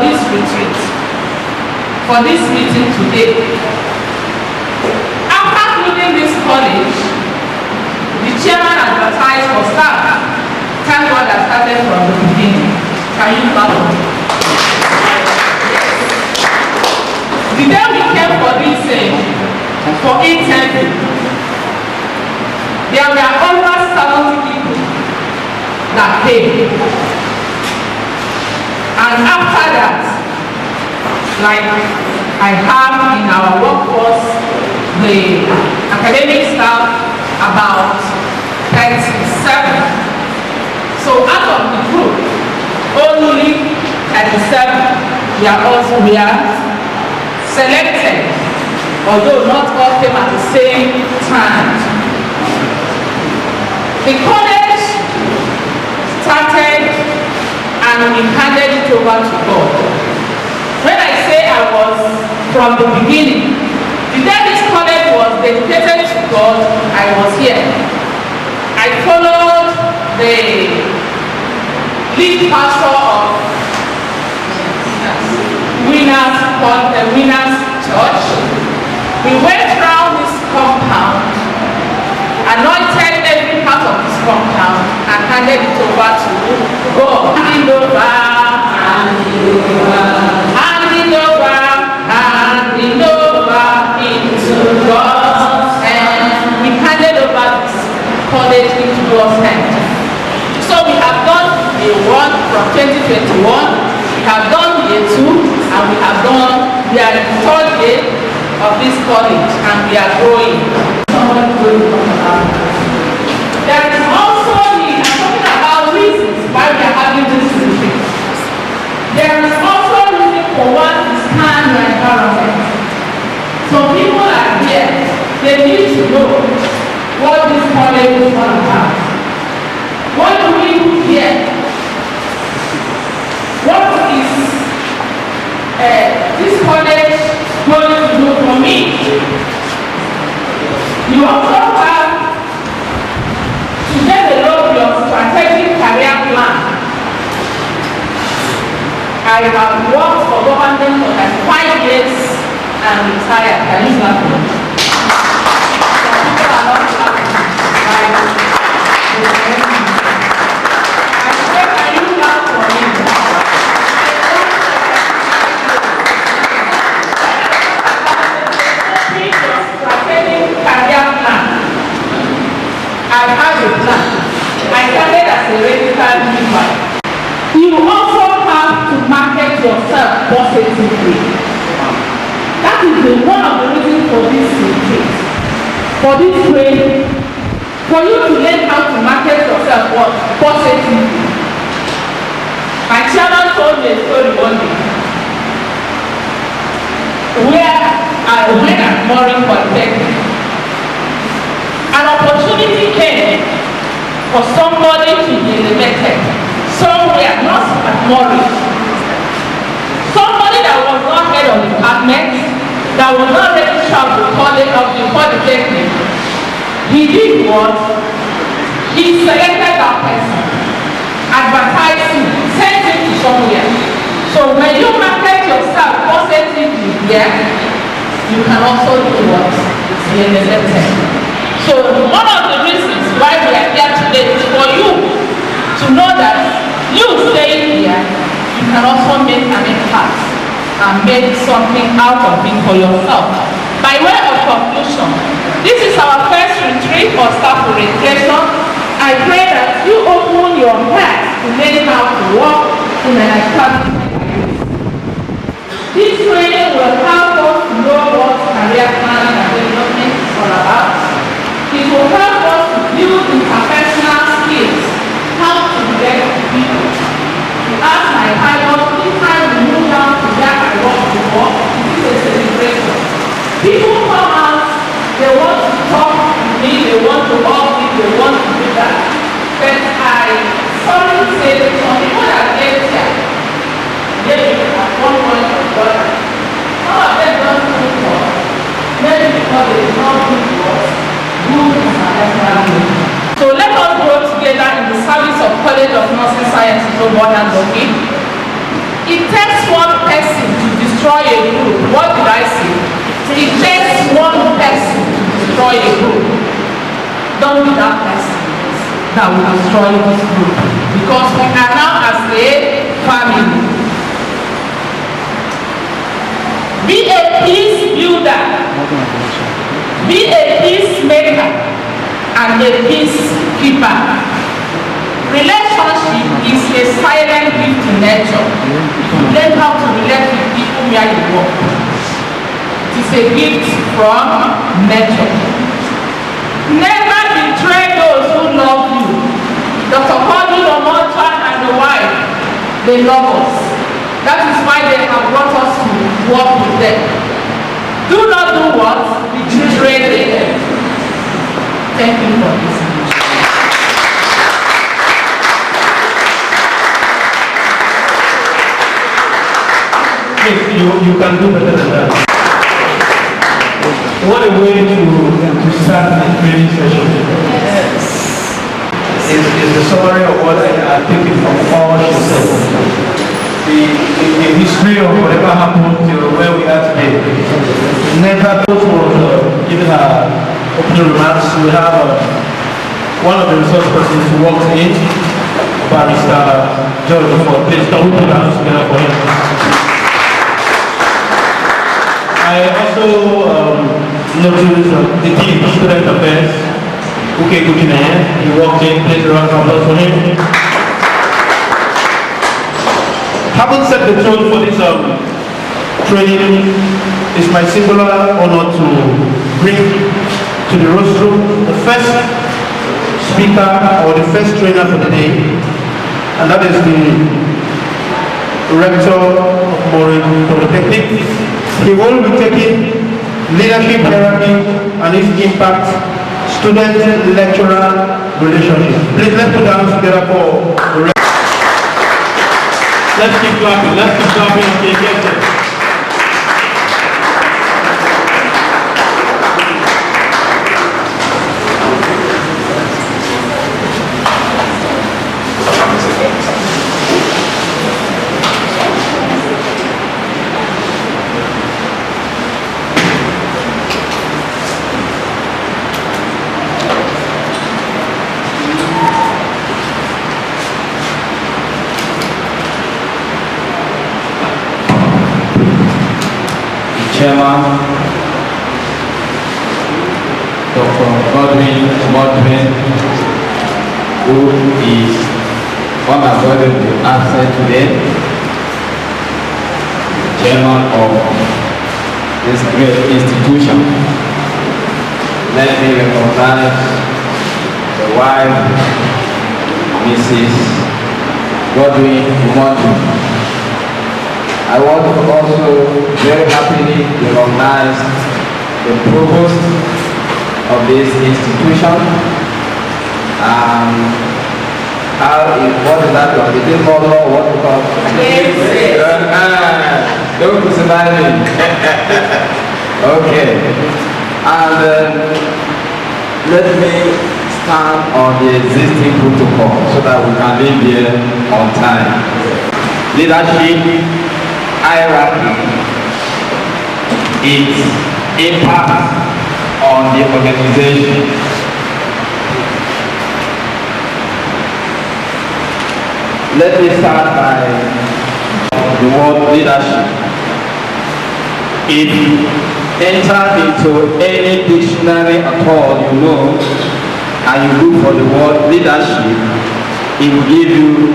this retreat, for this meeting today. After leaving this college, the chairman advertised for staff. Thank God I started from the beginning. Can you clap for me? The day we came for this for interview, there were almost 70 people that came. And after that, like I have in our workforce, the academic staff, about 37. So out of the group, only 37 were selected, although not all came at the same time. The college started and we handed it over to God. When I say I was from the beginning, the day this college was dedicated to God, I was here. I followed the lead pastor of Winners Church. We went around this compound, anointed every part of this compound, and handed it over to God. Hand it over, hand it over, hand it over, hand it over into God's hand. We handed over this college into God's hand. So we have done year 1 from 2021, we have done year 2, and we are in the 3rd year of this college, and we are growing. There is also I'm talking about reasons why we are having this retreat. There is also a reason for what is scan your environment. Some people are here, they need to know what this college is all about. What do we do here? What is this college going to do for me? You also have to develop your strategic career plan. I have worked for government for like 5 years and retired. Can you clap for me? Some people are not clapping. I say, can you clap for me? Your strategic career plan. I have a plan. I started as a registered midwife. You also have to market yourself positively. That is one of the reasons for this retreat, for this training, for you to learn how to market yourself positively. My chairman told me a story one day where I went at Morin Polytechnic. An opportunity came for somebody to be elected somewhere, not at Morin. Somebody that was not head of the department, that was not registered of the college of the Polytechnic. He did what? He selected that person, advertised him, sent him to somewhere. So when you market yourself positively here, you can also do what? Be elected. So one of the reasons why we are here today is for you to know that you staying here, you can also make an impact and make something out of it for yourself. By way of conclusion, this is our first retreat for staff orientation. I pray that you open your heart to learn how to work in an academy. This training will help us to know what career planning and development is all about. It will help us to build interpersonal skills, how to relate to people. To ask my pilot, each time we move down to where I want to work, it is a celebration. People come out, they want to talk to me, they want to walk me, they want to do that. But I sorry to say that some people that get here, maybe at one point or another, some of them don't do for us. Maybe because they do not do for us. So let us grow together in the service of College of Nursing Sciences, Oborn and Boki. It takes one person to destroy a group. What did I say? It takes one person to destroy a group. Don't be that person that will destroy this group. Because we are now as a family. Be a peace builder. Be a peacemaker and a peacekeeper. Relationship is a silent gift to nature. Learn how to relate with people where you work. It is a gift from nature. Never betray those who love you. Dr. Kwame Omoncha and the wife, they love us. That is why they have brought us to work with them. Do not do what? Betray them. Thank you for listening. You can do better than that. What a way to start the training session. Yes. Is the summary of what I take it from all she said. The history of whatever happened to where we are today. Never those was given our opening remarks. We have one of the resource persons who walked in, Barrister George Ford. Please can we put our hands together for him? I also noticed the Dean of Student Affairs, Uke Gugine. He walked in. Please a round of applause for him. Having set the tone for this training, it's my singular honor to bring to the rostrum the first speaker or the first trainer for the day, and that is the Rector of Morin Polytechnic. He will be taking leadership hierarchy and its impact, student-lecturer relationship. Please let's put our hands together for the Rector. Let's keep clapping. Let's keep clapping until he gets it. Chairman, Dr. Godwin, who is unavoidably absent today, Chairman of this great institution. Let me recognize the wife, Mrs. Godwin Umoju. I want to also very happily recognize the provost of this institution. What is that? Is it called law? What is it called? Don't crucify me. Okay. And let me stand on the existing protocol so that we can leave here on time. Leadership hierarchy, its impact on the organization. Let me start by the word leadership. If you enter into any dictionary at all, you know, and you look for the word leadership, it will give you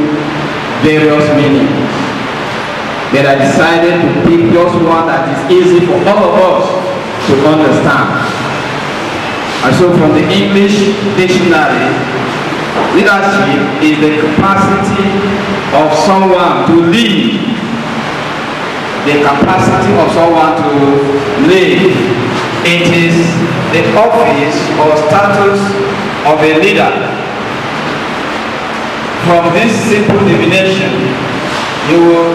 various meanings. But I decided to pick just one that is easy for all of us to understand. And so from the English dictionary, leadership is the capacity of someone to lead. The capacity of someone to lead. It is the office or status of a leader. From this simple definition, you will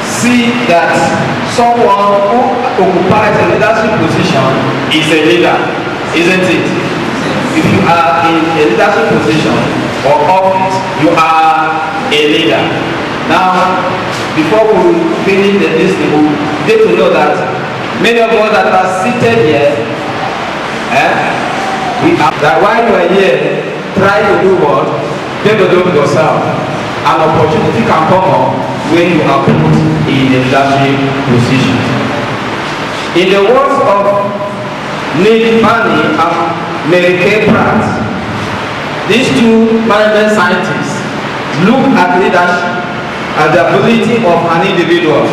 see that someone who occupies a leadership position is a leader, isn't it? If you are in a leadership position or office, you are a leader. Now, before we finish the listening, we get to know that many of us that are seated here, that while you are here, try to do what? Develop yourself. An opportunity can come up when you are put in a leadership position. In the words of Neil Barney and Mary Kay Pratt, these two management scientists look at leadership as the ability of an individual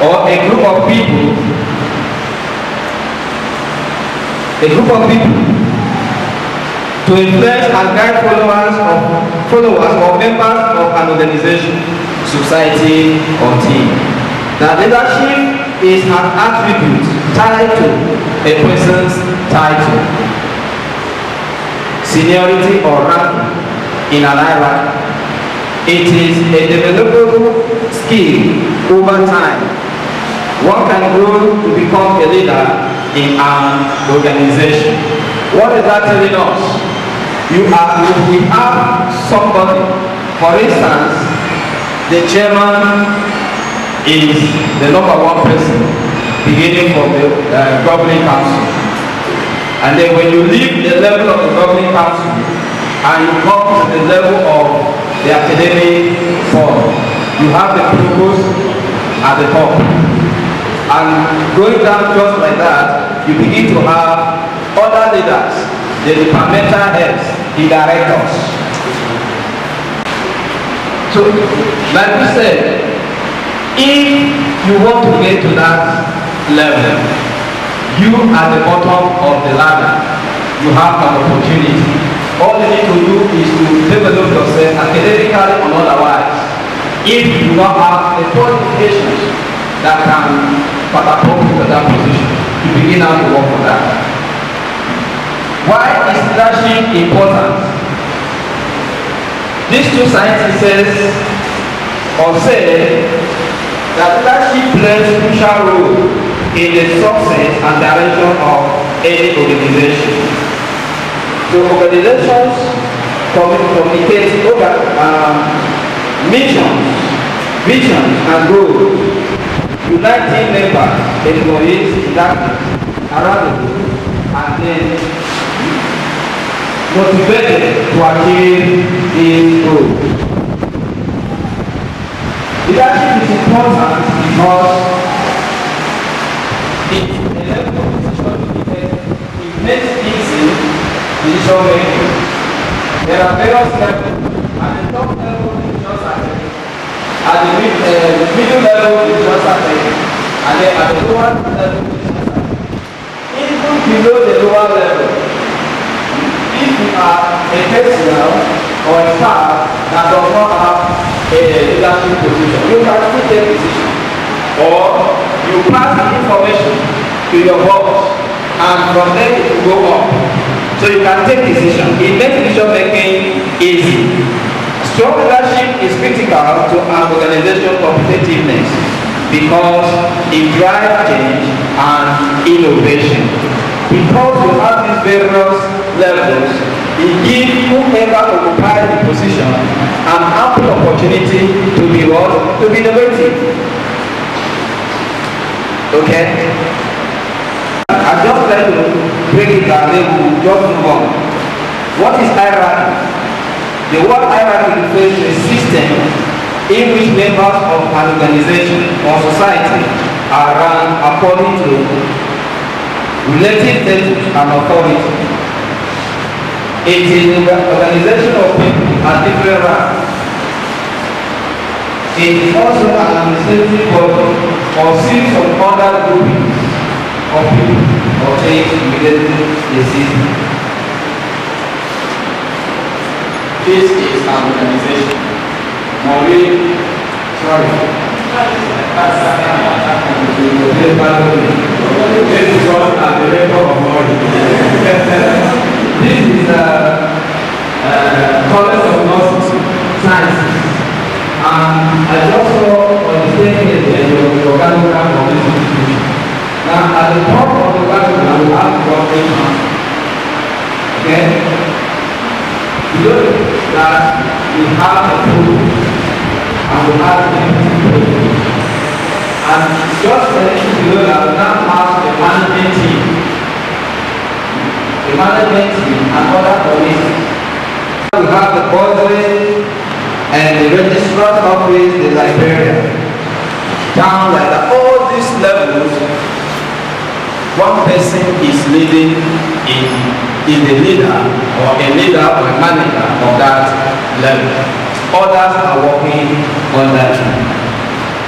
or a group of people to influence and guide followers or members of an organization, society, or team. Now, leadership is an attribute tied to a person's title, seniority, or rank in an hierarchy. It is a developable skill over time. One can grow to become a leader in an organization. What is that telling us? We have somebody, for instance, the chairman is the number one person, beginning from the governing council. And then when you leave the level of the governing council and you come to the level of the academic forum, you have the provost at the top. And going down just like that, you begin to have other leaders, the departmental heads, the directors. So, like we said, if you want to get to that level, you at the bottom of the ladder, you have an opportunity. All you need to do is to develop yourself academically or otherwise. If you do not have the qualifications that can catapult you to that position, you begin out to work for that. Why is leadership important? These two scientists say that leadership plays a crucial role in the success and direction of any organization. So organizations communicate over missions, visions, and goals, uniting members, employees, around the group, and then motivated to achieve these goals. Leadership is important because it enables decision making. It makes easy decision making. There are various levels. At the top level, decisions are taken. At the middle level, decisions are taken. And then at the lower level, decisions are taken. Even below the lower level, if you are a personnel or a staff that does not have a leadership position, you can still take decision. Or you pass the information to your boss, and from there it will go up. So you can take decision. It makes decision making easy. Strong leadership is critical to an organization's competitiveness because it drives change and innovation. Because you have these various levels, it gives whoever occupies the position an ample opportunity to be what? To be innovative. Okay? I just like to break it down, then we'll just move on. What is hierarchy? The word hierarchy refers to a system in which members of an organization or society are ranked according to relative status and authority. It is an organization of people at different ranks. It is also an administrative body or series of other groupings of people or things immediately existing. This is an organization. This is College of Nurses Sciences. I just saw on the same page the organogram of this institution. Now, at the top of the organogram, we have the governing council. Okay? You know that we have a pool and we have the know that we now have a management team. The management team and other committees. We have the boardroom and the registrar's office, the librarian. Down like that, all these levels, one person is leading in the leader or a leader or a manager of that level. Others are working on that.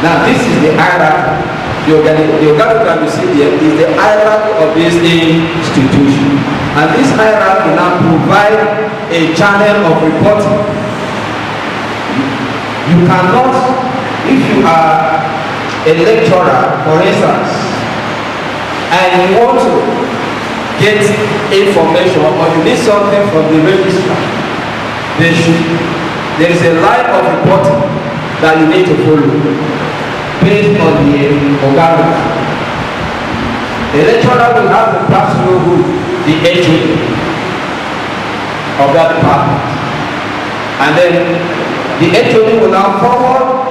Now this is the hierarchy. The organic that you see here is the hierarchy of this institution. And this hierarchy now provides a channel of reporting. You cannot, if you are a lecturer, for instance, and you want to get information or you need something from the registrar, there is a line of reporting that you need to follow based on the organic. The lecturer will have the personal group, the HOD of that department, and then the HOD will now forward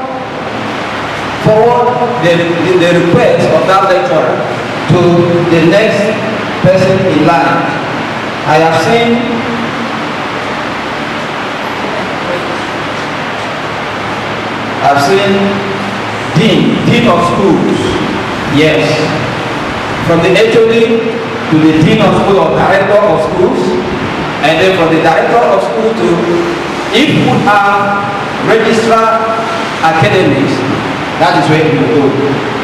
the request of that lecturer to the next person in line. I have seen dean of schools, yes, from the HOD to the dean of school or director of schools, and then from the director of school to, if you have registrar academies, that is where you go.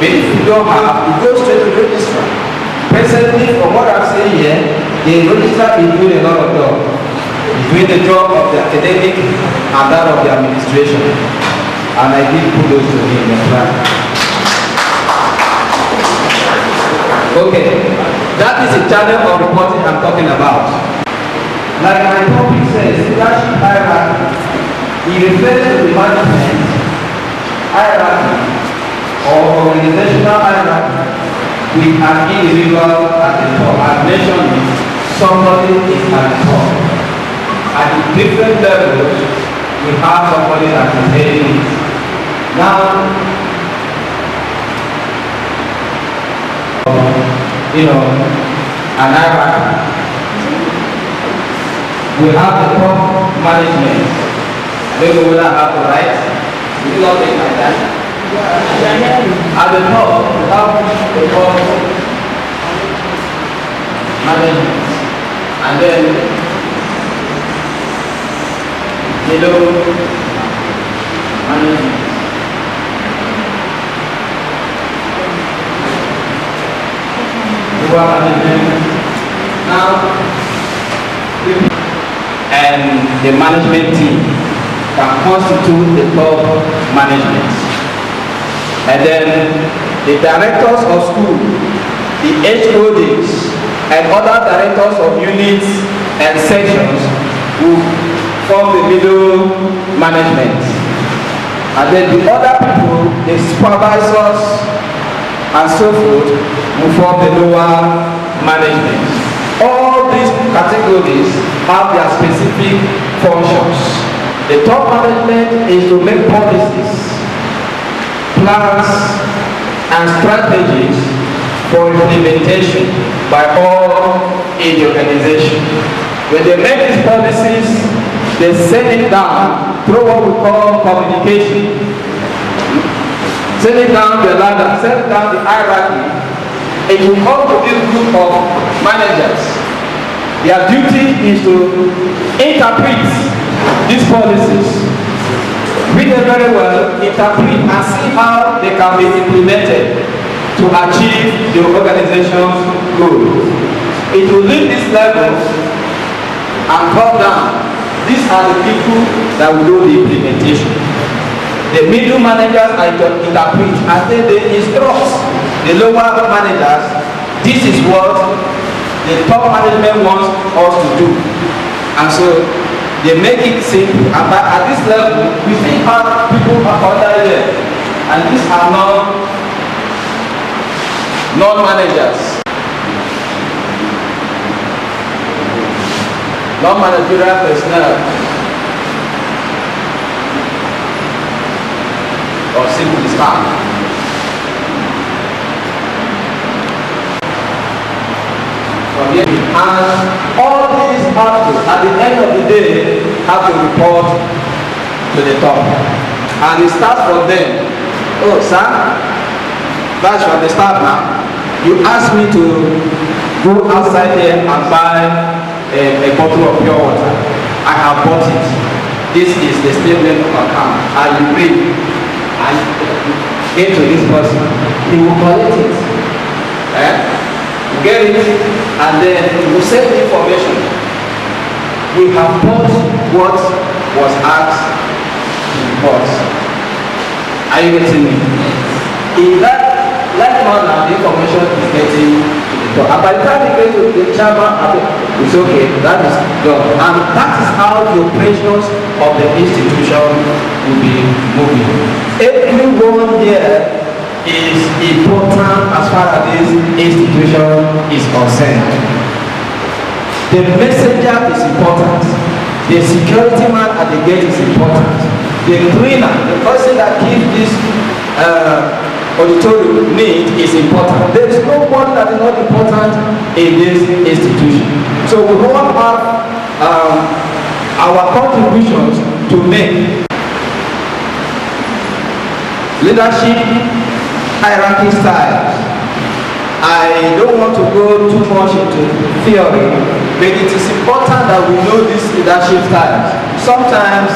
But if you don't have, you go straight to the registrar. Presently, from what I'm saying here, the registrar is doing a lot of job. He's doing the job of the academic and that of the administration. And I did put those to him in the plan. Okay, that is a channel of reporting I'm talking about. Like my topic says, leadership hierarchy. He refers to the management hierarchy or organizational hierarchy with an individual at the top. I've mentioned it, somebody is at the top. At the different levels, we have somebody that is heading it. Now, an hierarchy. We have the top management. I don't know whether I have the right. We do not think like that. At the top, we have the top management. And then, below management. Now, and the management team can constitute the top management. And then the directors of school, the HODs, and other directors of units and sections will form the middle management. And then the other people, the supervisors and so forth, will form the lower management. All these categories have their specific functions. The top management is to make policies, plans, and strategies for implementation by all in the organization. When they make these policies, they send it down through what we call communication. Send it down the ladder, send it down the hierarchy. It will come to this group of managers. Their duty is to interpret these policies, read them very well, interpret and see how they can be implemented to achieve the organization's goal. It will leave this level and come down. These are the people that will do the implementation. The middle managers are to interpret and then they instruct the lower managers. This is what the top management wants us to do. And so they make it simple. And at this level, we still have people under there. And these are non-managers. Non-managerial personnel. Or simply staff. And all these have to, at the end of the day, have to report to the top. And it starts from them. Oh, sir, that's from the start now. You asked me to go outside there and buy a bottle of pure water. I have bought it. This is the statement of account. I agree. I get to this person. He will collect it. Get it, and then we send information. We have bought what was asked to report. Are you getting me? In that manner, the information is getting to the top. And by the time it gets to the chairman, it's okay, that is done. And that is how the operations of the institution will be moving. Everyone here is important as far as this institution is concerned. The messenger is important. The security man at the gate is important. The cleaner, the person that keeps this auditorium neat is important. There is no one that is not important in this institution. So we all have our contributions to make. Leadership hierarchy styles. I don't want to go too much into theory, but it is important that we know these leadership styles. Sometimes,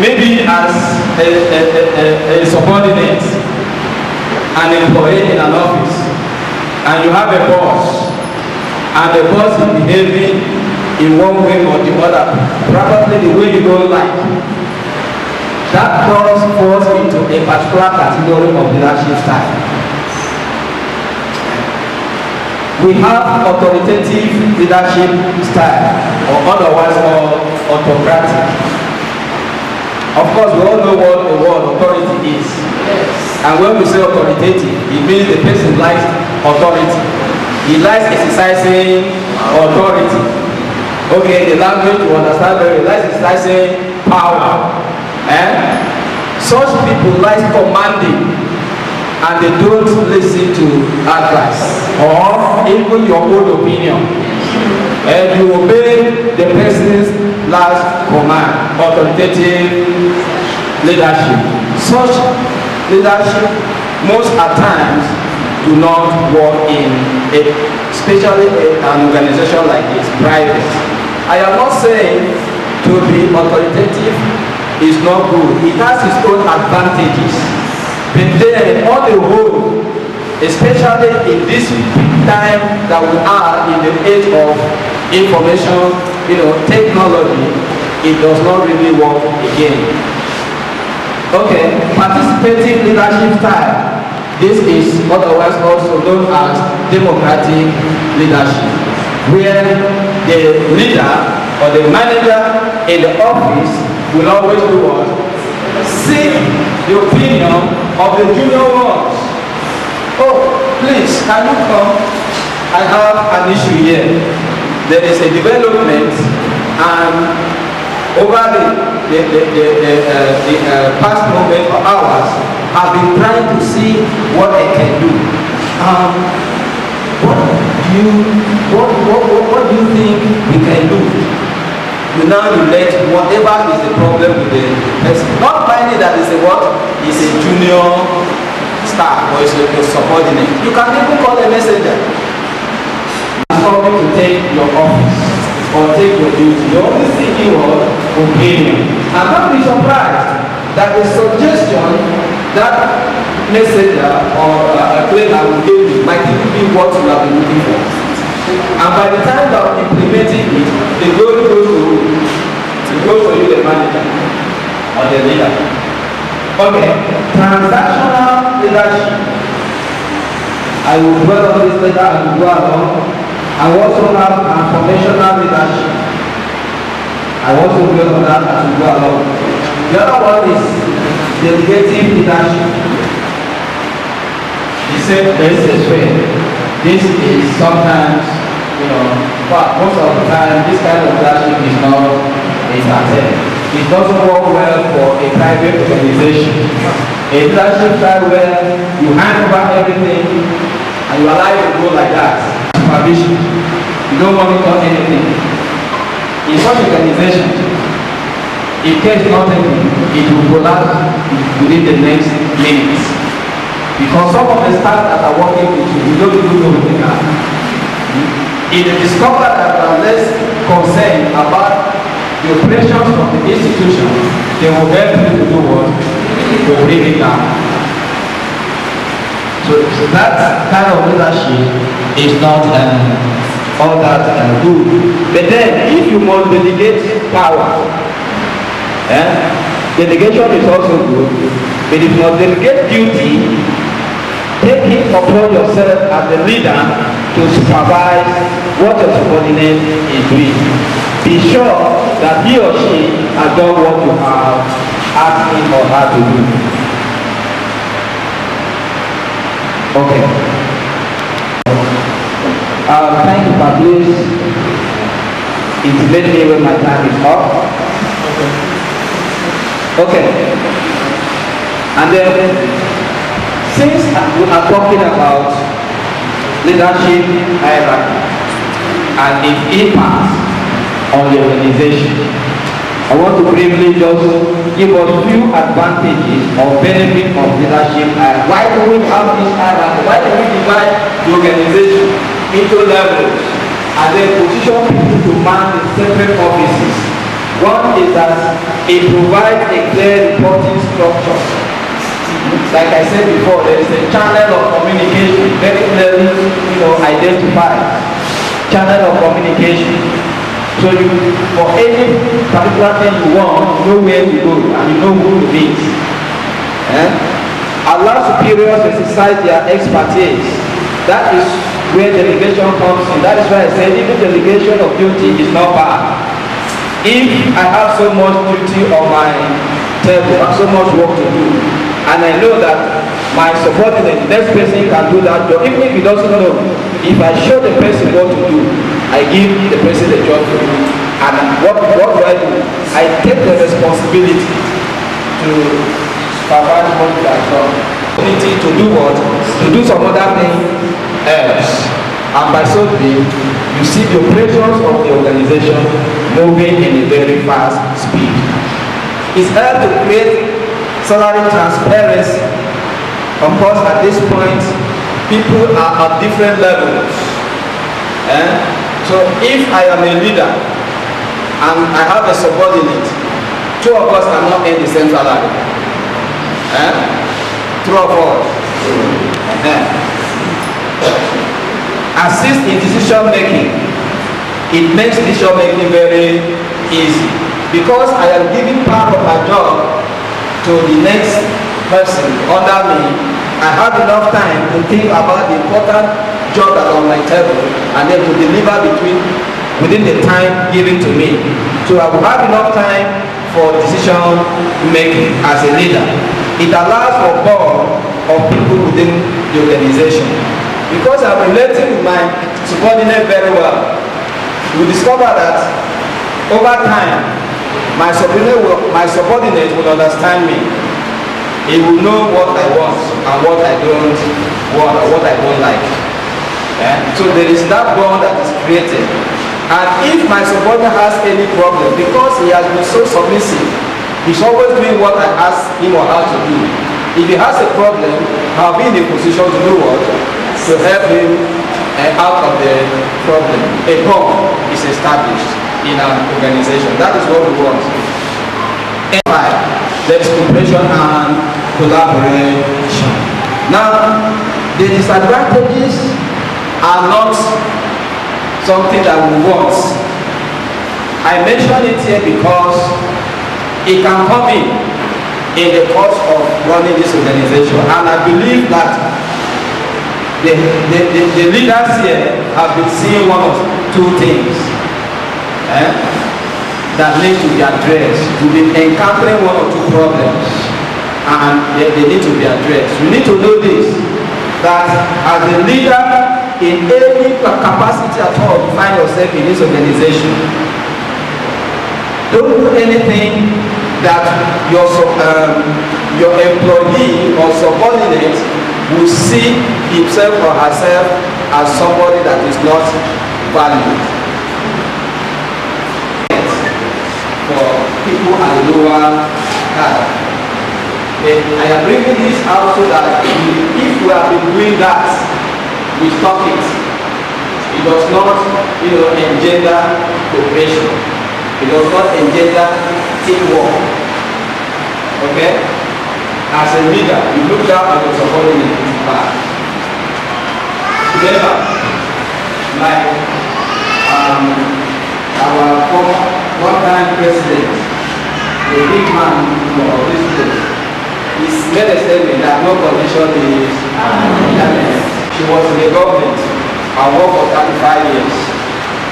maybe as a subordinate, an employee in an office, and you have a boss, and the boss is behaving in one way or the other, probably the way you don't like. That falls into a particular category of leadership style. We have authoritative leadership style, or otherwise called autocratic. Of course, we all know what the word authority is. Yes. And when we say authoritative, it means the person likes authority. He likes exercising authority. Okay, the language you understand very well, likes exercising power. Such people like commanding, and they don't listen to advice or even your own opinion. And you obey the person's last command. Authoritative leadership. Such leadership most at times do not work in especially an organization like this, private. I am not saying to be authoritative is not good. It has its own advantages. But then on the whole, especially in this time that we are in the age of information, technology, it does not really work again. Okay, participative leadership style. This is otherwise also known as democratic leadership, where the leader or the manager in the office will always do what? Seek the opinion of the junior ones. Oh, please, can you come? I have an issue here. There is a development, and over the past moment or hours, I've been trying to see what I can do. What do you think we can do? You now relate whatever is the problem with the person. Not finding that it's a junior staff or it's a subordinate. You can even call a messenger. Something to take your office or take your duty. The only thing you want opinion. And don't be surprised that the suggestion that messenger or a cleaner will give you might even be what you have been looking for. And by the time that you're implementing it, the glory goes to who? It goes to you, the manager or the leader. Okay, transactional leadership. I will dwell on this later as we go along. I also have transformational leadership. I also dwell on that as we go along. The other one is delegative leadership. He said this way. This is sometimes, but most of the time, this kind of leadership is not accepted. It doesn't work well for a private organization. A leadership style where you hand over everything and you allow it to go like that. Supervision. you don't monitor anything. In such organization, if care is not taken, it will collapse within the next minutes. Because some of the staff that are working with you don't even know who they are. If they discover that they are less concerned about the operations of the institution, they will help you to do what? To bring it down. So that kind of leadership is not all that good. But then, if you must delegate power, delegation is also good. But if you must delegate duty, take it upon yourself as the leader to supervise what your subordinate is doing. Be sure that he or she has done what you have asked him or her to do. Okay. Thank you, Fabrice. It's made me when my time is up. Okay. And then, since we are talking about leadership hierarchy and its impact on the organization, I want to briefly just give us few advantages or benefits of leadership hierarchy. Why do we have this hierarchy? Why do we divide the organization into levels and then position people to man the separate offices? One is that it provides a clear reporting structure. Like I said before, there is a channel of communication, very clearly, identified. Channel of communication. So you, for any particular thing you want, you know where to go and you know who to meet. Allow superiors to exercise their expertise. That is where delegation comes in. That is why I said even delegation of duty is not bad. If I have so much duty on my table, I have so much work to do, and I know that my subordinate, the next person can do that job, even if he doesn't know. If I show the person what to do, I give the person the job to do. And what do? I take the responsibility to provide what we have done. To do what? To do some other thing else. And by so doing, you see the operations of the organization moving in a very fast speed. It's helped to create salary transparency. Of course, at this point, people are at different levels. So if I am a leader and I have a subordinate, two of us cannot earn the same salary. Two of us. Assist in decision making. It makes decision making very easy because I am giving part of my job to the next person under me. I have enough time to think about the important job that's on my table and then to deliver within the time given to me. So I will have enough time for decision making as a leader. It allows for board of people within the organization. Because I'm relating with my subordinate very well, we discover that over time, my subordinate will understand me. He will know what I want and what I don't want or what I don't like. So there is that bond that is created. And if my subordinate has any problem, because he has been so submissive, he's always doing what I ask him or her to do. If he has a problem, I'll be in a position to do what? To help him out of the problem. A bond is established in an organization. That is what we want. There is cooperation and collaboration. Now, the disadvantages are not something that we want. I mention it here because it can come in the course of running this organization, and I believe that the leaders here have been seeing one of two things that need to be addressed. We've been encountering one or two problems and they need to be addressed. We need to know this, that as a leader in any capacity at all you find yourself in this organization, don't do anything that your employee or subordinate will see himself or herself as somebody that is not valued. For people at the lower cadre. I am bringing this out so that if we have been doing that, we stop it. It does not, engender cooperation. It does not engender teamwork. Okay? As a leader, you look down at your subordinate back. Remember, like our former one-time president, the big man of this place, he made a statement that no condition is permanent. She was in the government and worked for 35 years,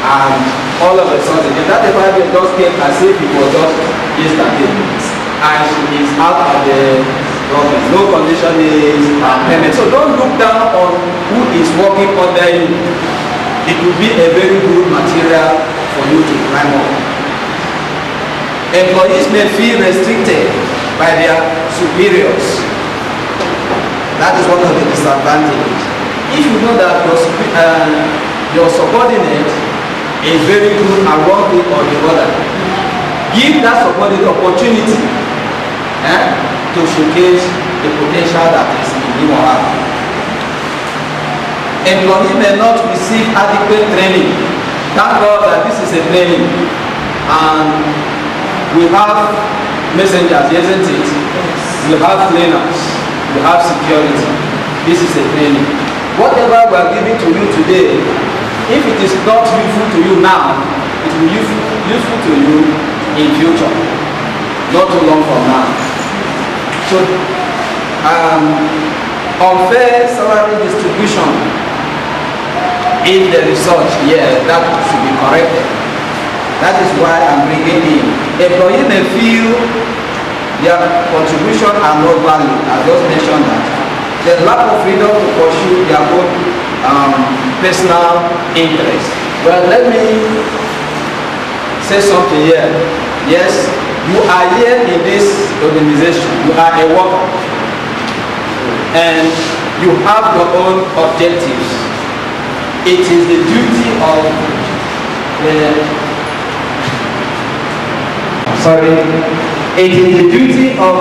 and all of a sudden, the 35 years just came as if it was just yesterday, and she is out of the government. No condition is permanent. So don't look down on who is working under you. It will be a very good material for you to climb up. Employees may feel restricted by their superiors. That is one of the disadvantages. If you know that your subordinate is very good at one thing or the other, give that subordinate opportunity to showcase the potential that is in him or her. Employee may not receive adequate training. Thank God that this is a training, and we have messengers, isn't it? We have cleaners, we have security. This is a training. Whatever we are giving to you today, if it is not useful to you now, it will be useful to you in future, not too long from now. So, unfair salary distribution, if there is such, yes, that should be corrected. That is why I'm bringing in. Employees may feel their contribution are not valued. I just mentioned that. There's lack of freedom to pursue their own personal interest. Well, let me say something here. Yes, you are here in this organization. You are a worker, and you have your own objectives. It is the duty of it is the duty of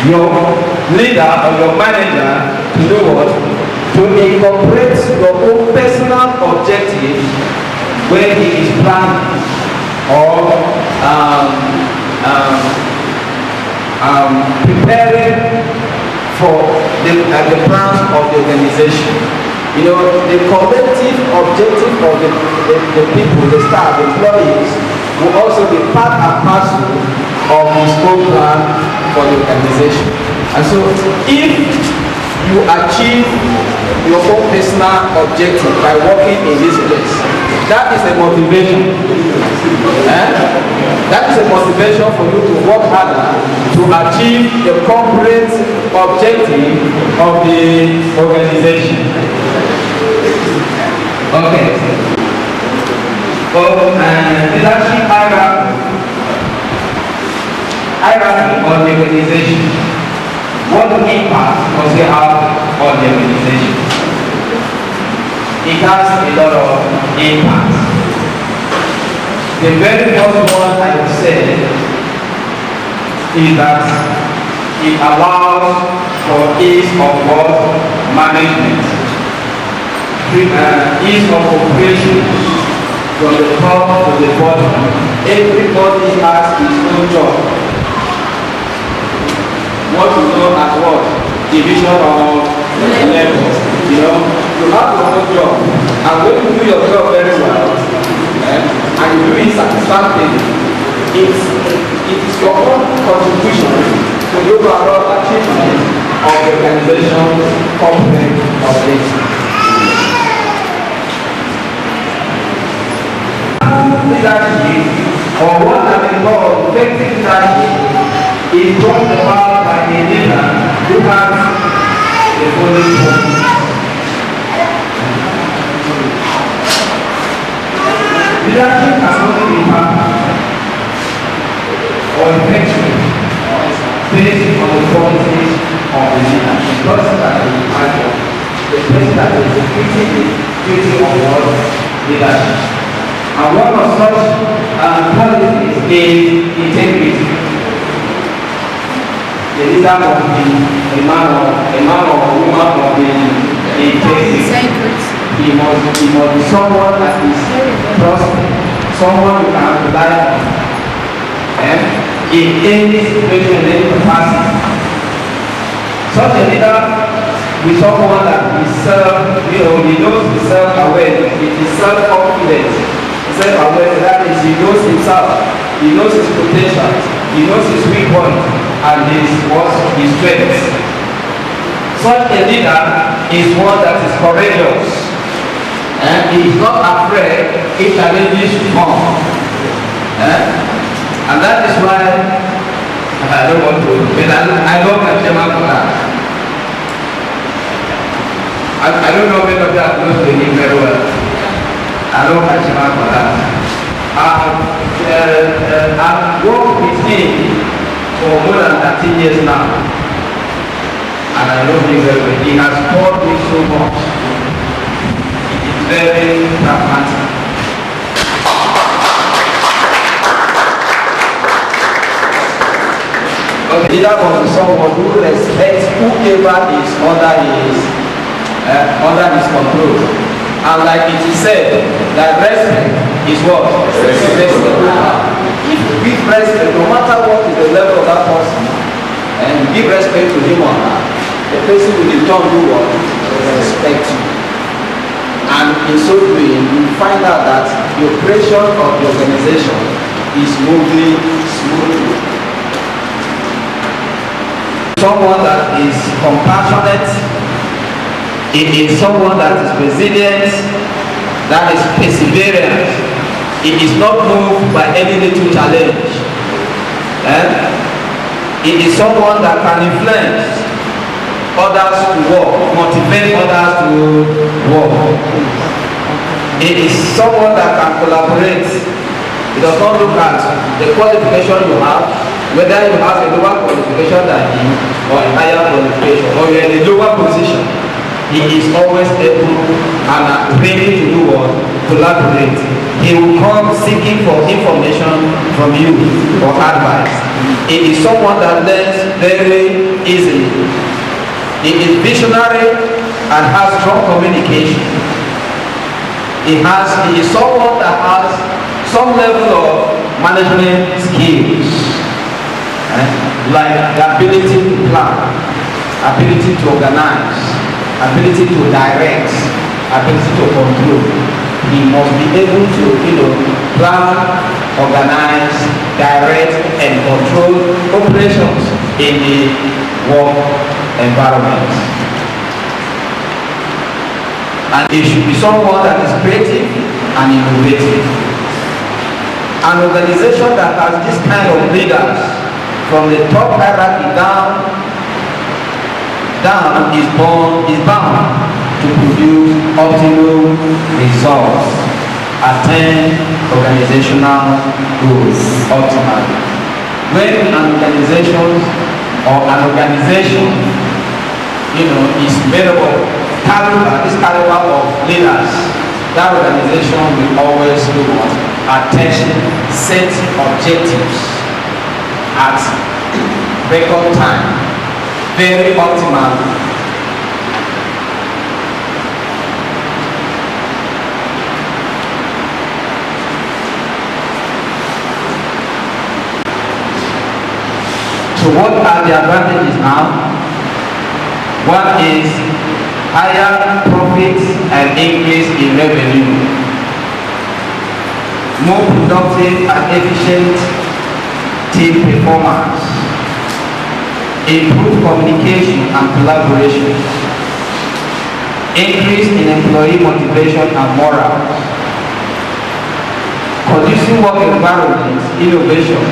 your leader or your manager to do what? To incorporate your own personal objectives when he is planning or preparing for the plans of the organization. You know, the collective objective of the people, the staff, the employees, will also be part and parcel of the scope plan for the organization. And so, if you achieve your own personal objective by working in this place, that is a motivation. That is a motivation for you to work harder to achieve the corporate objective of the organization. Okay. Leadership hierarchy on the organization. What impact does it have on the organization? It has a lot of impact. The very first one I would say is that it allows for ease of work management, ease of operation from the top to the bottom. Everybody has his own job. What you know as what? Division of levels. You know, you have your own job, and when you do your job very well, and you do it satisfactorily, it is your own contribution to the overall achievement of the organization, corporate, or business. Leadership, or what has been called effective leadership, is brought about by a leader who has the following points. Leadership has only been or effective based on the qualities of the leader. The person that is the person that is executing the duty of work leadership. And one of such qualities is integrity. The leader must be a man or woman of integrity. He must be someone that is trusted, someone you can rely on. In any situation, in any capacity. Such a leader is someone that is he knows his self-awareness, it is self-confidence, self-awareness, that is, he knows himself, he knows his potential, he knows his weak points, and his strengths. Such a leader is one that is courageous, and he is not afraid if challenges come. And that is why I don't want to, but I love my chairman for that. I don't know whether they are close to him very well. I love my chairman for that. I've worked with him for more than 13 years now. And I love him very well. He has taught me so much. It is very pragmatic. A leader must be someone who respects whoever is under his control. And like it is said, that respect is what? Respect. If you give respect, no matter what is the level of that person, and you give respect to him or her, the person will in turn do what? Respect you. And in so doing, you find out that the operation of the organization is moving smoothly. Someone that is compassionate, it is someone that is resilient, that is perseverant. It is not moved by any little challenge. It is someone that can influence others to work, motivate others to work. It is someone that can collaborate. It does not look at the qualification you have, whether you have a lower qualification than him or a higher qualification, or you're in a lower position. He is always able and ready to do what? Collaborate. He will come seeking for information from you or advice. He is someone that learns very easily. He is visionary and has strong communication. He is someone that has some level of management skills. Like the ability to plan, ability to organize, ability to direct, ability to control. He must be able to, plan, organize, direct, and control operations in the work environment. And it should be someone that is creative and innovative. An organization that has this kind of leaders, from the top hierarchy down is bound to produce optimal results, attain organizational goals ultimately. When an organization is made up of this caliber of leaders, that organization will always attain set objectives at record time, very optimal. So what are the advantages now? One is higher profits and increase in revenue, more productive and efficient team performance, improved communication and collaboration, increase in employee motivation and morale, conducive work environment, innovation,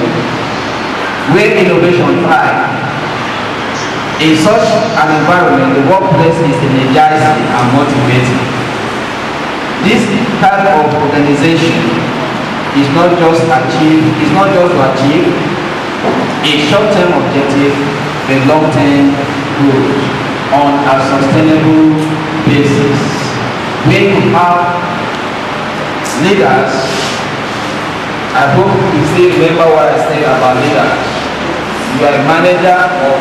where innovation thrives. In such an environment, the workplace is energizing and motivating. This type of organization is not just to achieve a short-term objective, but long-term goals on a sustainable basis. When you have Leaders, I hope you still remember what I said about leaders. You are a manager of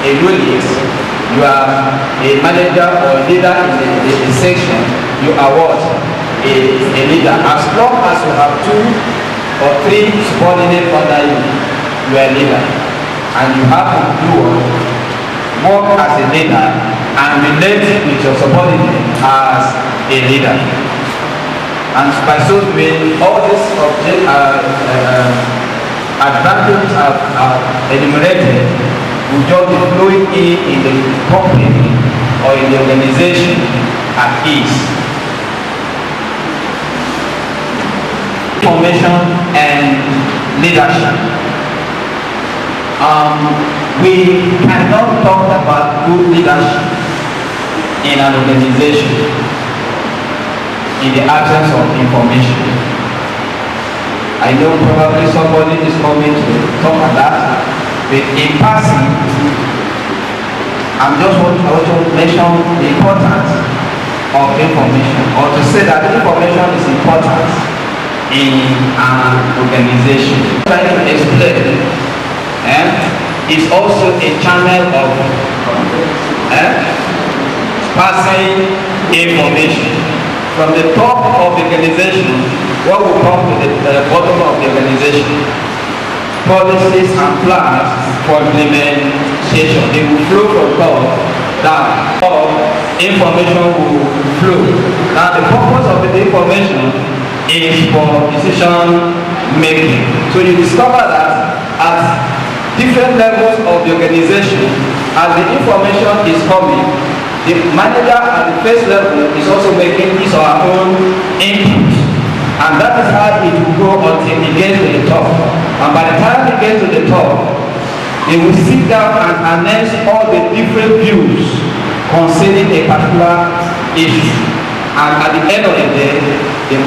a unit, you are a manager or a leader in a section, you are what? A leader. As long as you have 2 or 3 subordinates under you, you are a leader. And you have to do work as a leader and relate with your subordinate as a leader. And by so doing, all these advantages are enumerated will just be flowing in the company or in the organization at ease. Information and leadership. We cannot talk about good leadership in an organization in the absence of information. I know probably somebody is coming to talk about that, but in passing, I want to mention the importance of information, or to say that information is important in an organization. Trying to explain, is also a channel of passing information. From the top of the organization, what will come to the bottom of the organization? Policies and plans for implementation. They will flow from top down. Information will flow. Now the purpose of the information is for decision making. So you discover that at different levels of the organization, as the information is coming, the manager at the first level is also making his or her own input, and that is how it will go until it gets to the top. And by the time it gets to the top, they will sit down and announce all the different views concerning a particular issue. And at the end of the day, the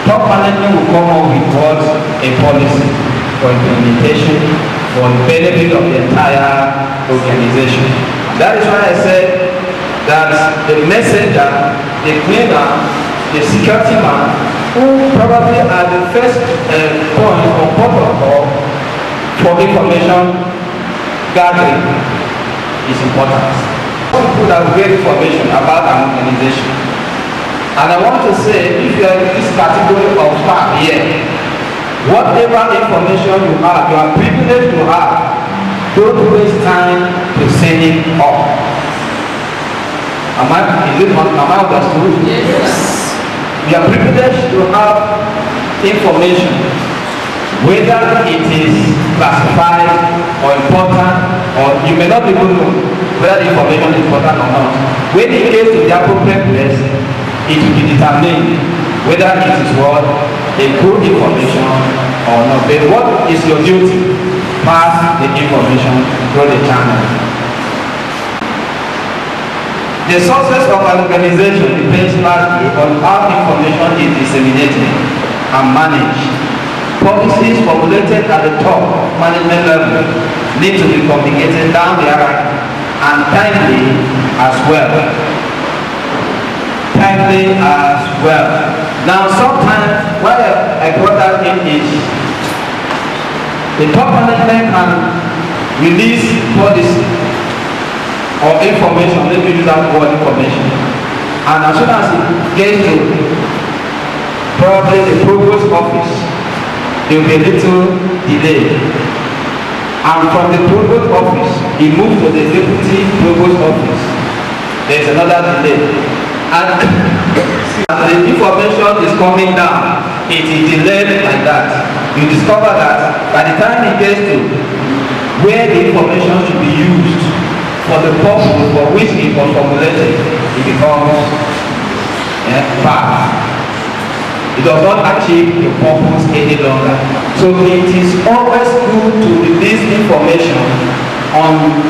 top management will come up with what? A policy for implementation for the benefit of the entire organization. That is why I said that the messenger, the cleaner, the security man, who probably are the first point or protocol for information gathering, is important. People that will get information about an organization. And I want to say, if you are in this category of staff here, whatever information you have, you are privileged to have, don't waste time to send it off. Am I understood? Yes. We are privileged to have information, whether it is classified or important, or you may not even know whether the information is important or not. When it gets to the appropriate place, it will be determined whether it is what a good information or not. But what is your duty? Pass the information through the channel. The success of an organization depends largely on how information is disseminated and managed. Policies formulated at the top management level need to be communicated down the hierarchy and timely as well. Now sometimes why I brought that in is the top management can release policy or information, let me use that word information, and as soon as it gets to probably the provost office, there will be a little delay, and from the provost office he moves to the deputy provost office, there is another delay, and as the information is coming down, it is delayed like that. You discover that by the time it gets to where the information should be used for the purpose for which it was formulated, it becomes bad. It does not achieve the purpose any longer. So it is always good to release information on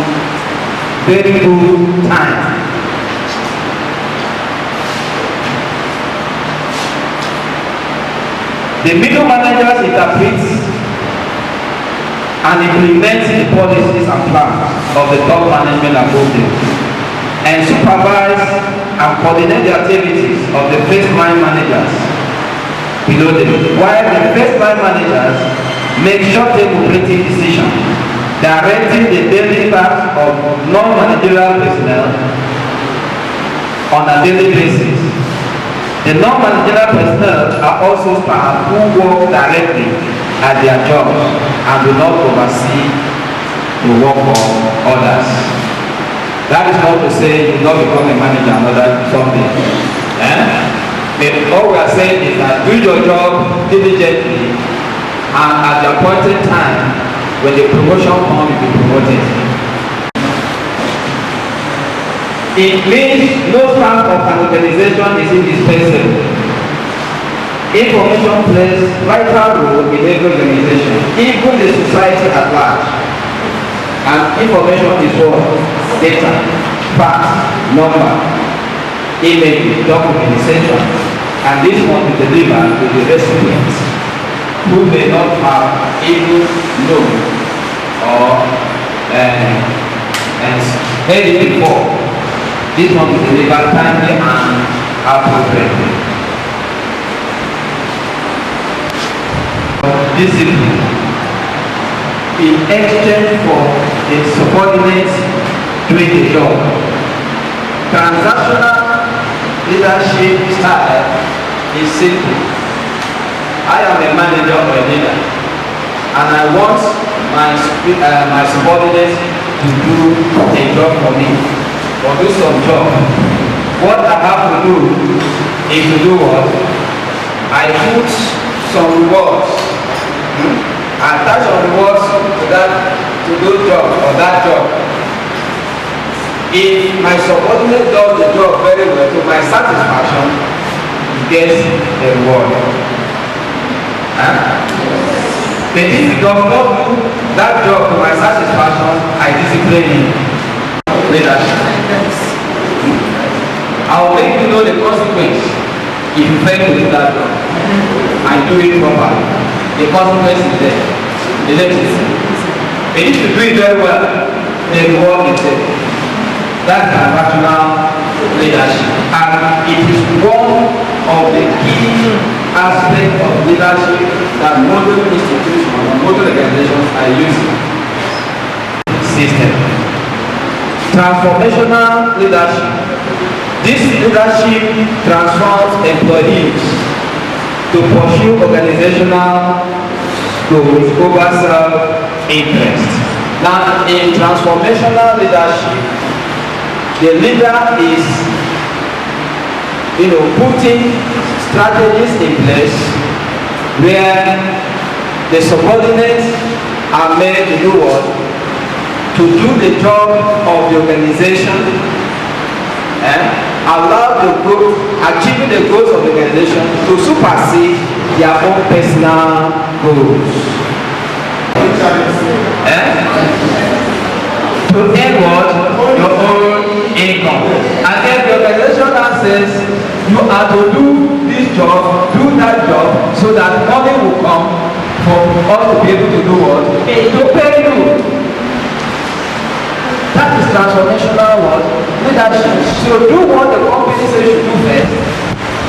very good time. The middle managers interpret and implement the policies and plans of the top management above them, and supervise and coordinate the activities of the first line managers below them, while the first line managers make short-term operating decisions, directing the daily tasks of non-managerial personnel on a daily basis. The non-managerial personnel are also staff who work directly at their jobs and do not oversee the work of others. That is not to say you will not become a manager and other something. But all we are saying is that do your job diligently, and at the appointed time, when the promotion comes, you will be promoted. It means no staff of an organization is indispensable. Information plays vital role in every organization, even the society at large. And information is what? Data, facts, number, image, documentation, and this must be delivered to the recipients who may not have even known or heard it before. This must be delivered timely and appropriately. Discipline in exchange for the subordinates doing the job. Transactional leadership style is simple. I am a manager or a leader, and I want my subordinates to do a job for me, or do some job. What I have to do is to do what? I put some rewards. I attach some rewards to those jobs or that job. If my subordinate does the job very well to my satisfaction, he gets the reward. But if he does not do that job to my satisfaction, I discipline him. Leadership. I will make you know the consequence if you fail to do that job. I do it properly. The consequence is there. Isn't it? But if you do it very well, the reward is there. That's transactional leadership, and it is one of the key aspects of leadership that modern institutions and modern organizations are using. System. Transformational leadership. This leadership transforms employees to pursue organizational goals over self-interest. Now, in transformational leadership, the leader is, putting strategies in place where the subordinates are made to do what? To do the job of the organization and allow the group achieving the goals of the organization to supersede their own personal goals. To earn what? Your own income. And then the organization that says you are to do this job, do that job, so that money will come for us to be able to do what? To pay you. That is transformational leadership. So do what the company says you do first.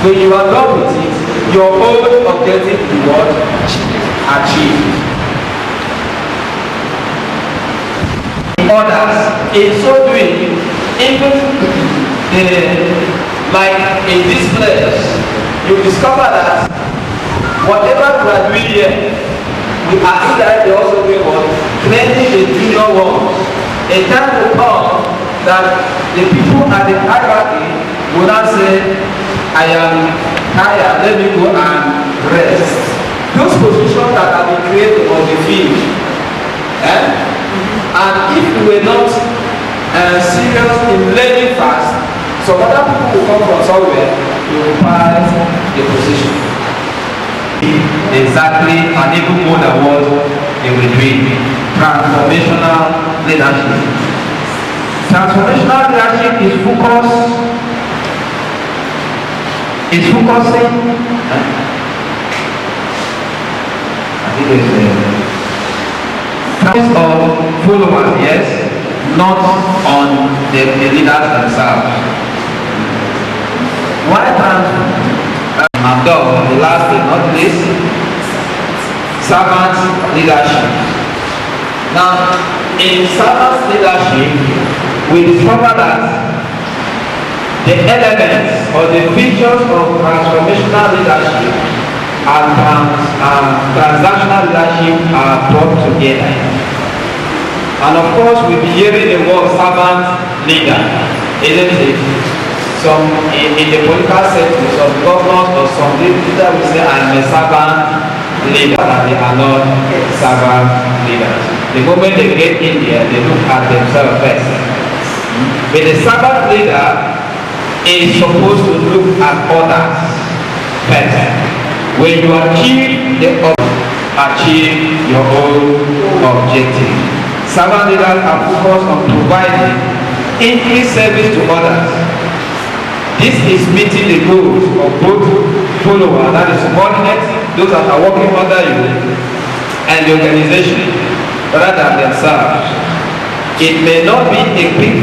When you are done with it, your own objective is what? Achieved. Others, in so doing, even like in this place, you discover that whatever we are doing here, we are indirectly also doing what? Training the junior ones. A time will come that the people at the hierarchy will not say, I am tired, let me go and rest. Those positions that have been created on the field. And if we were not serious in learning fast, some other people will come from somewhere to occupy the position. Exactly, and even more than what they were doing. Transformational leadership. Transformational leadership is focusing. I think it's of followers, yes, not on the leaders themselves. Why done, the last but not least, servant leadership. Now, in servant leadership, we discover that the elements or the features of transformational leadership and transactional leadership are brought together. And of course, we'll be hearing the word servant leader, isn't it? Some in the political setting, some governors or some leaders will say, I'm a servant leader, and they are not servant leaders. The moment they get in there, they look at themselves first. But the servant leader is supposed to look at others better. When you achieve achieve your own objective. Servant leaders are focused on providing increased service to others. This is meeting the goals of both followers, that is subordinates, those that are working under you, and the organization, rather than themselves. It may not be a quick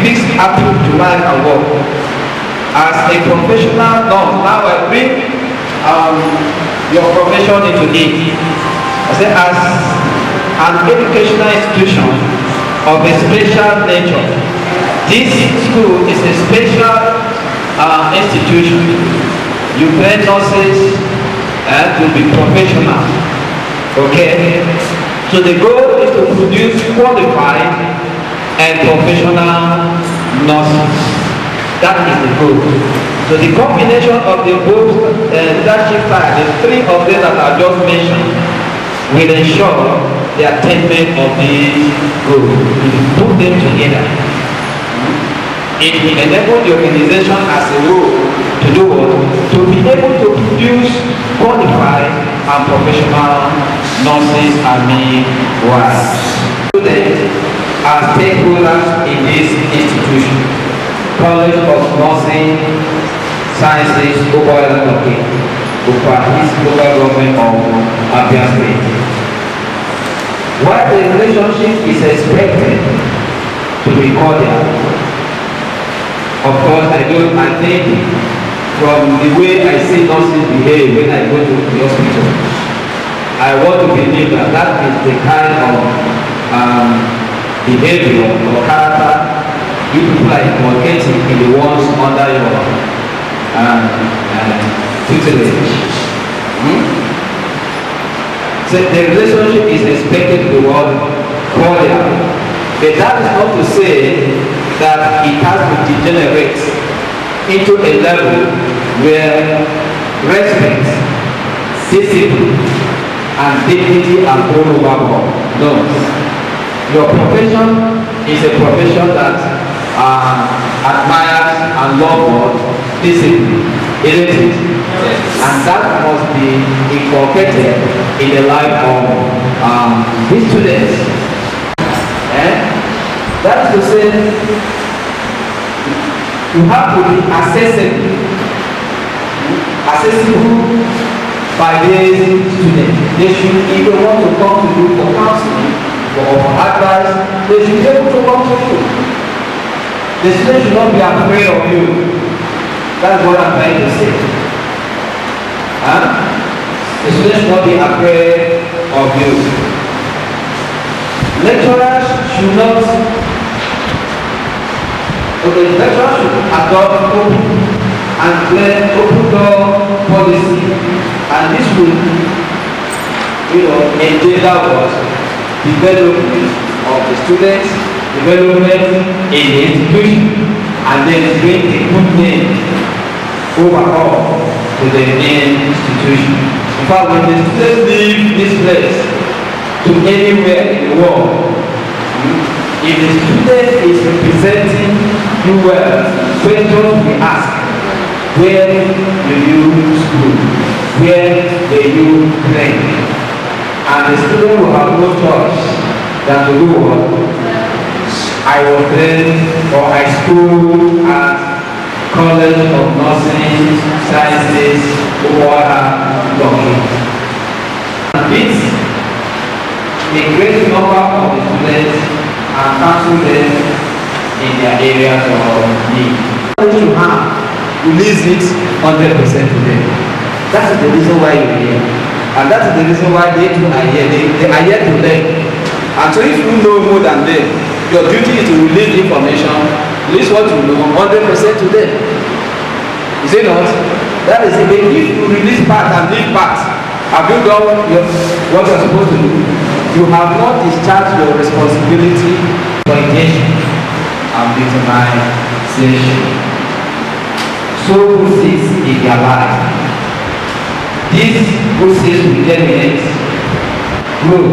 fix apple to life and work. As a professional nurse, now I bring your profession into it. I say, as an educational institution of a special nature, this school is a special institution. You train nurses to be professional. Okay? So the goal is to produce qualified and professional nurses. That is the goal. So the combination of the both leadership style, the three of them that I just mentioned, will ensure the attainment of the goal. If you put them together, it will enable the organization as a whole to do what? To be able to produce qualified and professional nurses and midwives. Students are stakeholders in this institution. College of Nursing Sciences, Okwara Loki, His local government of Abia State. While the relationship is expected to be cordial, of course, I think from the way I see nurses behave when I go to the hospital, I want to believe that that is the kind of behavior or character you people are inculcating in the ones under your tutelage. So the relationship is expected to be cordial, but that is not to say that it has to degenerate into a level where respect, discipline, and dignity are thrown overboard. No. Your profession is a profession that admires and loves discipline, isn't it? Yes. And that must be inculcated in the life of these students. That is to say, you have to be accessible by these students. They should, if they want to come to you for counseling or for advice, they should be able to come to you. The student should not be afraid of you. That's what I'm trying to say. The student should not be afraid of you. Lecturers should not. Lecturers should adopt open and clear open door policy, and this will, endanger what? Development of the students, development in the institution, and then bring a good name overall to the main institution. In fact, when the students leave this place to anywhere in the world, if the student is representing you well, questions will be asked. Where do you school? Where do you train? And the student will have no choice than to do what? I was trained or I schooled at College of Nursing Sciences, Okwara Loki. And this, a great number of the students are counsel them in their areas of need. You have release it 100% to them. That is the reason why you're here. And that is the reason why they too are here. They are here to learn. And so if you know more than them, your duty is to release the information, release what you know 100% to them. Is it not? That is it. If you release part and leave part, have you done what you are supposed to do? You have not discharged your responsibility for engagement and victimization. So process in their life. This process will germinate, grow,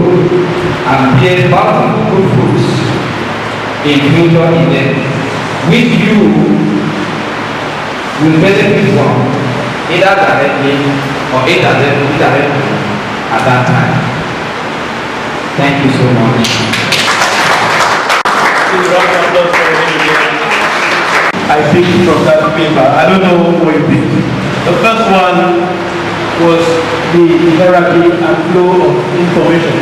and bear bountiful fruits in future events, which you will benefit from either directly or indirectly at that time. Thank you so much. I picked from that paper. I don't know what you picked. The first one was the hierarchy and flow of information.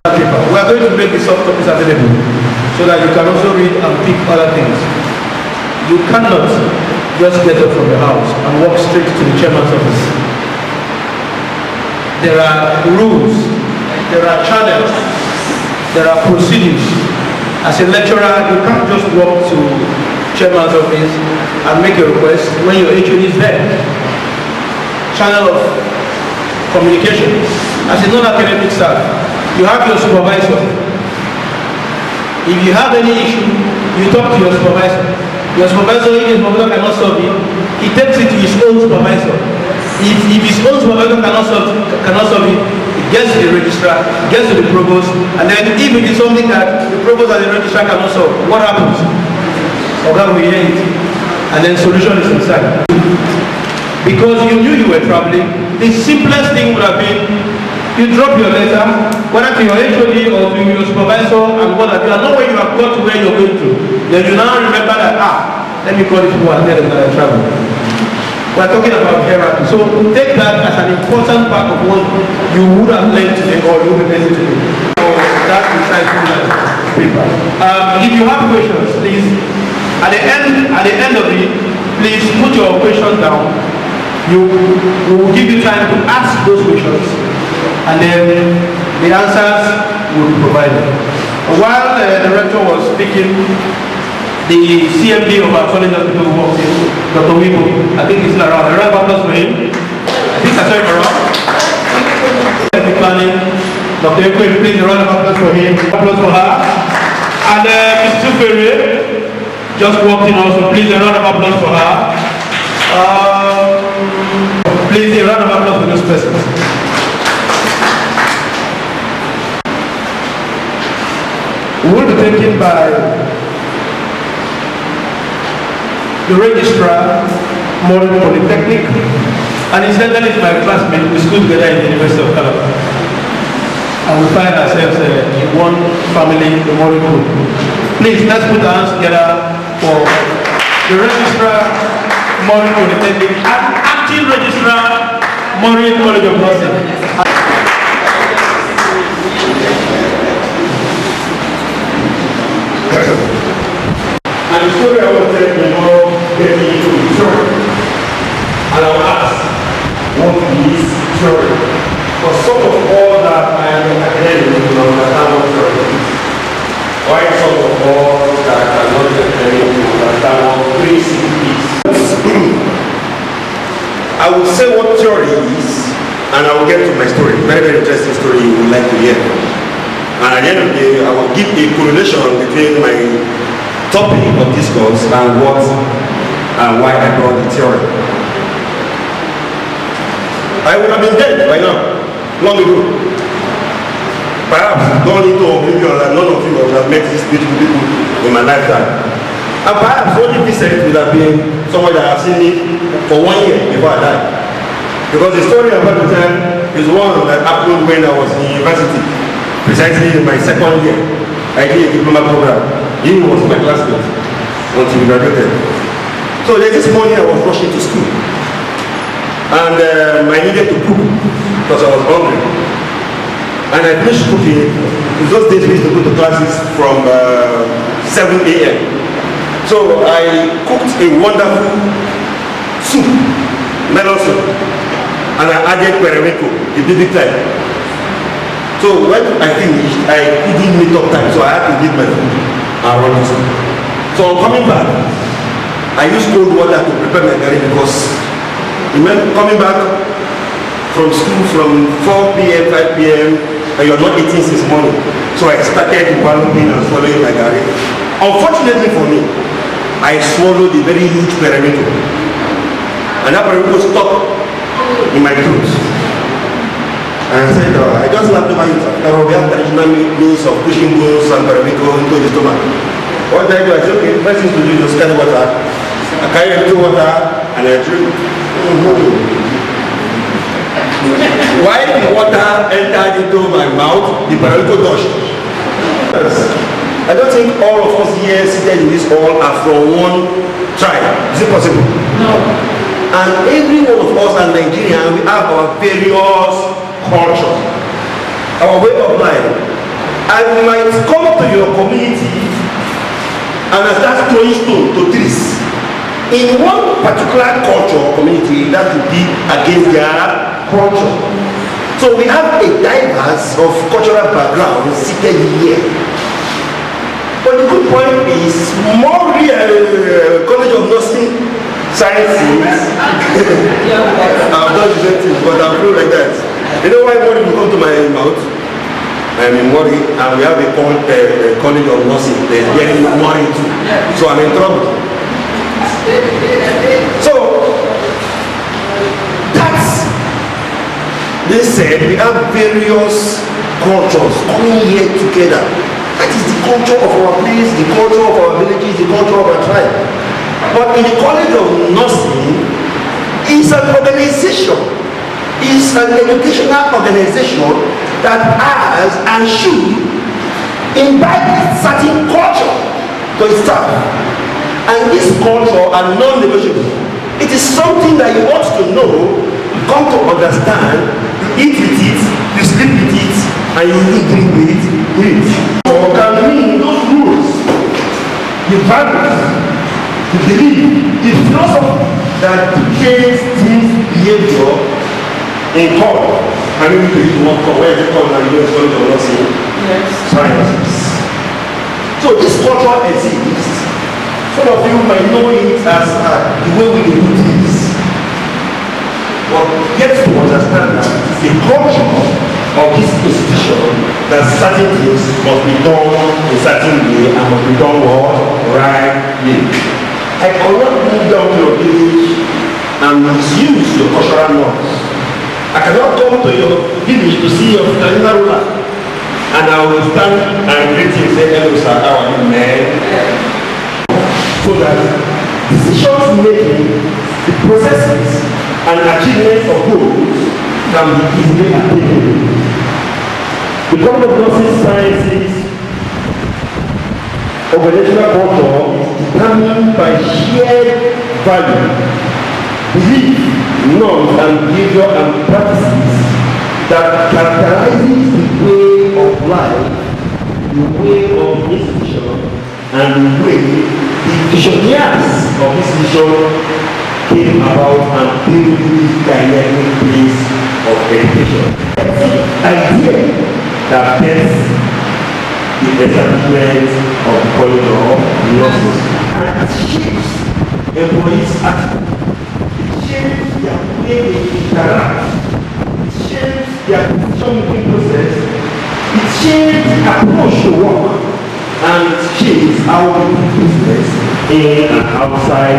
Paper. We are going to make the soft copies available so that you can also read and pick other things. You cannot just get up from your house and walk straight to the chairman's office. There are rules, there are channels, there are procedures. As a lecturer, you can't just walk to chairman's office and make a request when your HOD is there. Channel of communication. As a non-academic staff, you have your supervisor. If you have any issue, you talk to your supervisor. Your supervisor, if his supervisor cannot solve it, he takes it to his own supervisor. If his own supervisor cannot solve it, he gets to the registrar, gets to the provost, and then if it is something that the provost and the registrar cannot solve, what happens? Okay, we hear it, and then solution is inside. Because you knew you were traveling, the simplest thing would have been you drop your letter, whether to your HOD or to your supervisor, and what have you, and know when you have got to where you're going to. Then you now remember that, let me call these people and tell them that I travel. We're talking about hierarchy. So take that as an important part of what you would have learned today or you will learn today. So that's besides paper. If you have questions, please, at the end of it, please put your questions down. We will give you time to ask those questions, and then the answers will be provided. While the rector was speaking, the CMD of our college hospital walked in, Dr. Wibo, I think he's not around. A round of applause for him. I think I saw him around. Planning, Dr. Ekwe, please, a round of applause for him. Applause for her. And Mrs. Sufere just walked in also. Please, a round of applause for her. Please, a round of applause for those persons. We will be taken by the registrar, Modern Polytechnic, and incidentally is my classmate. We school together in the University of Calabar. And we find ourselves in one family, the Modern Group. Please, let's put our hands together for the registrar, Modern Polytechnic, and acting registrar, Modern College of Nursing. And the story I will tell you now get me into the story. And I will ask, what is theory? For some of all that I am academic to understand what theory is. Why some of all that are not academic to understand what basic is. I will say what theory is, and I will get to my story. Very, very interesting story you would like to hear. And at the end of the day, I will give a correlation between my topic of discourse and what and why I brought the theory. I would have been dead by now, long ago. Perhaps gone into oblivion and none of you would have met these beautiful people in my lifetime. And perhaps only Vincent would have been someone that I've seen me for 1 year before I died. Because the story I'm about to tell is one that happened when I was in university, precisely in my second year. I did a diploma program. He was my classmate until we graduated. So there's this morning I was rushing to school. And I needed to cook because I was hungry. And I finished cooking. In those days we used to go to classes from 7 a.m. So I cooked a wonderful soup, melon soup, and I added periwinkle, the baby type. So when I finished, I couldn't meet up time, so I had to leave my food and run it. So on coming back, I used cold water to prepare my garri because remember coming back from school from 4 p.m., 5 p.m., and you're not eating since morning. So I started developing and swallowing my garri. Unfortunately for me, I swallowed a very huge periwinkle. And that periwinkle stuck in my throat. And I said, I just laughed over it. We have traditional means of pushing bones and periwinkle into the stomach. What did I do? I said, okay, first thing to do is just carry water. I carry a little water and I drink. While the water entered into my mouth, the periwinkle touched. I don't think all of us here seated in this hall are from one tribe. Is it possible? No. And every one of us are Nigerian. We have our various culture, our way of life. I might come to your community and I start throwing stones to trees. In one particular culture or community, that would be against their culture. So we have a diverse of cultural background seated here. But the good point is more College of Nursing Sciences. I've done the same thing, but I'm like that. You know why money will come to my mouth? I'm in worry, and we have a College of Nursing. They're getting money too. So I'm in trouble. So that's this said, we have various cultures coming here together. That is the culture of our place, the culture of our villages, the culture of our tribe. But in the College of Nursing, it's an organization, it's an educational organization that has and should imbibe certain culture to its staff. And this culture are non-negotiable. It is something that you ought to know, come to understand, you eat with it, you sleep with it, and you will drink with it. So can mean those rules, the values, the belief, the philosophy that dictates team's behavior in court. I mean, we use one called, where is it called now? You know, College of Nursing Sciences. So this culture exists. Some of you might know it as the way we do things. But yet to understand that it's the culture of this institution that certain things must be done in a certain way and must be done rightly. I cannot move down to your village and misuse your cultural norms. I cannot come to your village to see your traditional ruler and I will stand and greet you and say, hello sir, how are you, man? So that decisions making, the processes and achievements of goals can be easily attainable. The College of Nursing Sciences organizational culture is determined by shared value, belief, norms and behavior and practices that characterizes the way of life, the way of institution, and the way the visionaries of this vision came about and built this dynamic place of education. The idea that best the establishment of the College of Nursing, and it shapes employees' attitude, it shapes their way they interact, it shapes their decision-making process, it shapes the approach to work, and it shapes how we do business in and outside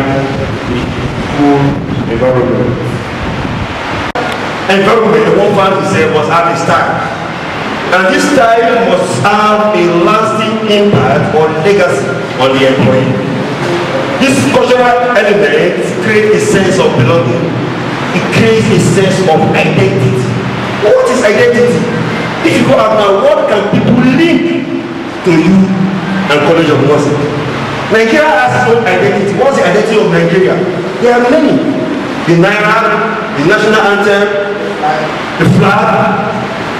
the school environment. Environment, the one family said, must have a style. And this style must have a lasting impact or legacy on the employee. This cultural element creates a sense of belonging. It creates a sense of identity. What is identity? If you go out now, what can people link to you and College of Nursing? Nigeria has its own identity. What's the identity of Nigeria? There are many. The Naira, the national anthem, the flag,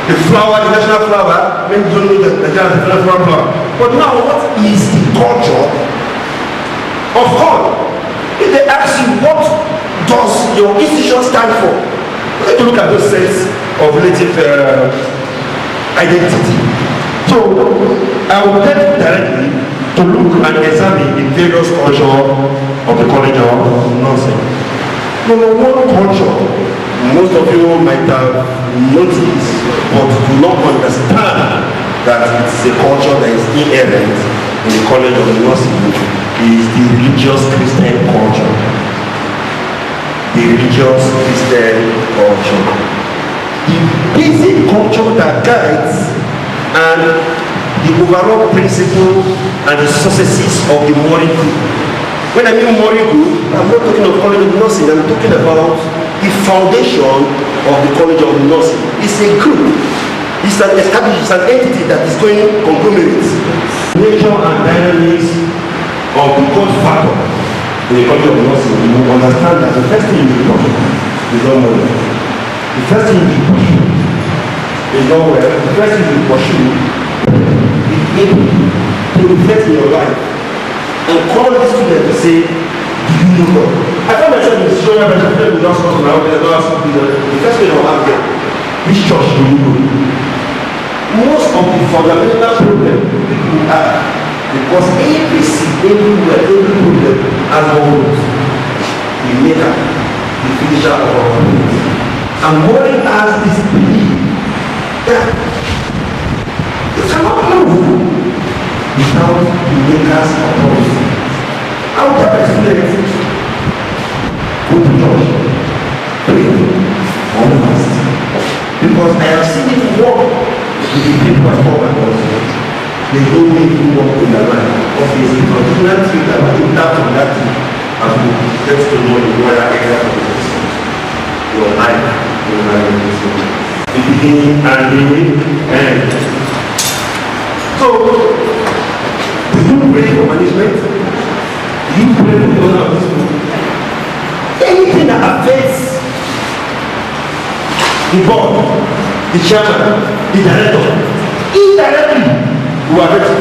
the flower, the national flower. Many don't know the national flower. But now, what is the culture Of course, if they ask you what does your institution stand for, you need to look at those sets of relative identity. So I will tell you directly to look and examine the various culture of the College of Nursing. Number one culture, most of you might have noticed but do not understand that it's a culture that is inherent in the College of Nursing, is the religious Christian culture. The religious Christian culture. The basic culture that guides and the overall principle and the successes of the moral group. When I mean moral group, I'm not talking of College of Nursing, I'm talking about the foundation of the College of Nursing. It's a group. It's an established, it's an entity that is going conglomerate. Nature and dynamics of the code factor in the College of Nursing, you will understand that the first thing you do is not money. The first thing you pursue is not well. The first thing you pursue is able to reflect in your life and call the student to say, do you know God? I found myself in a situation where my friend would not come to my office and not ask me the first thing I will ask them, which church do you go to? Most of the fundamental problem people have, because every everywhere, every problem has one root. The maker, the finisher of our community. And Morning has this belief that you cannot move without the maker's authority. How can I student go to church, pray, or fast? Because I have seen it work with the people at home and also. They don't make you work in their life. Obviously, because you can't see that when you tap on that thing, as we get to know the wider area of the system, your life, the beginning and the end. So, do you pray for management? Do you pray for the owner of this book? Anything that affects the board, the chairman, the director, indirectly, you are ready.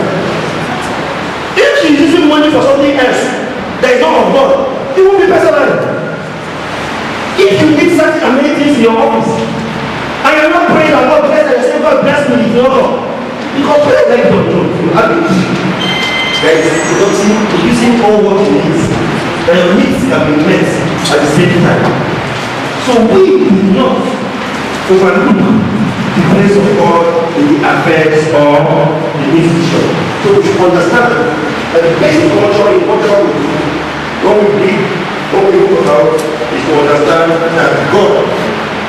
If she is using money for something else that is not of God, it won't be personal. If you need certain amenities in your office and you're not praying that God bless and say God bless me, it's not God. Because prayer like God, you have it. There is producing all what you need. And your needs can be met at the same time. So we do not overlook the place of God in the affairs of the institution. So we should understand that the basic culture in whatever we do, what we read, what we go about, is to understand that God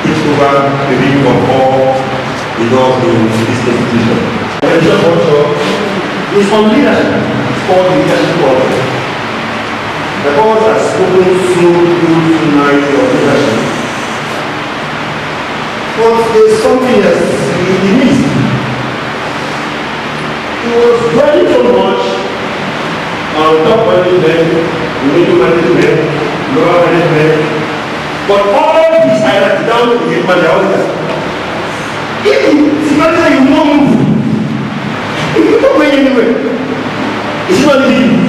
is over the being of all the laws in this institution. Religious culture is on leadership. It's called leadership culture. The God has spoken so good tonight of leadership. But there's something else he missed. He was dwelling so much on top management, middle management, lower management, but all these items down to the manager. If the manager you won't move, if you don't go anywhere, it's not leaving.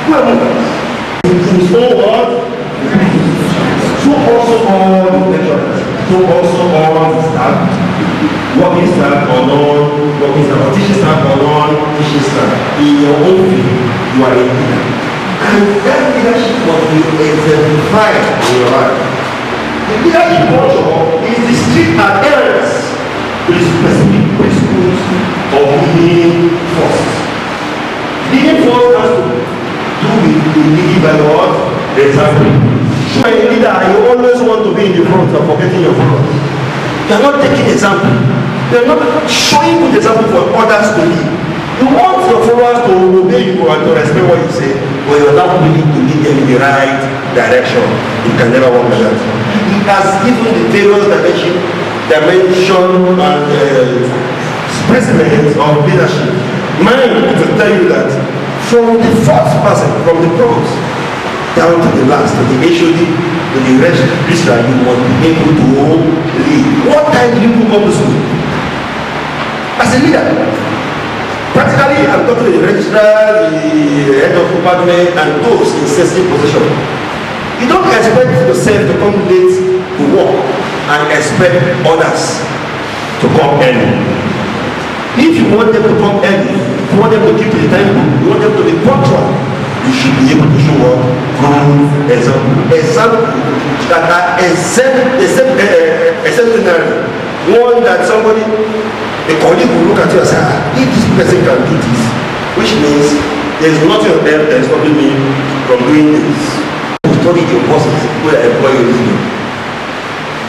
Who are movers? In his own word, so also all the lecturers, so also all the staff, working staff or non-working staff, or teaching staff or non-teaching staff, in your own field, you are a leader. And that leadership must be exemplified in your life. The leadership culture is the strict adherence to the specific principles of leading forces. Leading force has to do with the leading by what? The example. So as a leader, you always want to be in the front and forgetting your followers. You are not taking example. You are not showing good example for others to lead. You want your followers to obey you and to respect what you say, but you are not willing to lead them in the right direction. You can never work like that. He has given the various dimension and specimens of leadership. Mine to tell you that from the first person, from the provost, down to the last, to the HOD, to the registrar, you must be able to lead. What time do you go to school? As a leader, Practically, I'm talking to the registrar, the head of department, and those in sensitive position. You don't expect yourself to come late to work and expect others to come early. If you want them to come early, if you want them to keep to the time, you want them to be punctual, you should be able to show up good example that are exceptional. One that somebody, a colleague will look at you and say, if this person can do this, which means there is nothing on them that is stopping me from doing this. You study your bosses, people that employ you.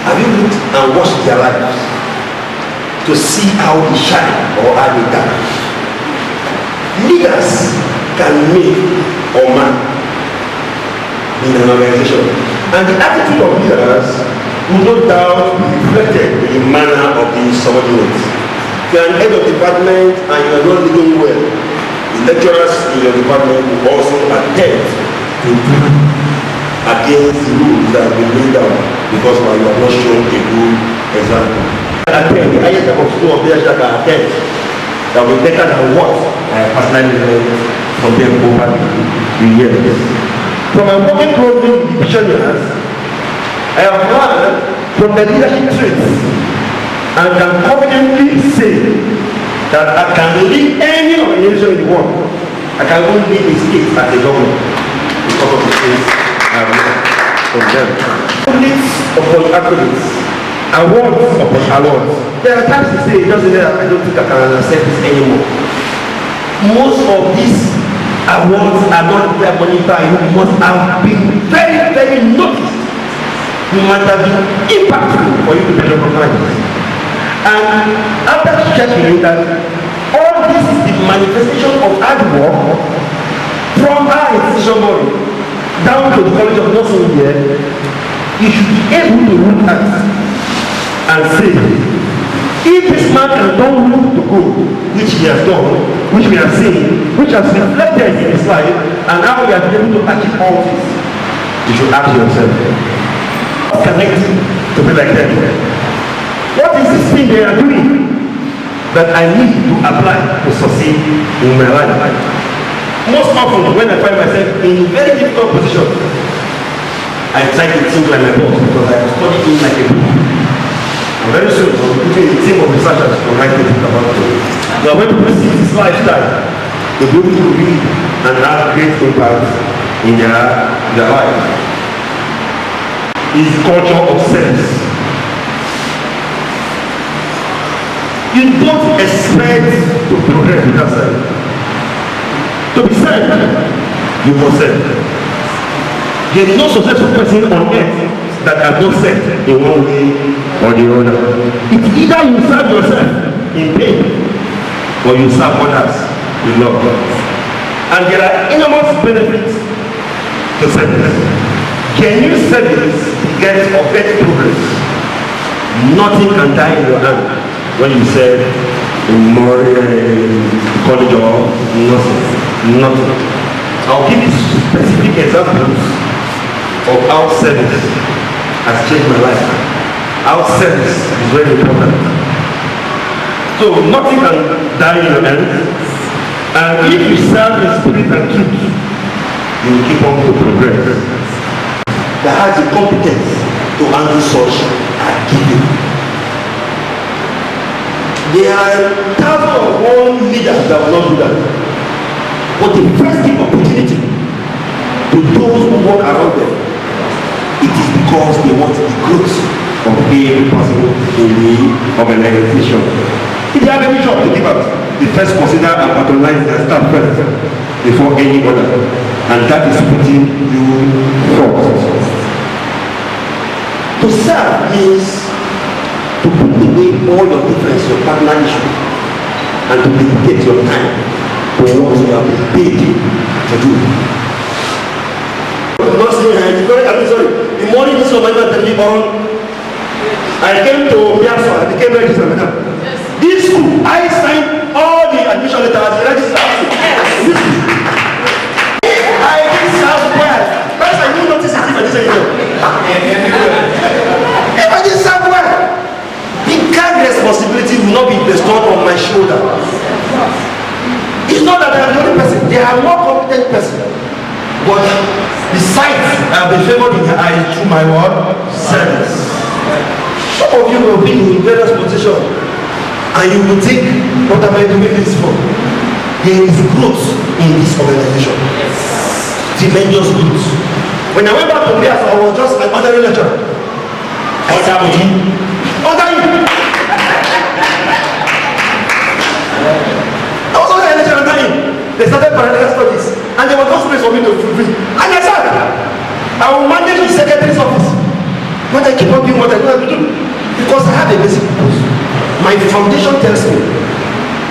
Have you looked and watched their lives to see how they shine or how they die? Leaders can make or man in an organization, and the attitude of leaders will no doubt be reflected in the manner of the subordinates. If you are an head of department and you are not leading well, the lecturers in your department will also attempt to do against the rules that have been laid down because you have not shown a good example. The highest type of school of leadership that I attend that will be better than what I personally learned from them over the years. From my working closely with visionaries, I have learned from the leadership traits and can confidently say that I can lead any organization in the world. I can even lead a state as a governor because of the things I have learned from them. Accolades upon accolades, awards upon awards. There are times to say, just that I don't think I can accept this anymore. Most of these awards are not their money by you must have been very, very noticed. You might have been impactful for you to be recognized. And after checking that all this is the manifestation of hard work from our institution body down to the College of Nursing here, you should be able to look at and say, if this man can do to go, which he has done, which we have seen, which has reflected in his life, and how he has been able to achieve all this, you should ask yourself, what connect to be like them? What is this thing they are doing that I need to apply to succeed in my life? Most often, when I find myself in a very difficult position, I try to think like my boss because I study things like a book. And very soon, I'll be putting a team of researchers to write a book about it. Now, when people see this lifestyle, they'll be able to read and have great impact in their life. It's culture of sense. You don't expect to progress without self. To be self, you must self. There is no successful person on earth that has not self in one way or the other. It's either you serve yourself in pain or you serve others with love. And there are enormous benefits to service. Genuine service gets of better progress. Nothing can die in your hand when you serve in more college or nothing. I'll give you specific examples of how service has changed my life. How service is very important. So nothing can die in your hands. And if you serve in spirit and truth, you will keep on to progress. That has the competence to handle such are given. There are thousands of one leaders that will not do that. But the first give opportunity to those who work around them, it is because they want the growth of every person in the organization. If you have any job to give out, they first consider and patronize their staff first before any other. And that is putting you first. To serve means to put away all your difference, your partner issue, and to dedicate your time to what you have been paid to do. The morning this was my on, I came to Piazza, I became registered. This school, I signed all the admission letters, registered. I did serve well. That's why you notice it if I didn't if I did serve well, bigger responsibility will not be bestowed on my shoulder. I have been favored in their eyes through my word, service. Some of you will be in various positions and you will think, what am I doing this for? There is growth in this organization. Tremendous growth. When I went back to Biafra, I was just an ordinary lecturer. Under you. I was only a lecturer under him. They started parallel studies and there was no space for me to fulfill. And I said, I will manage the secretary's office. But I keep on doing what I know how to do. Because I have a basic purpose. My foundation tells me,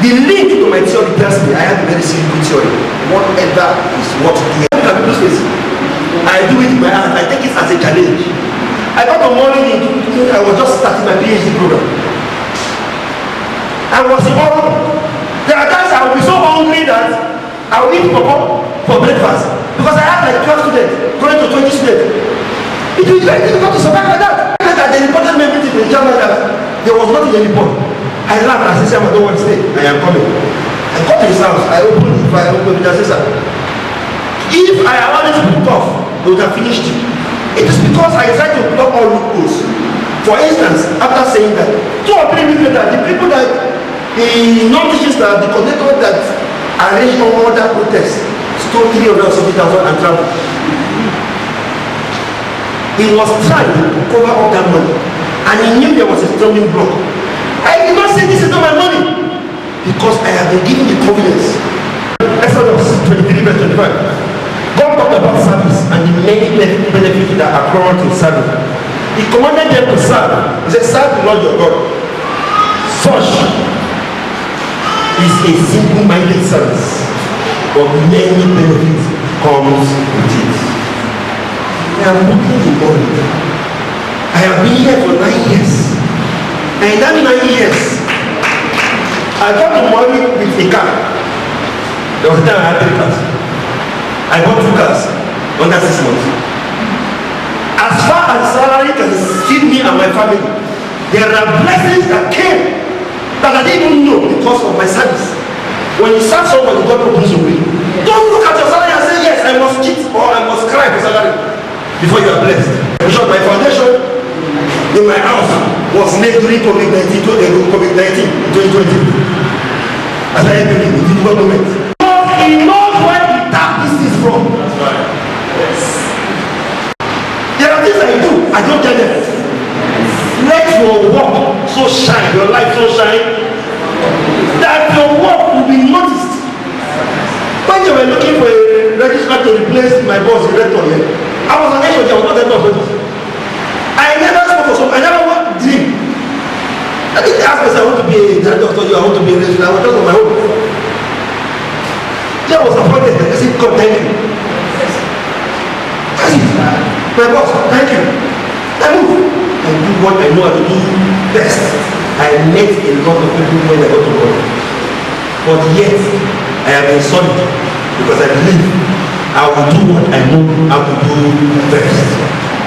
the link to my theory tells me I have a very simple theory. Whatever is what the I do it in my heart. I take it as a challenge. I got a morning, I was just starting my PhD program. I was horrible. There are times I will be so hungry that I will eat pawpaw for breakfast. Because I have like 12 students, going to 20 students. It is very difficult to survive like that. They reported me everything in German that there was nothing in the report. I laughed. I said, I don't want to stay. I am coming. I got to his house. I opened the fire. I opened it. I said, sir, if I allowed it to be tough, they would have finished it. It is because I tried to block all loopholes. For instance, after saying that, 2 or 3 weeks later, the people that, the non-teaching staff, the coordinator that arranged all that protest, stole 370,000 and traveled. He was trying to cover up that money, and he knew there was a stumbling block. I did not say this is not my money, because I have been given the confidence. Exodus 23 verse 25. God talked about service and the many benefits that accrue to service. He commanded them to serve. He said, serve the Lord your God. Such is a simple-minded service, but many benefits comes with it. I am looking in morning. I have been here for 9 years. And in that 9 years, I got to money with a car. There was a time I had 3 cars. I bought 2 cars under 6 months. As far as salary can feed me and my family, there are blessings that came that I didn't even know because of my service. When you serve someone, God opens your way. Don't look at your salary and say, yes, I must cheat or I must cry for salary before you are blessed. In short, my foundation in my house was made during COVID-19 in 2020. As I am doing, it did not know it. He knows where the tap is from. That's right. Yes. There are things I do, I don't tell them. Let your work so shine, your life so shine, that your work will be noticed. When they were looking for a registrar to replace my boss, the director here, I was an HOD, I was not the head of it. I never spoke for some, I never dream. I didn't ask myself, I want to be a director, I want to be a registrar, I was just on my own. I was appointed. I said, God, thank you. That's it. My boss, thank you. I move. I do what I know how to do best. I met a lot of people when I got to work. But yet, I have been solid because I believe I will do what I know how to do best.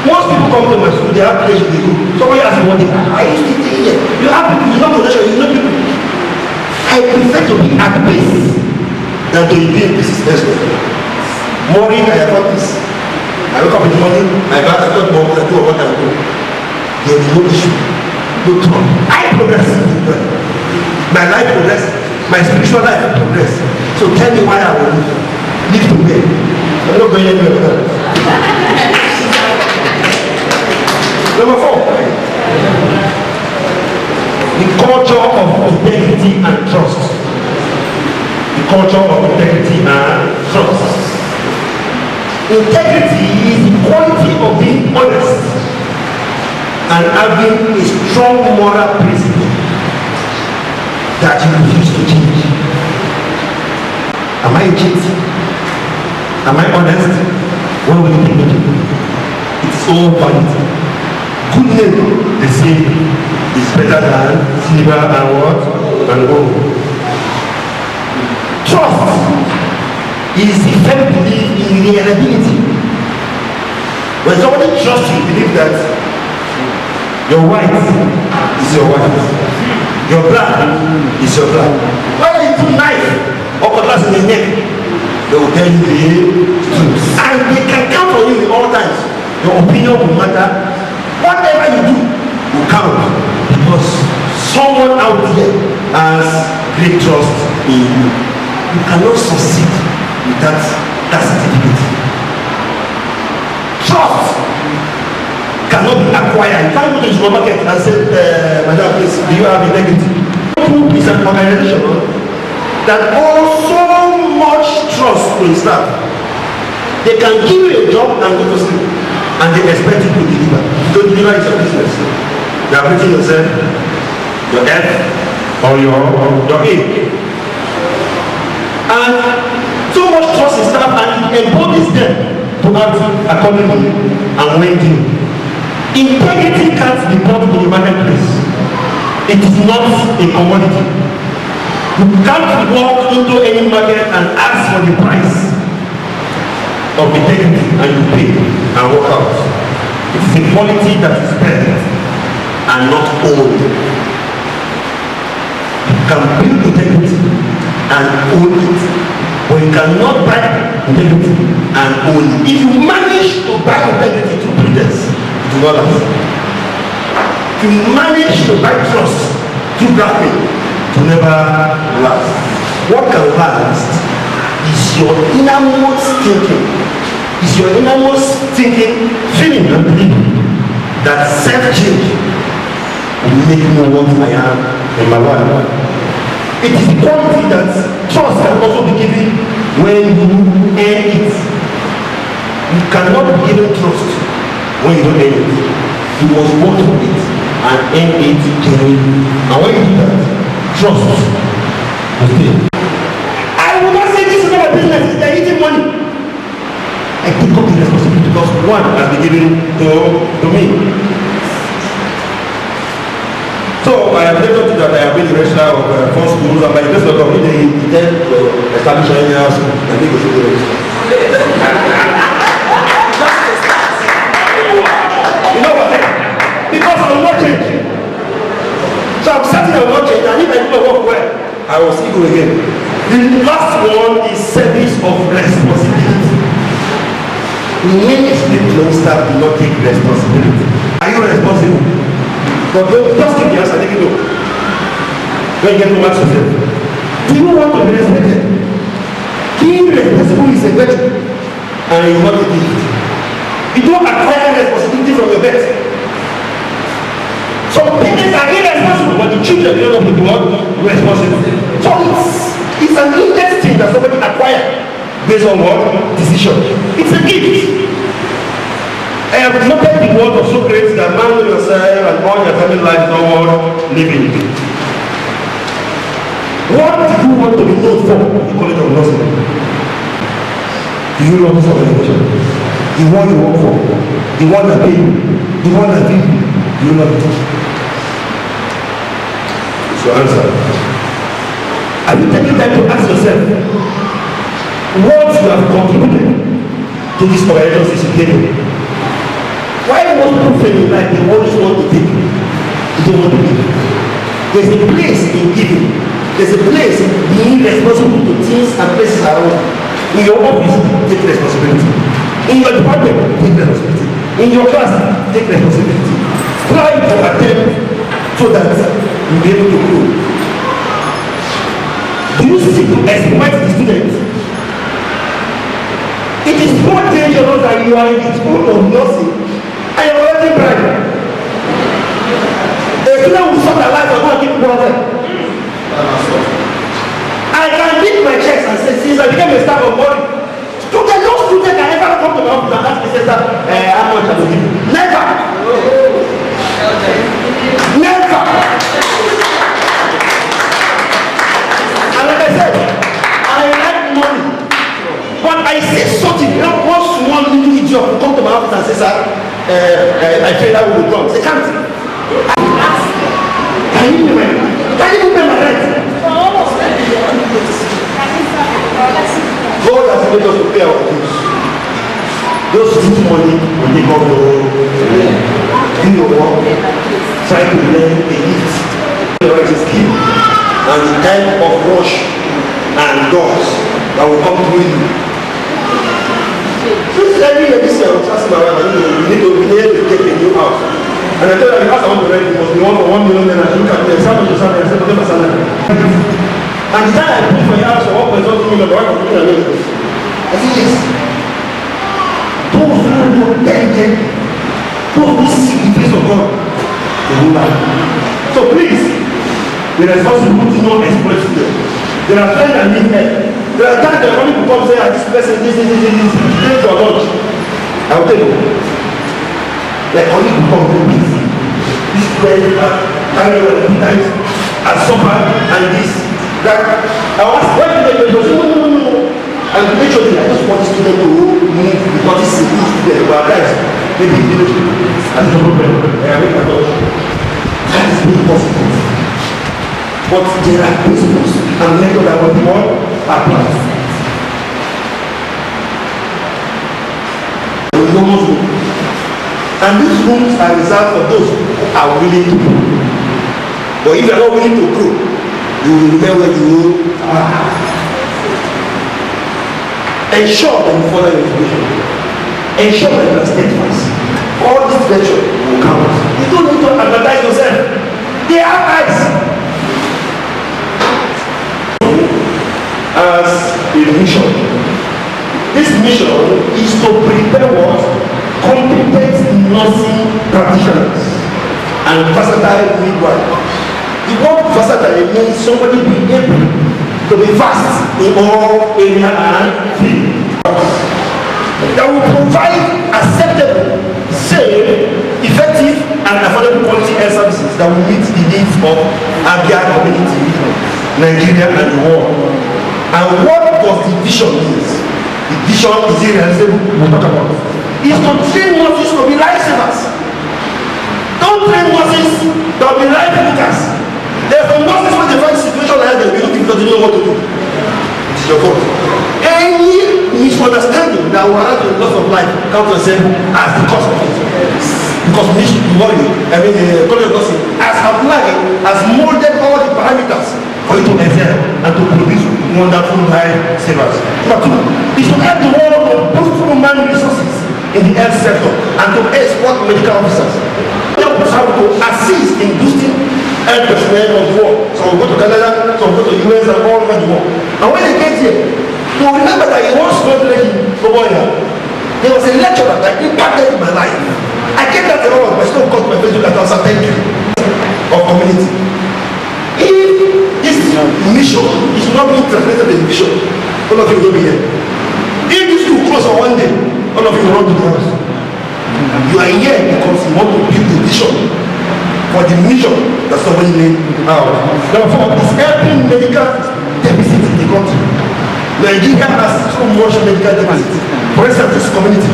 Most people come to my school, they have places they go. Somebody asks me one thing, I used to say, yeah, you have people, you know connection, you know people. I prefer to be at peace than to be in pieces elsewhere. Morning, I have got this. I wake up in the morning, my back, I thought more, I do what I do. There is no issue, no trouble. I progress. My life progress, my spiritual life progress. So tell me why I will live to where. I'm not going anywhere. Number 4. The culture of integrity and trust. The culture of integrity and trust. Integrity is the quality of being honest and having a strong moral principle that you refuse to change. Am I a cheat? Am I honest? What will you think of it? It's all vanity. Good name, they say, is better than silver and what? And gold. Trust is the firm belief in reliability. When somebody trusts you, believe that your white is your white, your black is your black. Whether you put knife or cutlass in the neck, They will tell you the truth. And they can count on you in all times. Your opinion will matter. Whatever you do will count. Because someone out there has great trust in you. You cannot succeed without that certificate. Trust cannot be acquired. You can't go to the supermarket and say, Madam, please, do you have integrity? Is an organization that owes so much trust to its staff. They can give you a job and go to sleep, and they expect you to deliver. To deliver is your business. You are putting yourself, your F, or your A. And so much trust in staff, and it embodies them to act accordingly and when due. Integrity can't be brought to the marketplace. It is not a commodity. You can't walk into any market and ask for the price of integrity and you pay and walk out. It is a quality that is spent and not owned. You can build integrity and own it, but you cannot buy integrity and own it. If you manage to buy integrity through pretense, it will not last. If you manage to buy trust through graphing, to never last. What can last is your innermost thinking. Is your innermost thinking, feeling and believing that self-change will make me what I am in my life. It is the quality that trust can also be given when you earn it. You cannot be given trust when you don't earn it. You must work for it and earn it genuinely. And when you do that, trust will stay. I will not say this is not a business, they are eating money. I take up the responsibility because one has been given to me. So I have never to that I have been the registrar of 4 schools, and by the grace of God, they intend to establish any house and they go to the register. You know what? Because I will not change. So I'm certain I will not change, and if I do not work well, I will still go again. The last one is service of responsibility. Many experienced staff do not take responsibility. Are you responsible? But don't just take the answer, take it up. When you get to ask yourself, do you want to be respected? Being responsible is a virtue, and you want to give it. You don't acquire responsibility from your birth. Some parents are irresponsible, but the children don't know the word responsible. So it's an innate thing that somebody acquires based on what? Decision. It's a gift. I have noted the word of Socrates that man know yourself and all your family life is not worth living. What do you want to be known for in the College of Nursing? Do you love this organization? The one you work for, the one that pay you, the one that give you, do you love it? It's your answer. Are you taking time to ask yourself what you have contributed to this organization since you came here? Why most people fail in life, they always want to take, they don't want to give. There's a place in giving. There's a place in being responsible to things and places around. In your office, take responsibility. In your department, take responsibility. In your class, take responsibility. Try to attempt so that you'll be able to grow. Do you seek to exploit the students? It is more dangerous that you are in the school of nursing and you're already bright. A student will stop their life and go and keep problem. I can beat my chest and say, since I became a staff of body, no student can ever come to my office and ask me, say, how much I will give you? Never! Never! And like I said, I like money. But I see something, one small little idiot will come to my office and say, sir, I feel that will be wrong. They can't. Can you pay my rent? God has made us to pay our dues. Those whose money will take off your own. Do your work. Try to learn a gift. There is a skill. And the time of rush and doors that will come growing. So every year this year I was asking my wife, we need to get a new house. And I told her, the house I want to rent it must be one for 1 million naira. She look at me, how much your salary? I said, whatever salary. And the time I put for your house for 1.2 million, the wife was looking at me. I said, yes. Those who know them, those who seek the face of God, they will lie. So please, the responsibility do not exploit them. There are friends that need help. There are times that money will come say, this person, this, pay for lunch. I will tell you. Like only will come very busy. This friend, carry on the times, and supper, and this. That I was when they go, no. And to make sure that I just want this student to move because this is a good student. But guys, maybe you know, that's the problem. I make my thought. That is really possible. But there are principles and methods that will be more applied. And these rooms are reserved for those who are willing to grow. But if you are not willing to grow, you will remain where you are. Ensure that you follow your education. Ensure that you are steadfast. All this lecture will count. You don't need to advertise yourself. They have eyes. As a mission. This mission is to prepare what? Competent nursing practitioners and versatile midwives. The word versatile means somebody being able to be vast in all areas and fields. That will provide acceptable, safe, effective, and affordable quality health services that will meet the needs of Abia community, Nigeria, and the world. And what does the vision mean? The vision is irrealizable, we'll talk about it. Is to train nurses to be lifesavers. Don't train nurses to be life makers. There are some nurses when they find a situation like that, they'll be looking because they don't know what to do. It is your fault. Any misunderstanding that will have a loss of life comes to yourself as the cause of it. Because we need to worry. College of nursing has applied, has molded all the parameters for you to excel and to produce wonderful life savers. Number two, is to help the world to boost human resources in the health sector and to export medical officers. Help us how to assist in boosting health personnel of the world. Some will go to Canada, some will go to the US and all over the world. And when they get here, you will remember that he once not like there was a lecturer that impacted my life. I get that a lot, but still got my Facebook account, so thank you, of community. If this mission is not being translated in vision, all of you will be here. If this school close on one day, all of you will run to the house. You are here because you want to build a vision for the mission that somebody laid out. Therefore, it's helping medical deficit in the country. Nigeria has so much medical deficit. For instance, this community.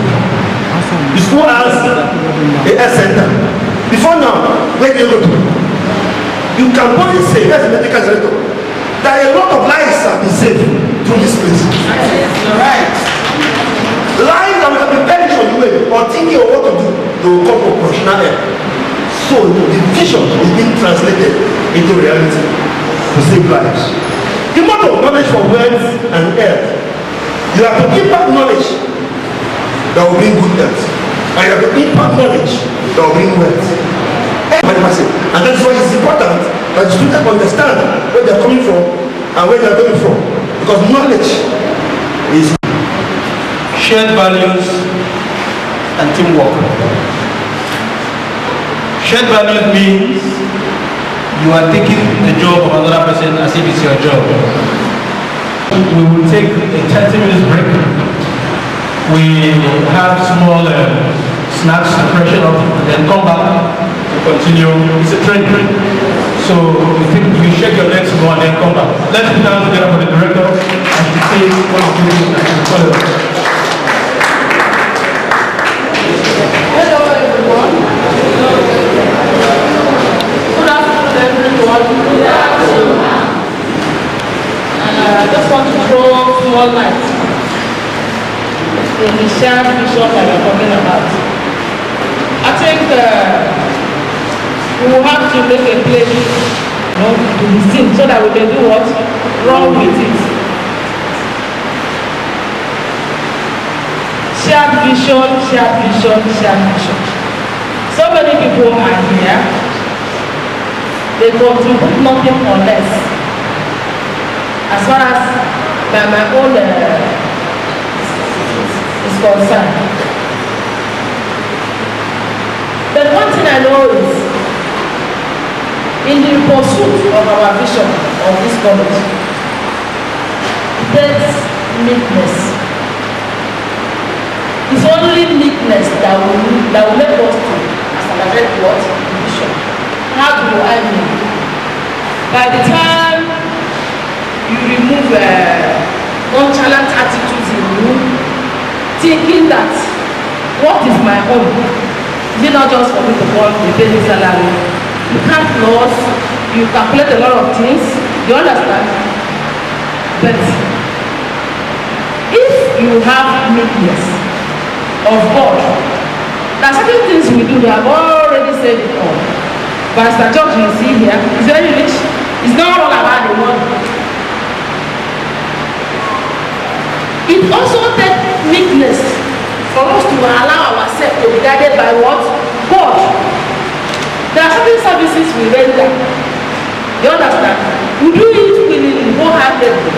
The school has a health center. Before now, where do you go to? You can only say, as a medical director, that a lot of lives have been saved through this place. You're right. Lives that will have been perished on the way or thinking of what to do, they will come for professional help. So the vision is being translated into reality to save lives. The motto of knowledge for wealth and health. You have to impact knowledge that will bring good health. And you have to impact knowledge that will bring wealth. And that's why it's important that the students understand where they are coming from and where they are going from. Because knowledge is shared values and teamwork. Shared values means you are taking the job of another person as if it's your job. We will take a 30-minute break. We have small snacks to freshen up, then come back to continue. It's a training. So you shake your legs more and then come back. Let's put down together for the director and to say what is doing and follow. Hello everyone. Good afternoon everyone. I just want to throw small light in the shared vision that we're talking about. I think we will have to make a place, to be seen so that we can do what? Run with it. shared vision, shared vision, shared vision. So many people are here. They contribute nothing or less. As far as my own is concerned. But one thing I know is, in the pursuit of our vision of this college, there's meekness. It's only meekness that will make us to accelerate what? Vision. How do I mean? By the time you remove nonchalant attitudes in you, thinking that what is my own? Is it not just for me to earn the basic salary? You can't lose, you calculate a lot of things, you understand? But if you have meekness of God, there are certain things we do, we have already said it all. Pastor George, you see here, is very rich. It's not all about the money. It also takes meekness for us to allow ourselves to be guided by what? God. There are certain services we render. You understand? We do it willingly, wholeheartedly.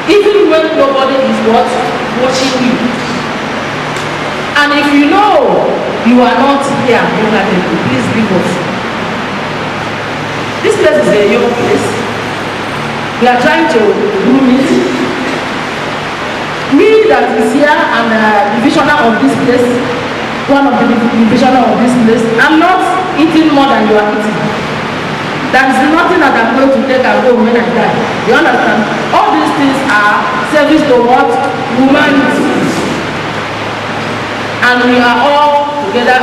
Even when nobody is what? Watching you. And if you know you are not here wholeheartedly, please leave us. This place is a young place. We are trying to groom it. Me that is here and the visioner of this place, one of the visioner of this place, I'm not eating more than you are eating. There is nothing that I'm going to take and go when I die. You understand? All these things are service to what? Humanity. And we are all together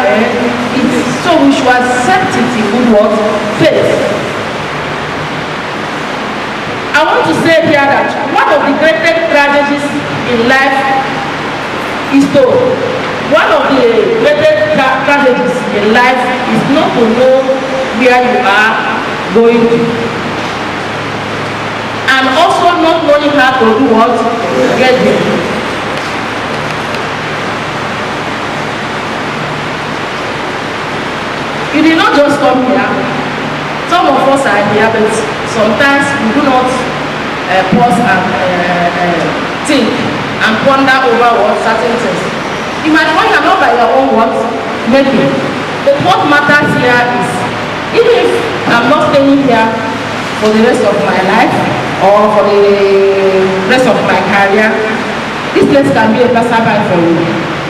eating. So we should accept it in good words, faith. I want to say here that one of the greatest tragedies in life is one of the greatest tragedies in life is not to know where you are going to. And also not knowing how to do what? Get there. You did not just come here. Some of us are here, but sometimes we do not pause and think and ponder over what certain things. You might find you're not by your own words, maybe. But what matters here is, even if I'm not staying here for the rest of my life or for the rest of my career, this place can be a passerby for you.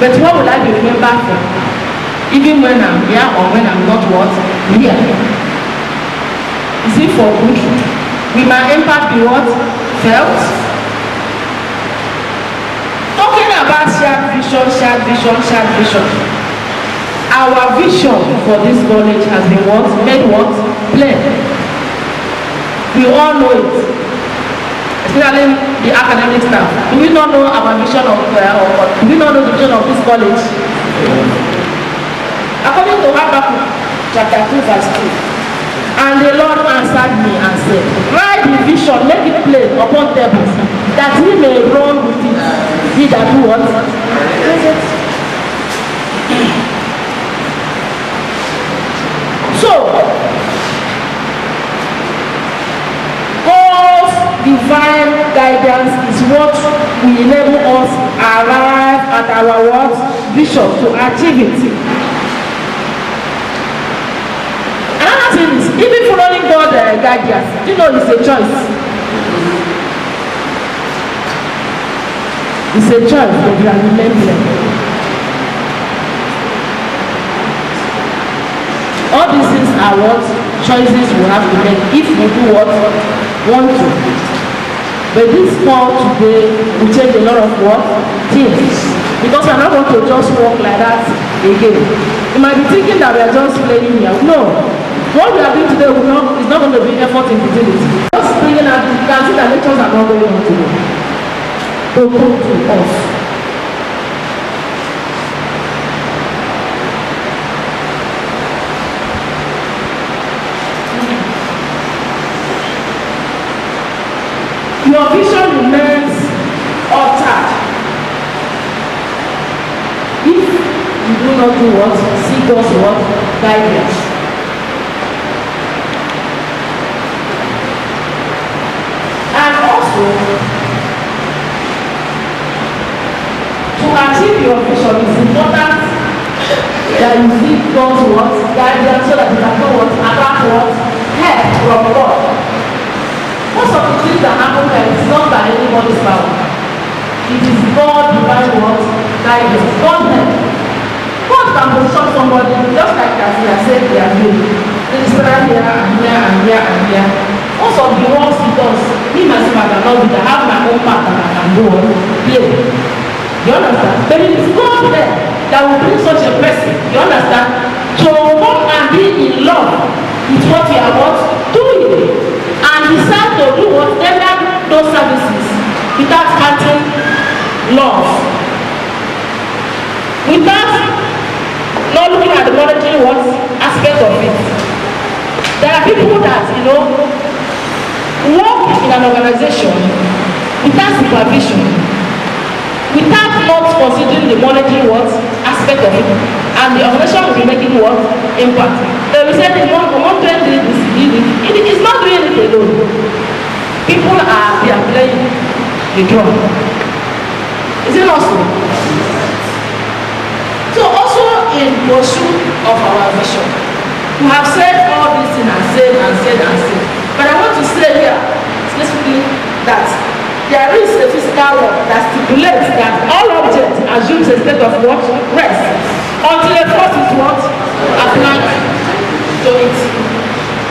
But what will I be remembered for? Even when I'm here or when I'm not what? Here. Is it for good? Will my impact be what? Felt? Talking about shared vision, shared vision, shared vision. Our vision for this college has been what? Made what? Plain. We all know it. Especially the academic staff. Do we not know our vision of, do we not know the vision of this college? According to Habakkuk chapter 2 verse 2. And the Lord answered me and said, write the vision, make it plain upon tables, that he may run with it. He that do what? So, God's divine guidance is what will enable us arrive at our what? Vision, to achieve it. Even following God guidance, you know, it's a choice. It's a choice that you are remembering. All these things are what choices we have to make if we do what want to. But this call today will change a lot of what things, because we are not going to just walk like that again. You might be thinking that we are just playing here. No. What we are doing today is not going to be effort in futility. Just bringing out, you can see that lectures are not going on today. To come to us. Your vision remains altered do not do what? Seek God's what? Guidance. And also, to achieve your vision, it's important that you seek God's what? Guidance, so that you can know what? Attract what? Help from God. Most of the things that happen here is not by anybody's power. It is God divine what? Guidance. God help. God can position somebody just like as he has said they are doing. They describe here and here and here and here. Most of the works he does, me myself I cannot do that. I have my own path that I can do on play. You understand? But it is God there that will bring such a person. You understand? To come and be in love with what you are what? Doing. And decide to do whatever those services without counting love. Without not looking at the monetary what aspect of it. There are people that, work in an organization without supervision, without not considering the monetary what aspect of it, and the organization will be making what impact. They will say they want to do this. It is not doing it alone. People they are playing the drum. Is it not so? So also in pursuit of our vision, we have said all these things and said. But I want to say here specifically that there is a physical law that stipulates that all objects assume a state of what? Rest. Until a force is what? Applied to it.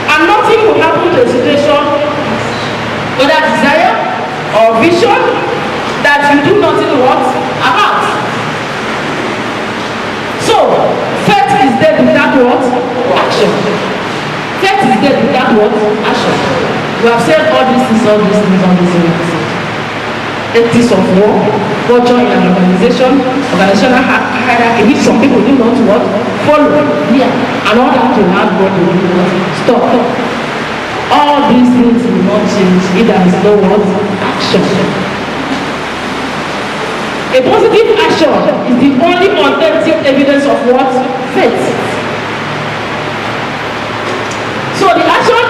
And nothing will happen to a situation, whether desire or vision, that you do nothing what? About. So, faith is dead without what? Action. Faith is dead without what? Action. We have said all these things. Ethics of war, culture in an organizational hierarchy, which some people do not what? Follow. Yeah. And all that will have God will not stop. All these things will not change if there is no what? Action. A positive action is the only authentic evidence of what? Faith. So the action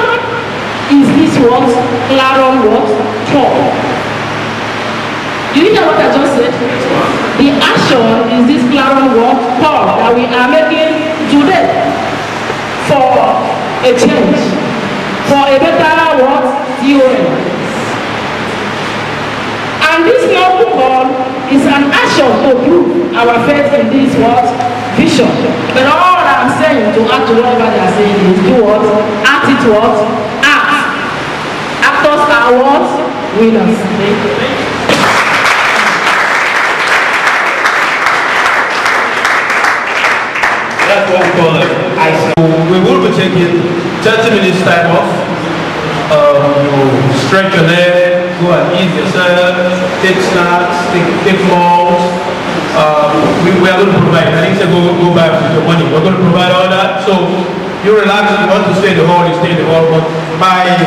is this what? Claron what? Talk. Do you hear what I just said? The action is this claron what? Call that we are making today for a change, for a better what? UN. And this noble call is an action to prove our faith in this what? Vision. But all I'm saying to add to whatever they are saying is do what? Act it what? Act. Actors are what? Winners. That's what we call it. We will be taking 30 minutes time off. Stretch your leg, go and eat yourself, take snacks, take malls. We are going to provide. I think go back with your money. We're going to provide all that. So you relax. If you want to stay in the hall, you stay in the hall. But by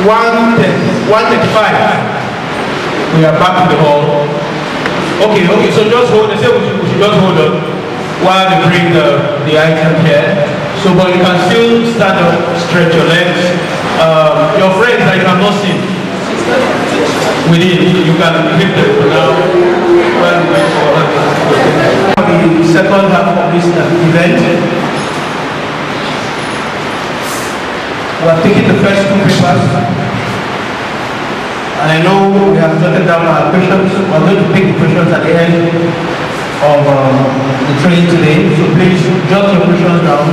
1:35, we are back in the hall. Okay. So just hold. They say we should just hold on while they bring the item here. So, but you can still stand up, stretch your legs. Your friends that you cannot see within, you can clip them for now. While we wait for the second half of this event, we are taking the first two papers. And I know we have jotted down our questions. We are going to pick the questions at the end of the training today, so please jot your questions down,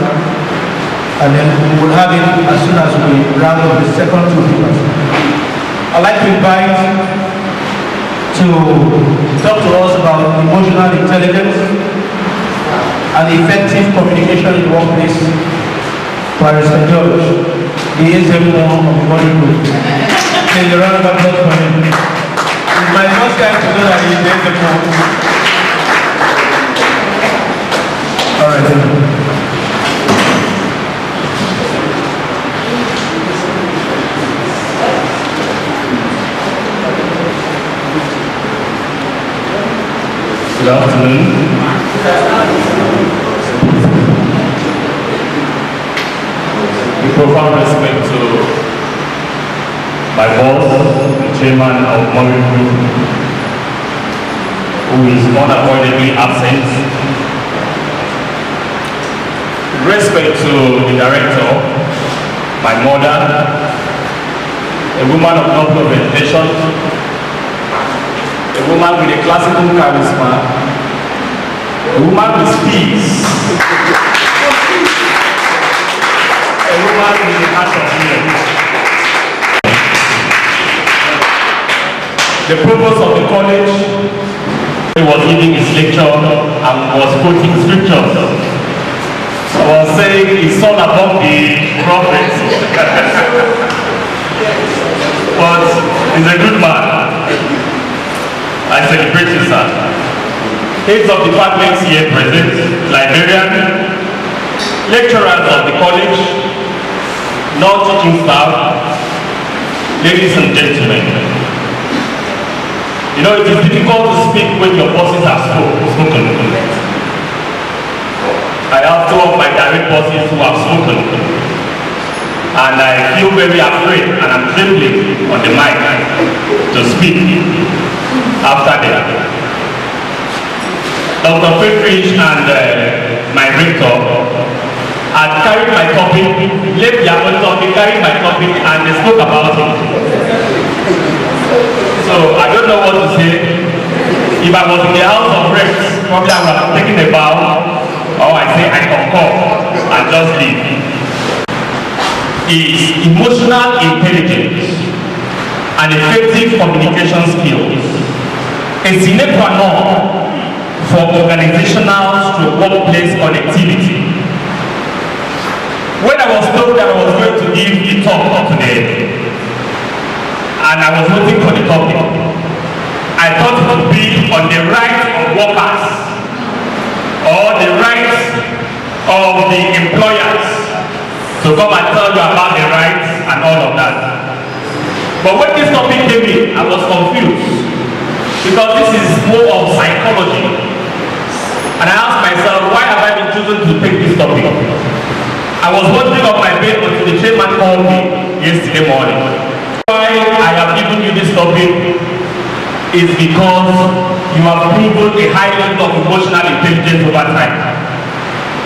and then we will have it as soon as we round up the second two papers. I'd like to invite to talk to us about emotional intelligence and effective communication in the workplace. Barrister George, the SMO of the body group. Please round up applause for him. It's my first time to know that he is the SMO. All right. Good afternoon. chairman of Mori Group, who is unavoidably absent. Respect to the director, my mother, a woman of noble reputation, a woman with a classical charisma, a woman with peace, a woman with a heart of steel. The provost of the college, he was giving his lecture and was quoting scriptures. I was saying his son above the prophets. But he's a good man. I celebrate you, sir. Heads of departments here present, librarian, lecturers of the college, non-teaching staff, ladies and gentlemen. You know, it is difficult to speak when your bosses have spoken. I have two of my direct bosses who have spoken. And I feel very afraid and I'm trembling on the mic to speak after them. Dr. Friedrich and my rector had carried my topic, left their own topic, carried my topic, and they spoke about it. So I don't know what to say. If I was in the House of Reps, probably I would have taken a bow, or I say I concur and just leave. Is emotional intelligence and effective communication skills a sine qua non for organizational workplace connectivity. When I was told that I was going to give the talk today, and I was looking for the topic, I thought it would be on the rights of workers or the rights of the employers to come and tell you about the rights and all of that. But when this topic came in, I was confused because this is more of psychology. And I asked myself, why have I been chosen to take this topic? I was wondering on my bed until the chairman called me yesterday morning. Why I have given you this topic is because you have proven a high level of emotional intelligence over time.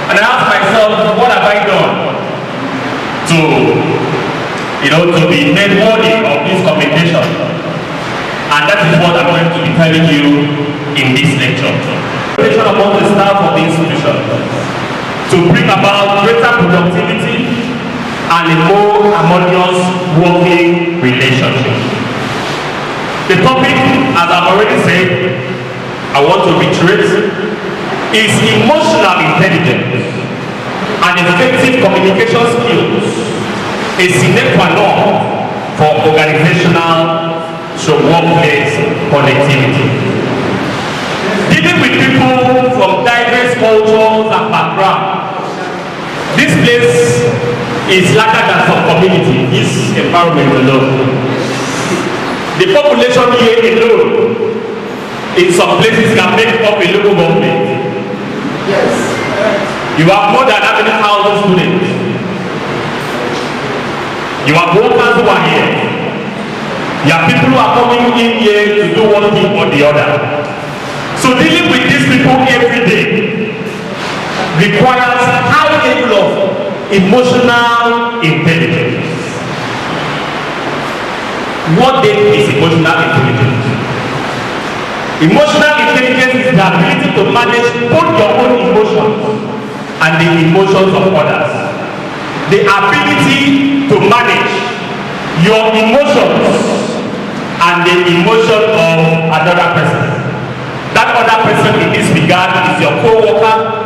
And I asked myself, what have I done to be made worthy of this communication? And that is what I'm going to be telling you in this lecture. Communication among the staff of the institution to bring about greater productivity and a more harmonious working relationship. The topic, as I've already said, I want to reiterate, is emotional intelligence and effective communication skills, a sine qua non for organizational workplace connectivity. Dealing with people from diverse cultures and backgrounds, this place is larger than some community, this environment alone. The population here alone, in some places, can make up a local government. Yes. You have more than how many thousand students? You have workers who are here. You have people who are coming in here to do one thing or the other. So dealing with these people every day requires high level of emotional intelligence. What then is emotional intelligence? Emotional intelligence is the ability to manage both your own emotions and the emotions of others. The ability to manage your emotions and the emotion of another person. That other person in this regard is your co-worker.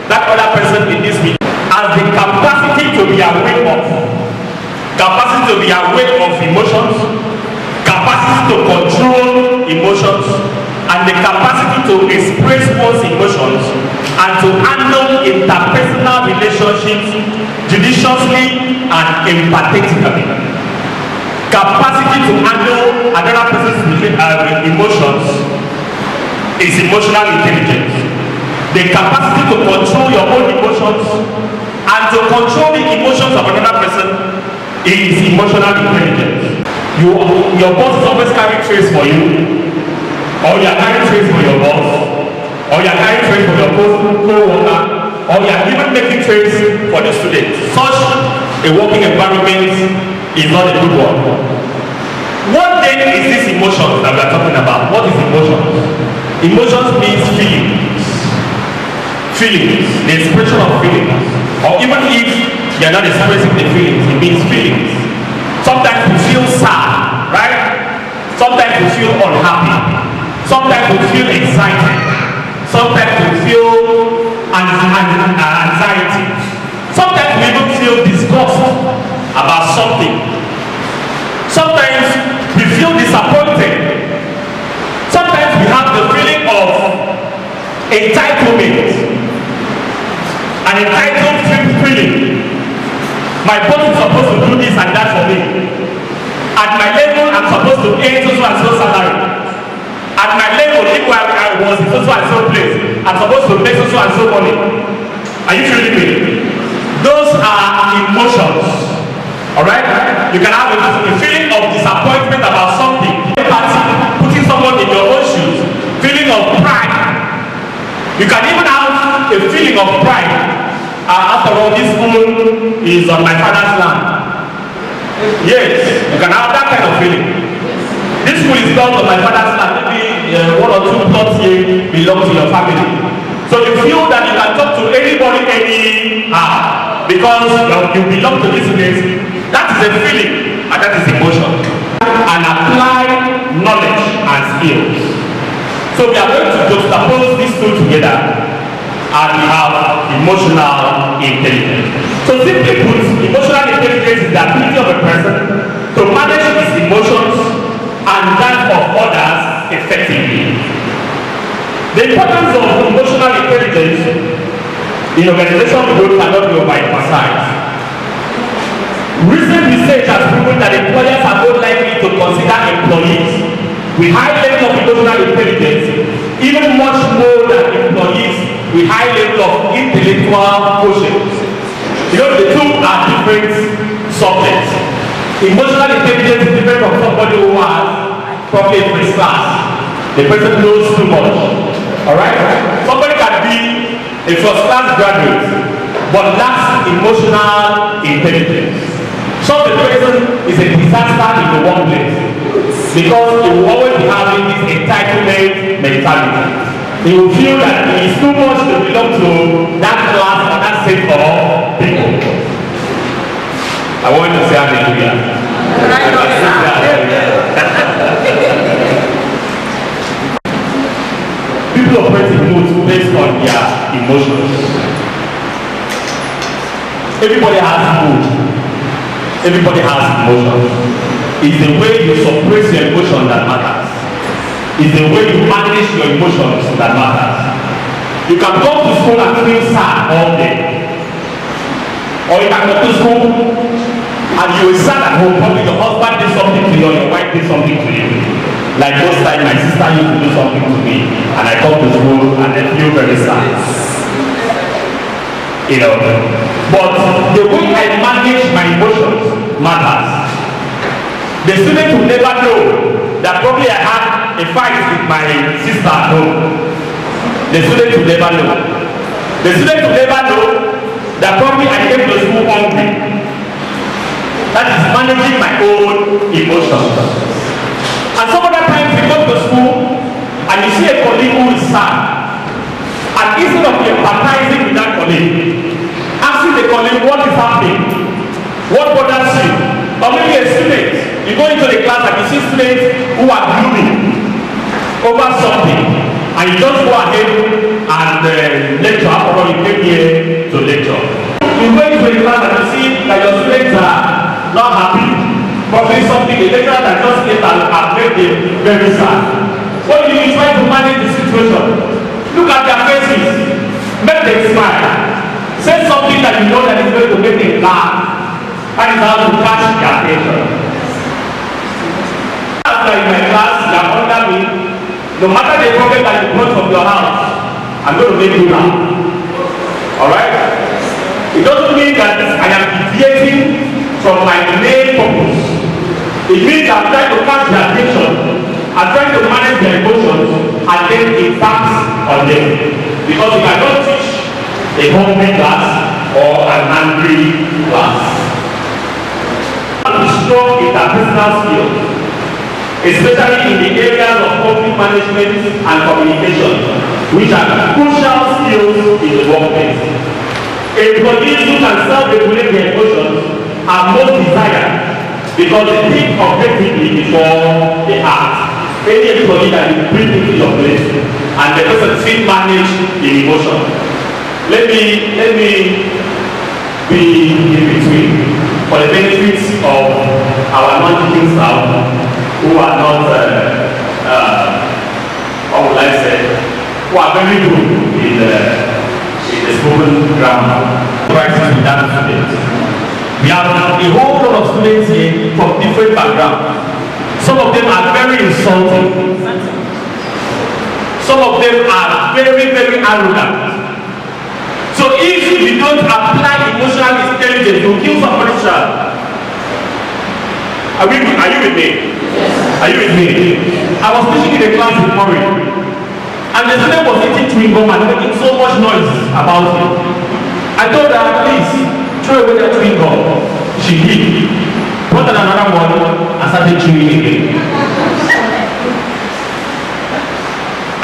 That other person in this regard has the capacity to be aware of emotions, capacity to control emotions, and the capacity to express one's emotions and to handle interpersonal relationships judiciously and empathetically. Capacity to handle another person's emotions is emotional intelligence. The capacity to control your own emotions and to control the emotions of another person is emotional intelligence. your boss is always carrying trays for you, or you are carrying trays for your boss, or you are carrying trays for your co-worker, or you are even making trays for the students. Such a working environment is not a good one. What then is this emotion that we are talking about? What is emotions? Emotions means feelings. Feelings, the expression of feelings. Or even if you are not expressing the feelings, it means feelings. Sometimes we feel sad, right? Sometimes we feel unhappy. Sometimes we feel excited. Sometimes we feel anxiety. Sometimes we even feel disgust about something. Sometimes we feel disappointed. Sometimes we have the feeling of entitlement. An entitled feeling. My boss is supposed to do this and that for me. At my level, I'm supposed to earn so and so salary. At my level, if I was in so and so place, I'm supposed to make so and so money. Are you feeling me? Those are emotions. Alright? You can have a feeling of disappointment about something. Putting someone in your own shoes. Feeling of pride. You can even have a feeling of pride. After all, this school is on my father's land. Yes, you can have that kind of feeling. This school is built on my father's land. Maybe 1 or 2 plots here belong to your family. So you feel that you can talk to anybody anyhow because you belong to this place. That is a feeling and that is emotion. And apply knowledge and skills. So we are going to juxtapose these two together. And we have emotional intelligence. So simply put, emotional intelligence is the ability of a person to manage his emotions and that of others effectively. The importance of emotional intelligence in organization growth cannot be overemphasized. Recent research has proven that employers are more likely to consider employees with high level of emotional intelligence even much more than employees with high level of intellectual quotient. You know, the two are different subjects. Emotional intelligence is different from somebody who has probably a first class. The person knows too much. Alright? Somebody can be a first class graduate but lacks emotional intelligence. So the person is a disaster in the workplace because he will always be having this entitlement mentality. He will feel that he is too much to belong to that class or that set of people. I want to say hallelujah. People operate in moods based on their emotions. Everybody has mood. Everybody has emotions. It's the way you suppress your emotion that matters. It's the way you manage your emotions that matters. You can go to school and feel sad all day. Or you can go to school and you will sad at home, probably your husband did something to you or your wife did something to you. Like most times my sister used to do something to me and I come to school and I feel very sad. You know. But the way I manage my emotions matters. The student will never know that probably I had a fight with my sister at home. The student will never know. The student will never know that probably I came to school hungry. That is managing my own emotions. And some other times you go to school and you see a colleague who is sad. And instead of empathizing with that colleague, asking the colleague what is happening, what bothers you, or maybe a student, you go into the class and you see students who are gloomy over something, and you just go ahead and lecture after all you came here to lecture. You go into the class and you see that your students are not happy, probably something the lecturer that just came and made them very sad. What do you try to manage the situation? Look at their faces, make them smile, say something that you know that is going to make them laugh. That is how to catch their attention. After in my class, you are under me, no matter the problem that you brought from your house, I'm going to make you laugh. Alright? It doesn't mean that I am deviating from my main purpose. It means I'm trying to catch their attention, I'm trying to manage their emotions, and then it backs on them. Because if I don't teach a hungry class or an angry class, I have to be strong in interpersonal skills, especially in the areas of conflict management and communication, which are crucial skills in the workplace. Employees who can self-regulate their emotions are most desired because they think objectively before they act. Any employee that you bring into your place and the person still manage the emotion. Let me be in between for the benefits of our non-teaching staff who are not, what would I say, who are very good in the spoken grammar. Practice with that students. We have a whole lot of students here from different backgrounds. Some of them are very insulting. Some of them are very, very arrogant. So if you don't apply emotional intelligence, you kill somebody's child. Are you with me? Yes. Are you with me? I was teaching in a class in Murray, and the student was eating chewing gum and making so much noise about it. I told her, please, throw away that chewing gum. She did. Put on another one and started chewing again.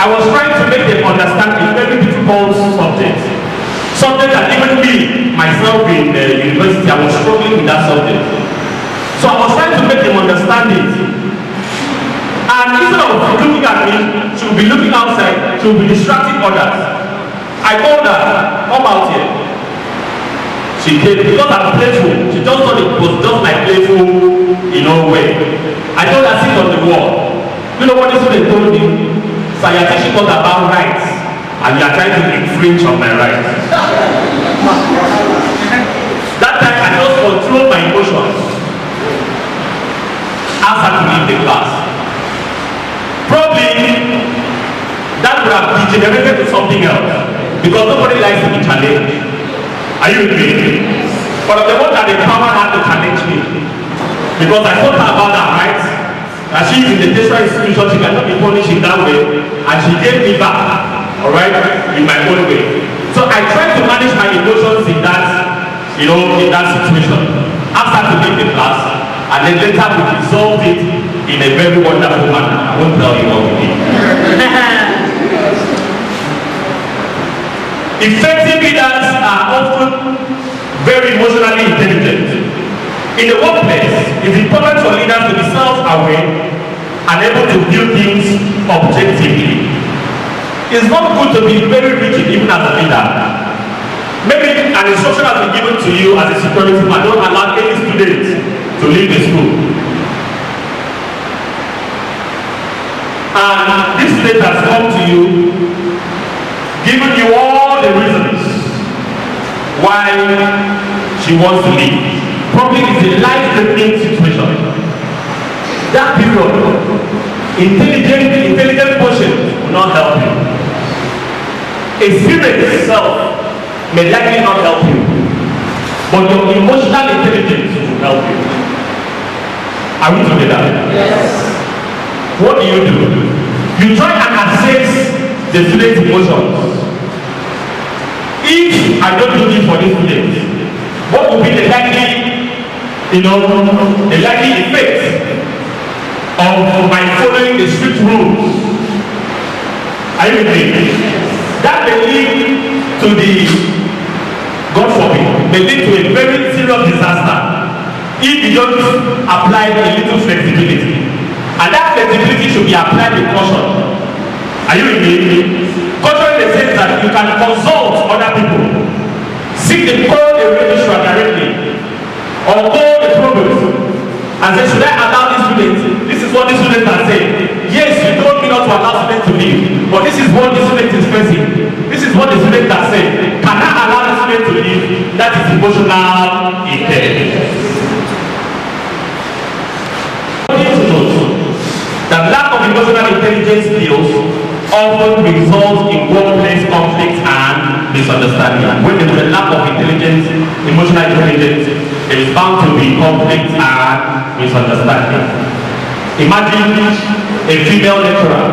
I was trying to make them understand a very difficult subject. Something that even me, myself in the university, I was struggling with that subject. So I was trying to make them understand it. And instead of looking at me, she would be looking outside, she would be distracting others. I told her, come out here. She came because I'm playful. She just thought it was just my playful, way. I told her, sit on the wall. You know what this student told me? So you're teaching us about rights, and you are trying to infringe on my rights. That time I just controlled my emotions. Asked her to leave the class. Probably that would have degenerated to something else because nobody likes to be challenged. Are you with me? But the one that the power had to challenge me because I told her about her rights. That she is in the tertiary institution, she cannot be punished in that way, and she gave me back, alright, in my own way. So I tried to manage my emotions in that, in that situation. Asked her to leave the class, and then later we resolved it in a very wonderful manner. I won't tell you what we did. Effective leaders are often very emotionally intelligent. In the workplace, it's important for leaders to be self-aware and able to view things objectively. It's not good to be very rigid even as a leader. Maybe an instruction has been given to you as a security man, don't allow any student to leave the school. And this student has come to you, giving you all the reasons why she wants to leave. Probably it's a life-threatening situation. That period, intelligent person will not help you. Experience itself may likely not help you, but your emotional intelligence will help you. Are we together? Yes. What do? You try and assess the student's emotions. If I don't do this for this student, what will be the likely effect of my following the strict rules? Are you with me? That may lead to God forbid, may lead to a very serious disaster if you don't apply a little flexibility. And that flexibility should be applied with caution. Are you with me? Caution in the sense that you can consult other people, seek the call the registrar directly, or call the provost and say, should I allow this student? This is what this student has said. Yes, you told me not to allow students to leave, but this is what the student is facing. This is what the student has said. Can I allow the student to leave? That is emotional intelligence. You need to know that lack of emotional intelligence skills often results in workplace conflicts and misunderstanding. When there is a lack of emotional intelligence, a there is bound to be conflict and misunderstanding. Imagine a female lecturer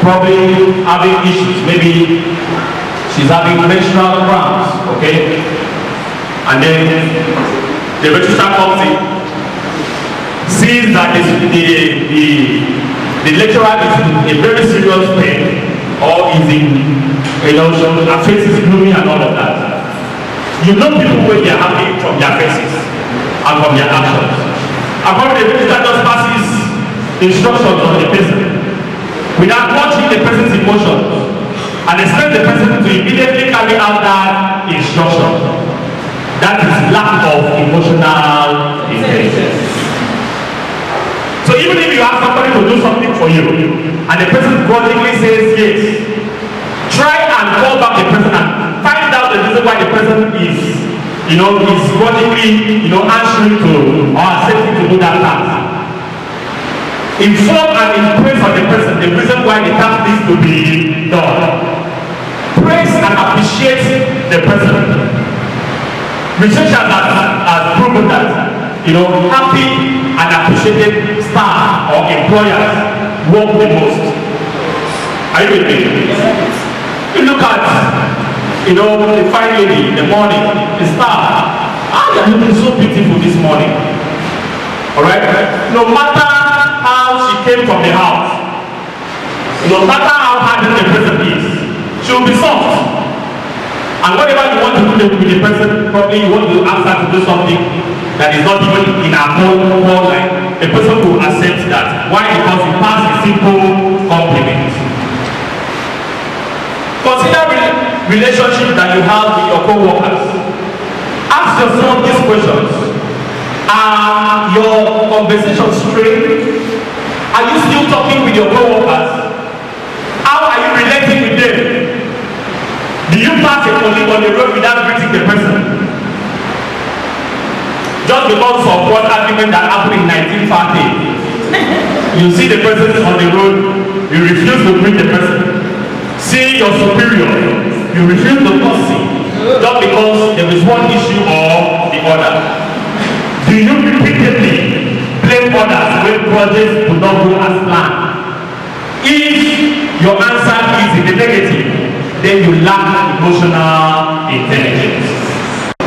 probably having issues, maybe she's having menstrual cramps, okay? And then the registrar comes in, sees that the lecturer is in a very serious pain, or is in, her face is gloomy and all of that. You know people when they are happy from their faces and from their actions. And probably the registrar just passes instructions on the person without watching the person's emotions and expect the person to immediately carry out that instruction. That is lack of emotional intelligence. So even if you ask somebody to do something for you and the person grudgingly says yes, try and call back the person and find out the reason why the person is grudgingly, answering to or accepting to do that task. Inform and impress on the person the reason why the task needs to be done. Praise and appreciate the person. Research has proven that happy and appreciated staff or employers work the most. Are you with me? You look at the fine lady in the morning, the staff. They are looking so beautiful this morning. Alright? No matter how she came from the house, no matter how hard the person is, she will be soft. And whatever you want to do with the person, probably you want to ask her to do something that is not even in our own line, the person will accept that. Why? Because it passes a simple compliment. Consider relationship that you have with your co-workers. Ask yourself these questions. Are your conversations straight? Are you still talking with your co-workers? How are you relating with them? Do you pass a colleague on the road without greeting the person? Just because of one argument that happened in 1940, you see the person on the road, you refuse to greet the person. See your superior, you refuse to see, just because there is one issue or the other. Do you repeatedly blame others when projects do not go as planned? If your answer is in the negative, then you lack emotional intelligence.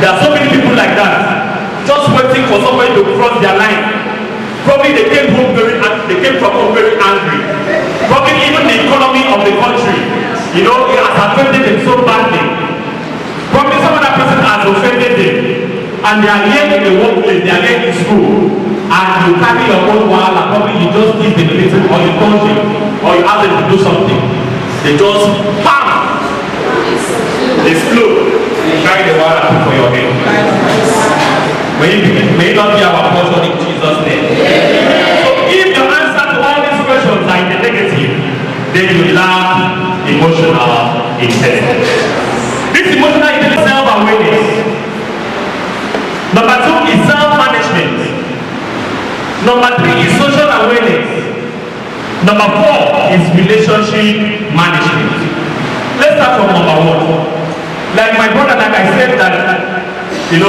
There are so many people like that, just waiting for somebody to cross their line. Probably they came from home very angry. Probably even the economy of the country, it has affected them so badly. Probably some other person has offended them, and they are here in the workplace, they are here in school, and you carry your own while, and probably you just give them a little, or you touch them, or you ask them to do something. They just bam! Explode. Carry the water for your head. May not be our portion in Jesus' name. So if your answer to all these questions are in the negative, then you lack emotional intelligence. This emotional intelligence is self-awareness. Number 2 is self-management. Number 3 is social awareness. Number 4 is relationship management. Let's start from number 1. Like my brother, like I said that, the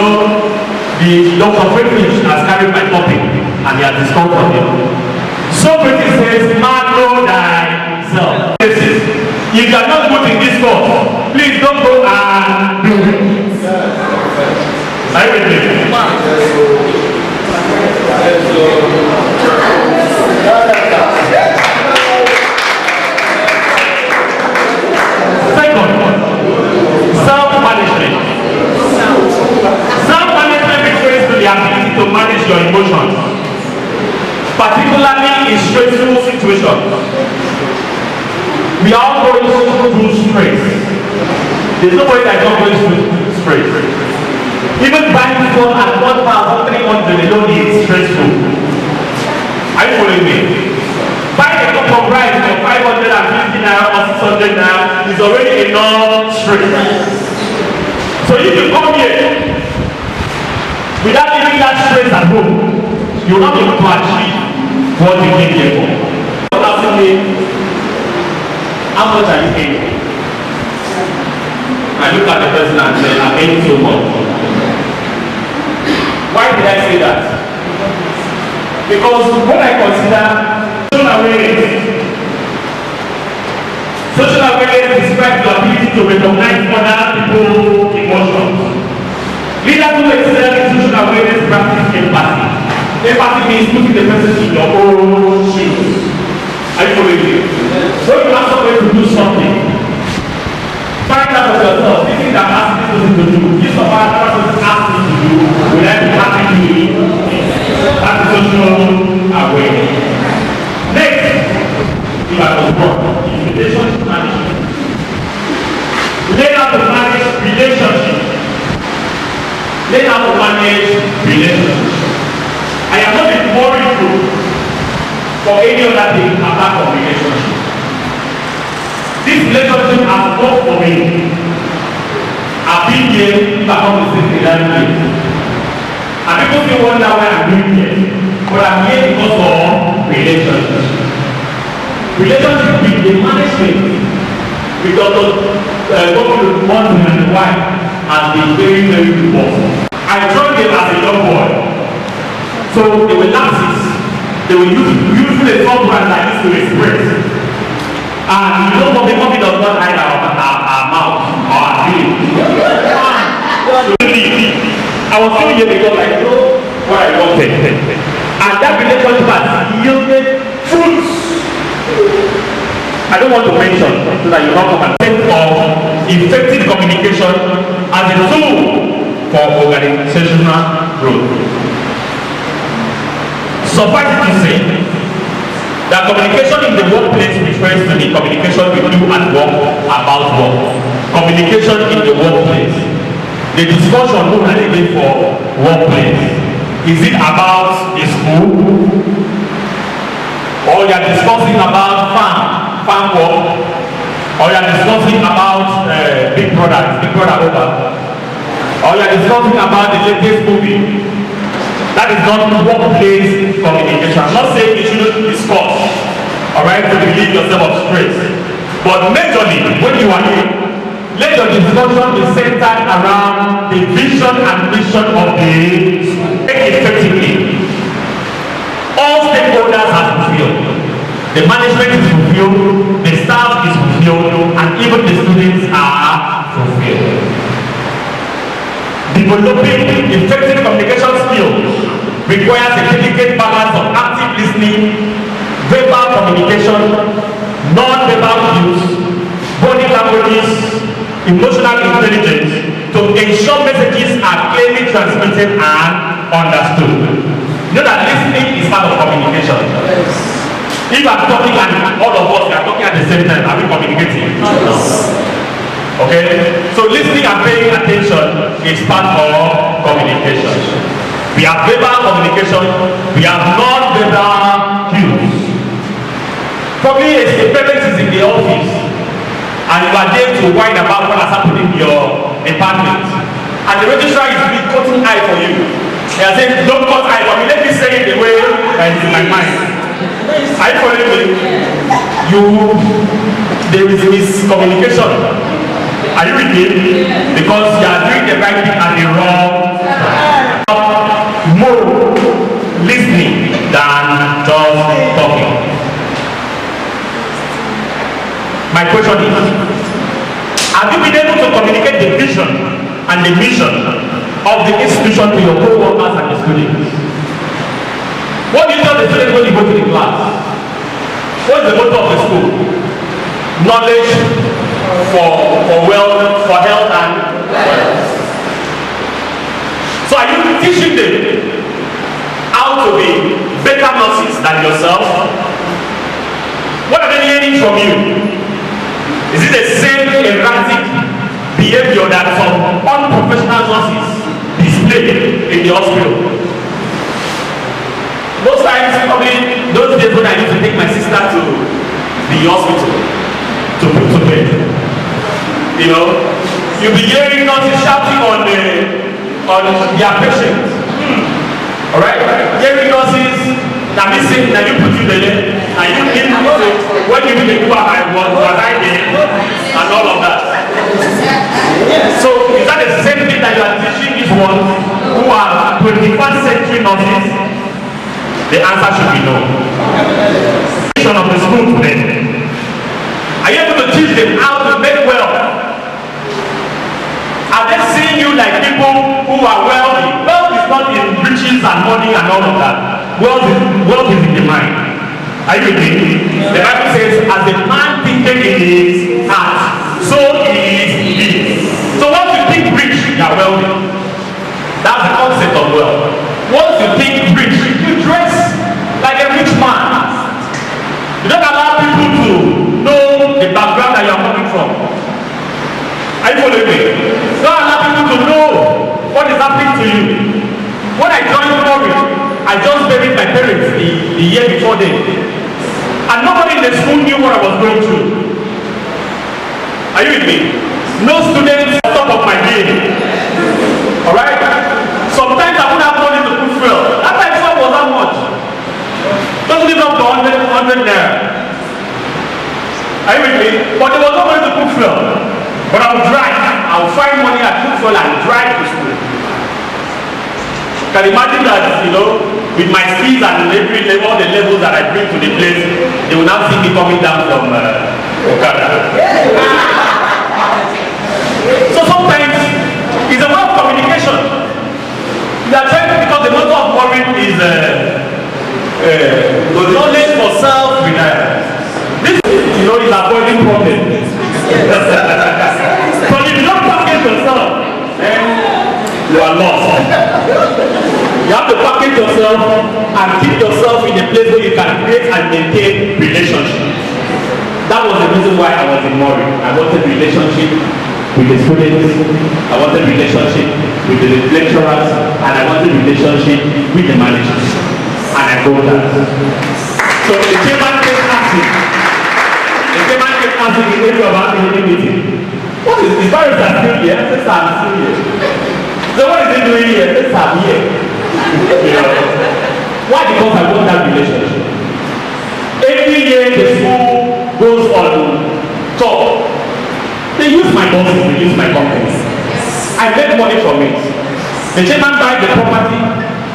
Dr. Friedrich has carried my topic and he has discussed on it. Socrates says, man, know thyself. If you are not good in this course, please don't go and do it. Are you with me? Second, self-management. Self-management refers to the ability to manage your emotions, particularly in stressful situations. We are all going through stress. There's nobody that is not going through stress. Even buying phone at 1,300 alone is stressful. Are you following me? Buying a cup of rice for 550 naira or 600 naira is already enough stress. So if you come here without leaving that stress at home, you will not be able to achieve what you came here for. Asking me, how much are you paying? I look at the person and say, I'm paying so much. did I say that? Because when I consider social awareness describes the ability to recognize other people's emotions. Leaders who excel in social awareness practice empathy. Empathy means putting the person in your own shoes. Are you following me? When you ask somebody to do something, find out for yourself, this thing that I'm asking this person to do, this is what that person asked me to do, will I be happy to do it? That's social awareness. Next, if I was wrong, relationship management. Learn how to manage relationship. Learn how to manage relationship. I am not a foreign group for any other thing apart from relationship. This relationship has worked for me. I've been here if I come to say 11 years. And people still wonder why I'm doing here. But I'm here because of relationship. Relationship with the management, with Dr. Martin and the wife, has been very, very important. I joined them as a young boy. So they were lapses. They were using a software that I used to express. And you know what, the company does not hide our mouth or our feelings. I was still here because I know what I wanted. And that relationship has yielded fruits. I don't want to mention so that you don't come and think of effective communication as a tool for organizational growth. Suffice it to say that communication in the workplace refers to the communication we do at work about work. Communication in the workplace. The discussion who are they for workplace. Is it about a school? Or you are discussing about farm work? Or you are discussing about Big Brother over? Or you are discussing about the latest movie? That is not workplace communication. I'm not saying you shouldn't discuss, alright, to relieve yourself of stress. But majorly, when you are here, let your discussion be centered around the vision and mission of the effectively. All stakeholders are fulfilled. The management is fulfilled, the staff is fulfilled, and even the students are fulfilled. Developing effective communication skills requires a delicate balance of active listening, verbal communication, non-verbal cues, body languages, emotional intelligence to ensure messages are clearly transmitted and understood. You know that listening is part of communication. If I'm talking and all of us are talking at the same time, are we communicating? No. Okay? So listening and paying attention is part of communication. We have verbal communication, we have non-verbal cues. Probably a parent is in the office and you are there to whine about what has happened in your department. And the registrar is really cutting eye for you. He has said, don't cut eye for me, let me say it the way that is in my mind. Are you following me? There is miscommunication. Are you with me? Because you are doing the right thing and the wrong time. More listening than just talking. My question is, have you been able to communicate the vision and the mission of the institution to your co-workers and the students? What do you tell the students when you go to the class? What is the motto of the school? Knowledge for wealth, for health and wealth. So are you teaching them how to be better nurses than yourself? What are they learning from you? Is it the same erratic behavior that some unprofessional nurses display in the hospital? Most times, probably those days when I used to take my sister to the hospital to put to bed, you know, you'll be hearing nurses shouting on their patients. Alright? Hearing nurses, now me say, now you put in the leg, and you need to say, when you do the Uber, I was I there, and all of that. So, is that the same thing that you are teaching these ones who are 25 21st century nurses? The answer should be no. Of the school today. Are you able to teach them how to make wealth? Are they seeing you like people who are wealthy? Wealth is not in riches and money and all of that. Wealth is in the mind. Are you with me? The Bible says, as a man thinketh in his heart, so is he. So once you think rich, you are wealthy. That's the concept of wealth. Once you think rich, you dress like a rich man. You don't allow people to know the background that you are coming from. Are you following me? Don't allow people to know what is happening to you. When I joined Mori, I just buried my parents the year before them. And nobody in the school knew what I was going through. Are you with me? No students on top of my game. Alright? Sometimes I wouldn't have money to put fuel. That time fuel was how much? Just live up to 100 naira. Are you with me? But there was no money to put fuel. But I would drive. I would find money at put fuel and drive to school. Can you imagine that, you know, with my skills and all the levels that I bring to the place, they will now see me coming down from Okada. So sometimes it's a way of communication. They are trying to, because the motto of worry is knowledge for self-reliance. This, you know, is avoiding problems. So if you don't package yourself, you are lost. You have to package yourself and keep yourself in a place where you can create and maintain relationships. That was the reason why I was in Mori. I wanted relationship with the students, I wanted relationship with the lecturers, and I wanted relationship with the managers. And I got that. So the chairman kept asking. The chairman kept asking in every of our meeting, what is the barrister still here? I said, I'm still here. So what is he doing here? I said, I'm here. You know? Why? Because I want that relationship. Every year the school goes on tour. They use my bosses, they use my companies. I make money from it. The chairman buys the property,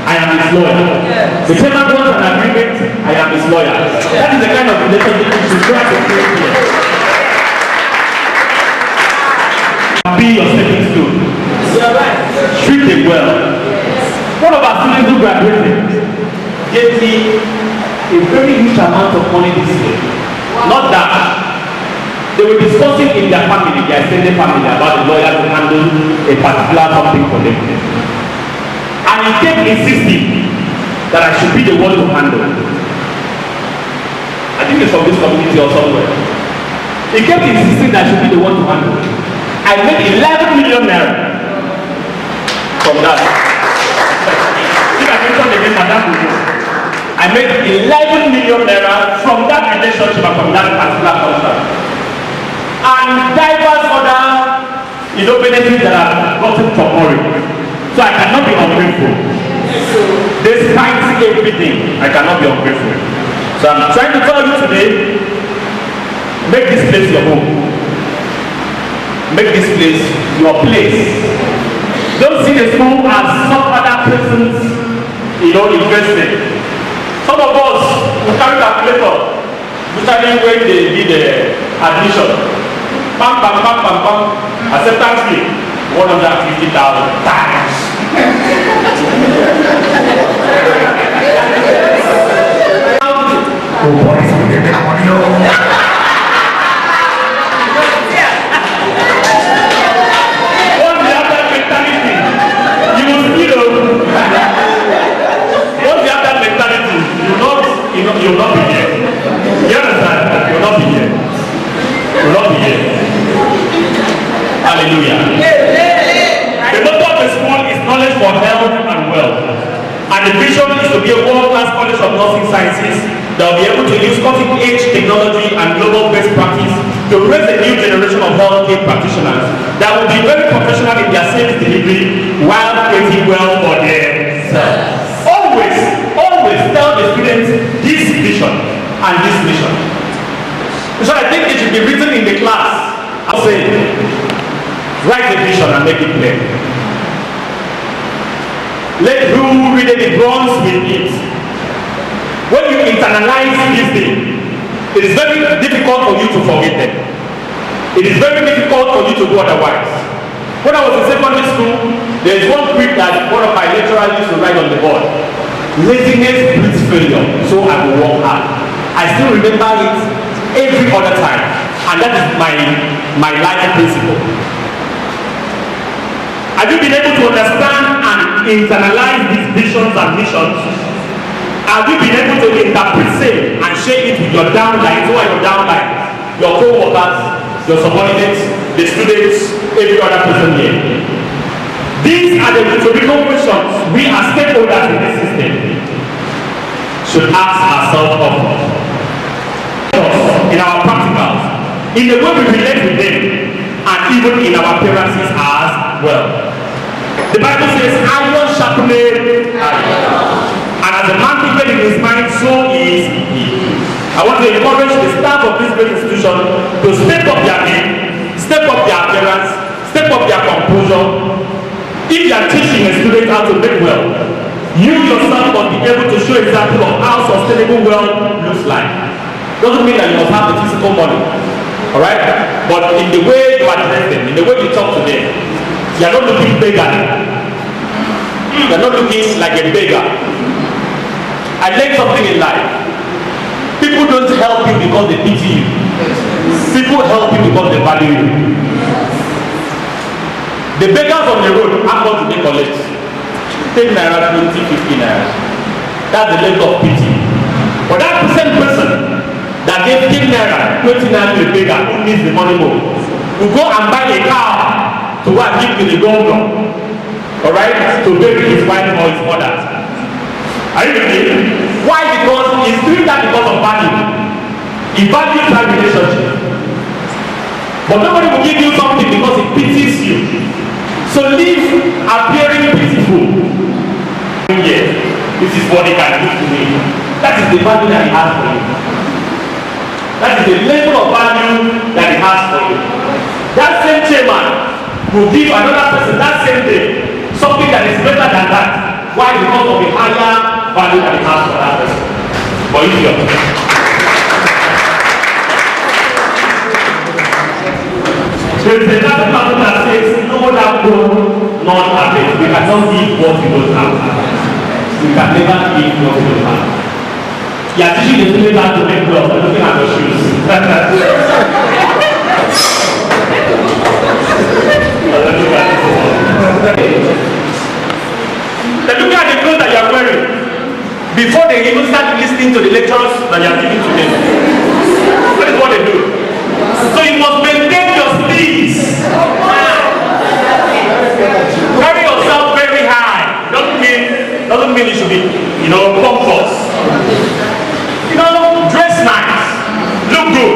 I am his lawyer. The chairman wants an agreement, I am his lawyer. That is the kind of relationship you should try to create here. Be your stepping stone. Treat them well. One of our students who graduated gave me a very huge amount of money this year. Not that. They were discussing in their family, their extended family, about the lawyer to handle a particular something for them. And he kept insisting that I should be the one to handle. I think it's from this community or somewhere. He kept insisting that I should be the one to handle. I made 11 million naira from that. If I mention the name, Madam Bujo, I made 11 million naira from that relationship and from that particular contract. And diverse other, you know, benefits that I've gotten from Mori. So I cannot be ungrateful. Despite everything, I cannot be ungrateful. So I'm trying to tell you today, make this place your home. Make this place your place. Don't see the school as some other person's, you know, investment. Some of us who carry calculator, especially when they did the admission. Bam, bam, bam, bam, bam. Acceptance fee, 150,000 times. Oh boy, something that one, yo. Once you have that mentality, you will, once you have that mentality, you will not be here. You understand? You will not be here. You will not be here. Hallelujah. The motto of the school is knowledge for health and wealth. And the vision is to be a world-class college of nursing sciences that will be able to use cutting-edge technology and global best practice to raise a new generation of healthcare practitioners that will be very professional in their service delivery while creating wealth for themselves. Always tell the students this vision and this mission. So I think it should be written in the class. I'll say, write the vision and make it clear. Let who readeth it runs with it. When you internalize this thing, it is very difficult for you to forget them. It is very difficult for you to do otherwise. When I was in secondary school, there is one tweet that one of my lecturers used to write on the board. Laziness breeds failure, so I will work hard. I still remember it every other time, and that is my life principle. Have you been able to understand and internalize these visions and missions? Have you been able to interpret same and share it with your downline? Who are your downline? Your co-workers, your subordinates, the students, every other person here. These are the rhetorical questions we as stakeholders in this system should ask ourselves of. In our practicals, in the way we relate with them, and even in our appearances as well. The Bible says, iron sharpened iron. And as a man thinking in his mind, so is he. I want to encourage the staff of this great institution to step up their game, step up their appearance, step up their composure. If you are teaching a student how to make wealth, you yourself must be able to show example of how sustainable wealth looks like. Doesn't mean that you must have the physical money, all right? But in the way you address them, in the way you talk to them, you are not looking beggar. You are not looking like a beggar. I learned something in life. People don't help you because they pity you. People help you because they value you. The beggars on the road have got to make collect. 10 naira, 20, 50 naira. That's the level of pity. But that same person that gave 10 naira, 20 naira to a beggar who needs the money more will go and buy a car to go and give to the governor, alright, to bury his wife or his mother. Are you with me? Why? Because he's doing that because of value. He values that relationship. But nobody will give you something because it pities you. So live appearing pitiful. Yes, this is what he can do to me. That is the value that he has for you. That is the level of value that he has for you. That same chairman will give another person that same day something that is better than that. Why? Because of the higher value that he has for that person. For you. There is another person that says, no that poor, none have it. We cannot give what we don't have. We can never give what we don't have. You are teaching the students how to make wealth by looking at your shoes. They look at the clothes that you are wearing before they even start listening to the lectures that you are giving to them. That is what they do. So you must maintain your sleeves. Carry yourself very high. Doesn't mean you should be, pompous. Dress nice. Look good.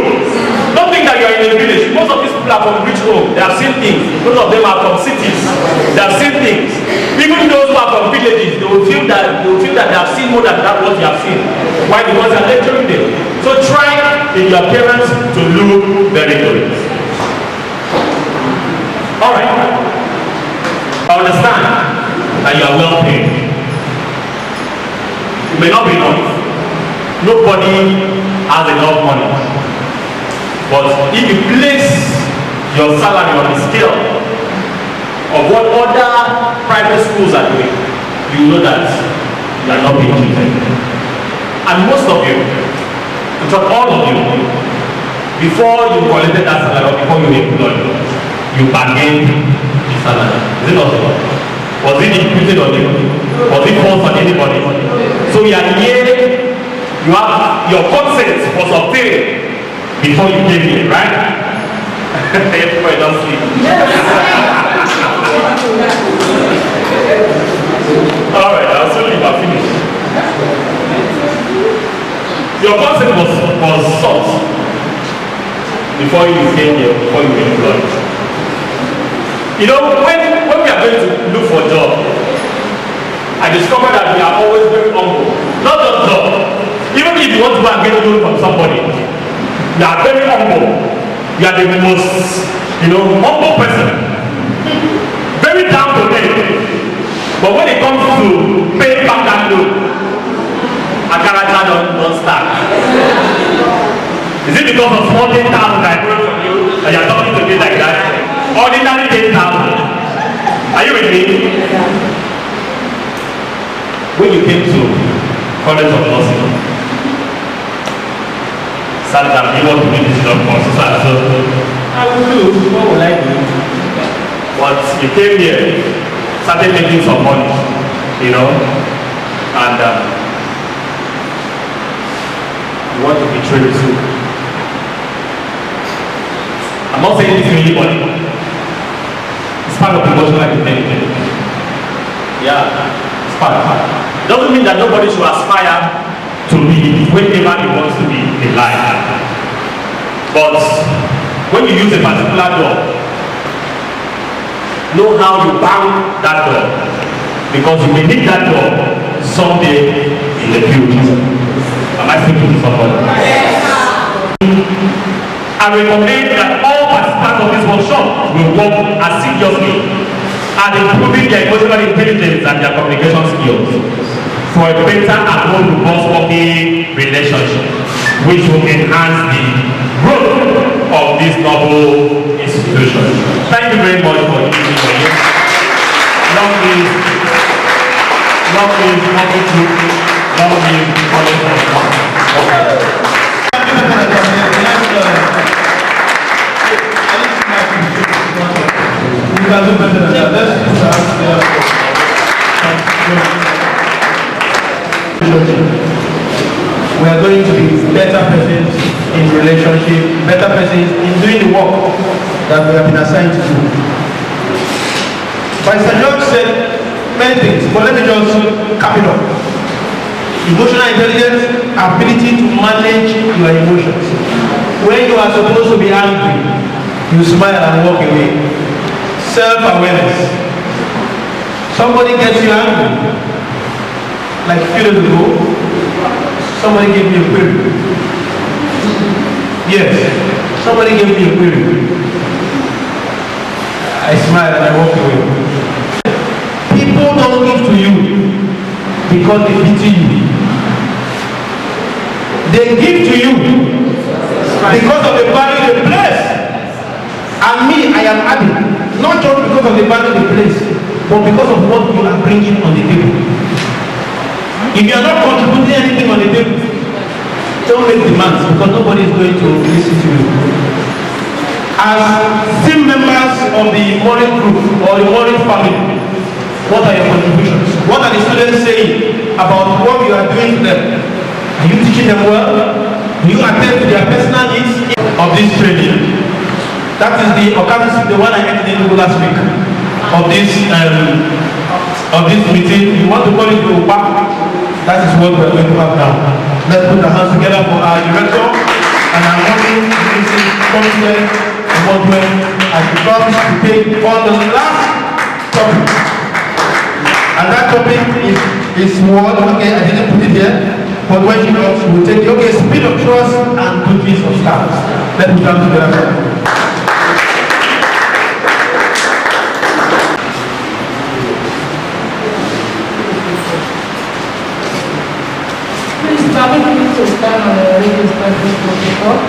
Don't think that you are in a village. Most of these people are from rich home. They have seen things. Most of them are from cities. They have seen things. Even those who are from villages, they will feel that they have seen more than that what you have seen. Why? Because they are lecturing them. So try in your appearance to look very good. Alright. I understand that you are well paid. It may not be enough. Nobody has enough money. But if you place your salary on the scale of what other private schools are doing, you know that you are not being treated. And most of you, in fact all of you, before you collected that salary or before you employed, you bargained the salary. Is it not so? Was it imputed on you? Was it forced on anybody? So you are here, you have your consent was obtained before you came here, right? Everybody don't sleep. Alright, I'll soon leave, I'll finish. Your consent was sought before you came here, before you were employed. When we are going to look for a job, I discovered that we are always very humble. Not just job. Even if you want to go and get a loan from somebody, you are very humble. You are the most, humble person. Very down to earth. But when it comes to paying back that loan, a character don't start. Is it because of 40,000 I borrowed from you that you're talking to me like that? Ordinary 8,000. Are you with me? When you came to College of Nursing, sat down, you want to make this job for so I will do, what would I do? But you came here, started making some money, you know, and you want to betray the school. I'm not saying this to anybody. It's part of emotional intelligence. Yeah, it's part of it. Doesn't mean that nobody should aspire to be wherever he wants to be in life. But when you use a particular door, know how you bang that door, because you may need that door someday in the future. Am I speaking to somebody? I recommend that all participants of this workshop will work assiduously at improving their emotional intelligence and their communication skills for a better and more robust working relationship, which will enhance the growth of this novel institution. Thank you very much for listening to me. Long live Mountain Group, long live College of Nursing. We are going to be better persons in relationship, better persons in doing the work that we have been assigned to do. Pastor George said many things, but let me just cap it up. Emotional intelligence, ability to manage your emotions. When you are supposed to be angry, you smile and walk away. Self-awareness. Somebody gets you angry. Like a few days ago, somebody gave me a query. Yes, somebody gave me a query. I smile and I walk away. People don't give to you because they pity you. They give to you because of the value they place. And me, I am happy. Not just because of the value they place, but because of what you are bringing on the table. If you are not contributing anything on the table, don't make demands because nobody is going to listen to you. As team members of the Morin group or the Morin family, what are your contributions? What are the students saying about what you are doing to them? Are you teaching them well? Do you attend to their personal needs of this training? That is the occurrence, the one I met in Enugu last week of this meeting. You want to call it the back? That is what we are going to have now. Let's put our hands together for our director and our morning meeting confident as he comes to take on the last topic. And that topic is what, okay, I didn't put it here, but when she comes, we will take, okay, speed of trust and goodness of stars. Let's put them together. Permit me to stand on the radio establishment protocol.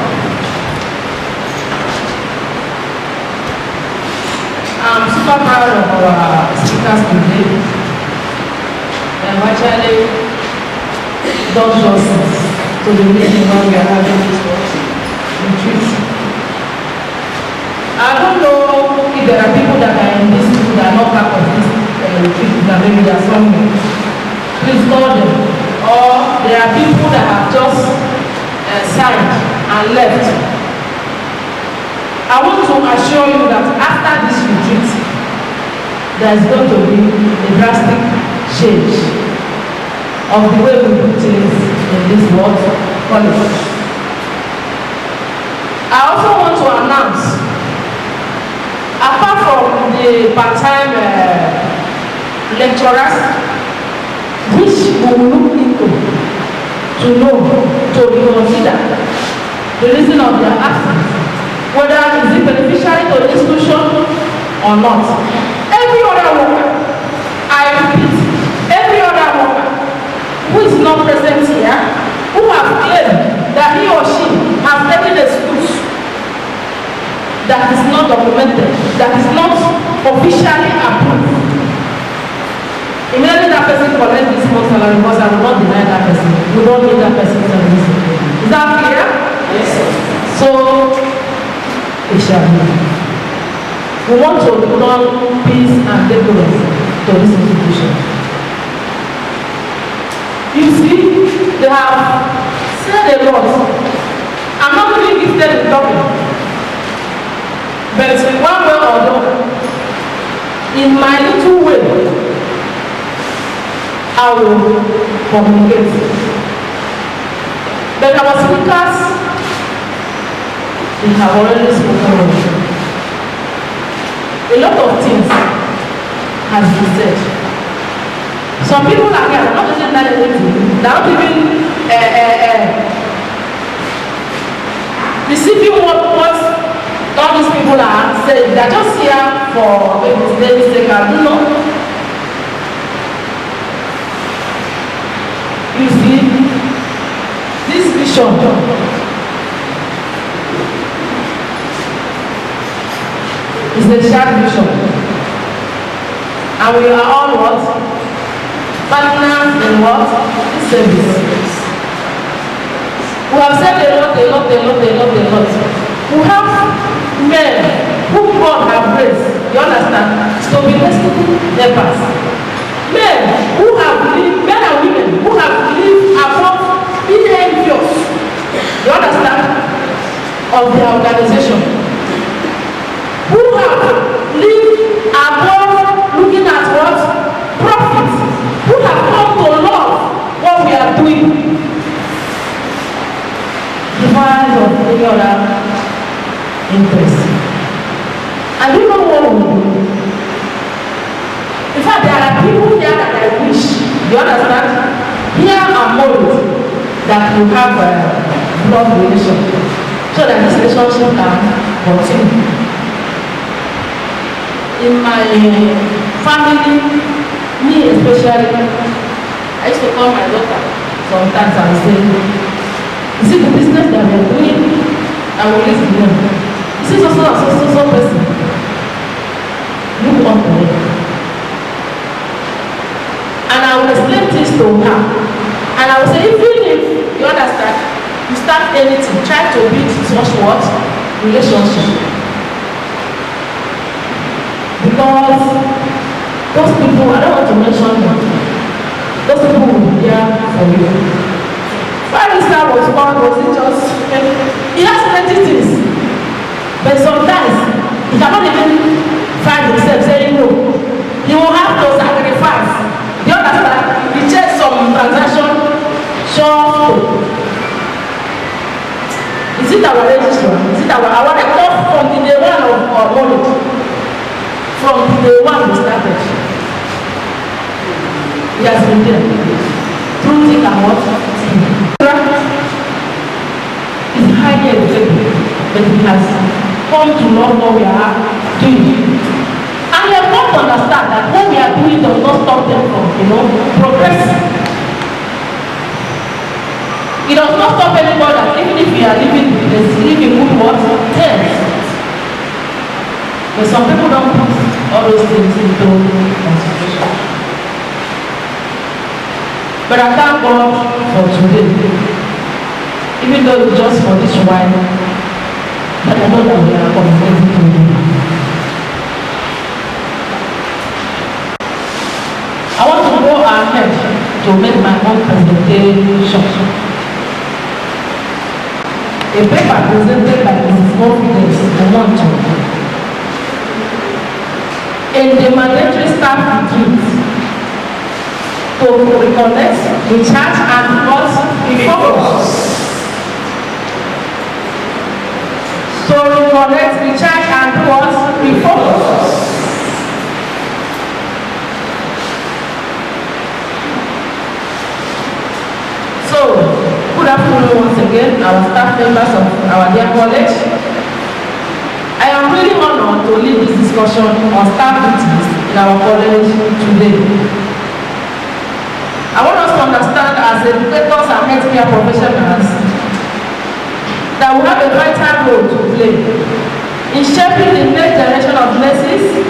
I'm super proud of our speakers today. They've actually done justice to the meeting when we are having this retreat. I don't know if there are people that are in this group that are not part of this retreat, that maybe they are somewhere. Please call them. Or there are people that have just signed and left. I want to assure you that after this retreat, there is going to be a drastic change of the way we do things in this world college. I also want to announce, apart from the part-time lecturers, which we will look into to know, to reconsider the reason of their absence, whether it is beneficial to the institution or not. Every other worker, I repeat, we don't need that person's service. Is that clear? Yes. So, it shall be. We want to bring peace and decorum to this institution. You see, they have said a lot. I'm not really gifted in talking, but one way or another, in my little way, I will communicate. But our speakers, they have already spoken. A lot of things has been said. Some people are here, not just that anything, they are not even receiving what all these people are saying. They are just here for maybe daily sake. I don't know. You see, this vision is the shared vision, and we are all what? Partners in what? This service. We have said a lot. We have men who God have raised, you understand, to be destiny helpers. Men who have lived, men and women who have lived above being envious, you understand, of their organization. Who have lived above looking at what? Profit. Who have come to love what we are doing. Defiance of any other interest. And you know what we do? In fact, there are people here that I wish, you understand? Here are modes that you have a blood relation, so that this relationship can continue. In my family, me especially, I used to call my daughter sometimes and say, you see the business that we are doing, I will listen to them. You see so person, look up to them. And I will explain things to her. And I will say, even if you understand, you start anything, try to build such what? Relationship. Because those people, I don't want to mention them, those people will be there for you. Why this guy was born, was it just, he has plenty things, but sometimes he cannot even find himself saying no. He will have to sacrifice. You understand? He checks some transaction, sure. Is it our registrar? Is it our record from the day one of our knowledge? From the one we started, he has been there. Through thick and what? Is highly educated, but he has come to love what we are doing. And we have come to understand that what we are doing does not stop them from, progressing. It does not stop anybody that even if we are living good what? Yes. But some people don't put all those things into consideration. But I thank God for today. Even though it's just for this while, but I know that we are communicating to you. I want to go ahead to make my own presentation. A paper presented by Mrs. Confidence Omonto in the mandatory staff retreat to reconnect, recharge, and refocus. So reconnect, recharge, and refocus. So, good afternoon once again, our staff members of our dear college. I am really honored to lead this discussion on staff duties in our college today. I want us to understand as educators and healthcare professionals that we have a vital role to play in shaping the next generation of nurses,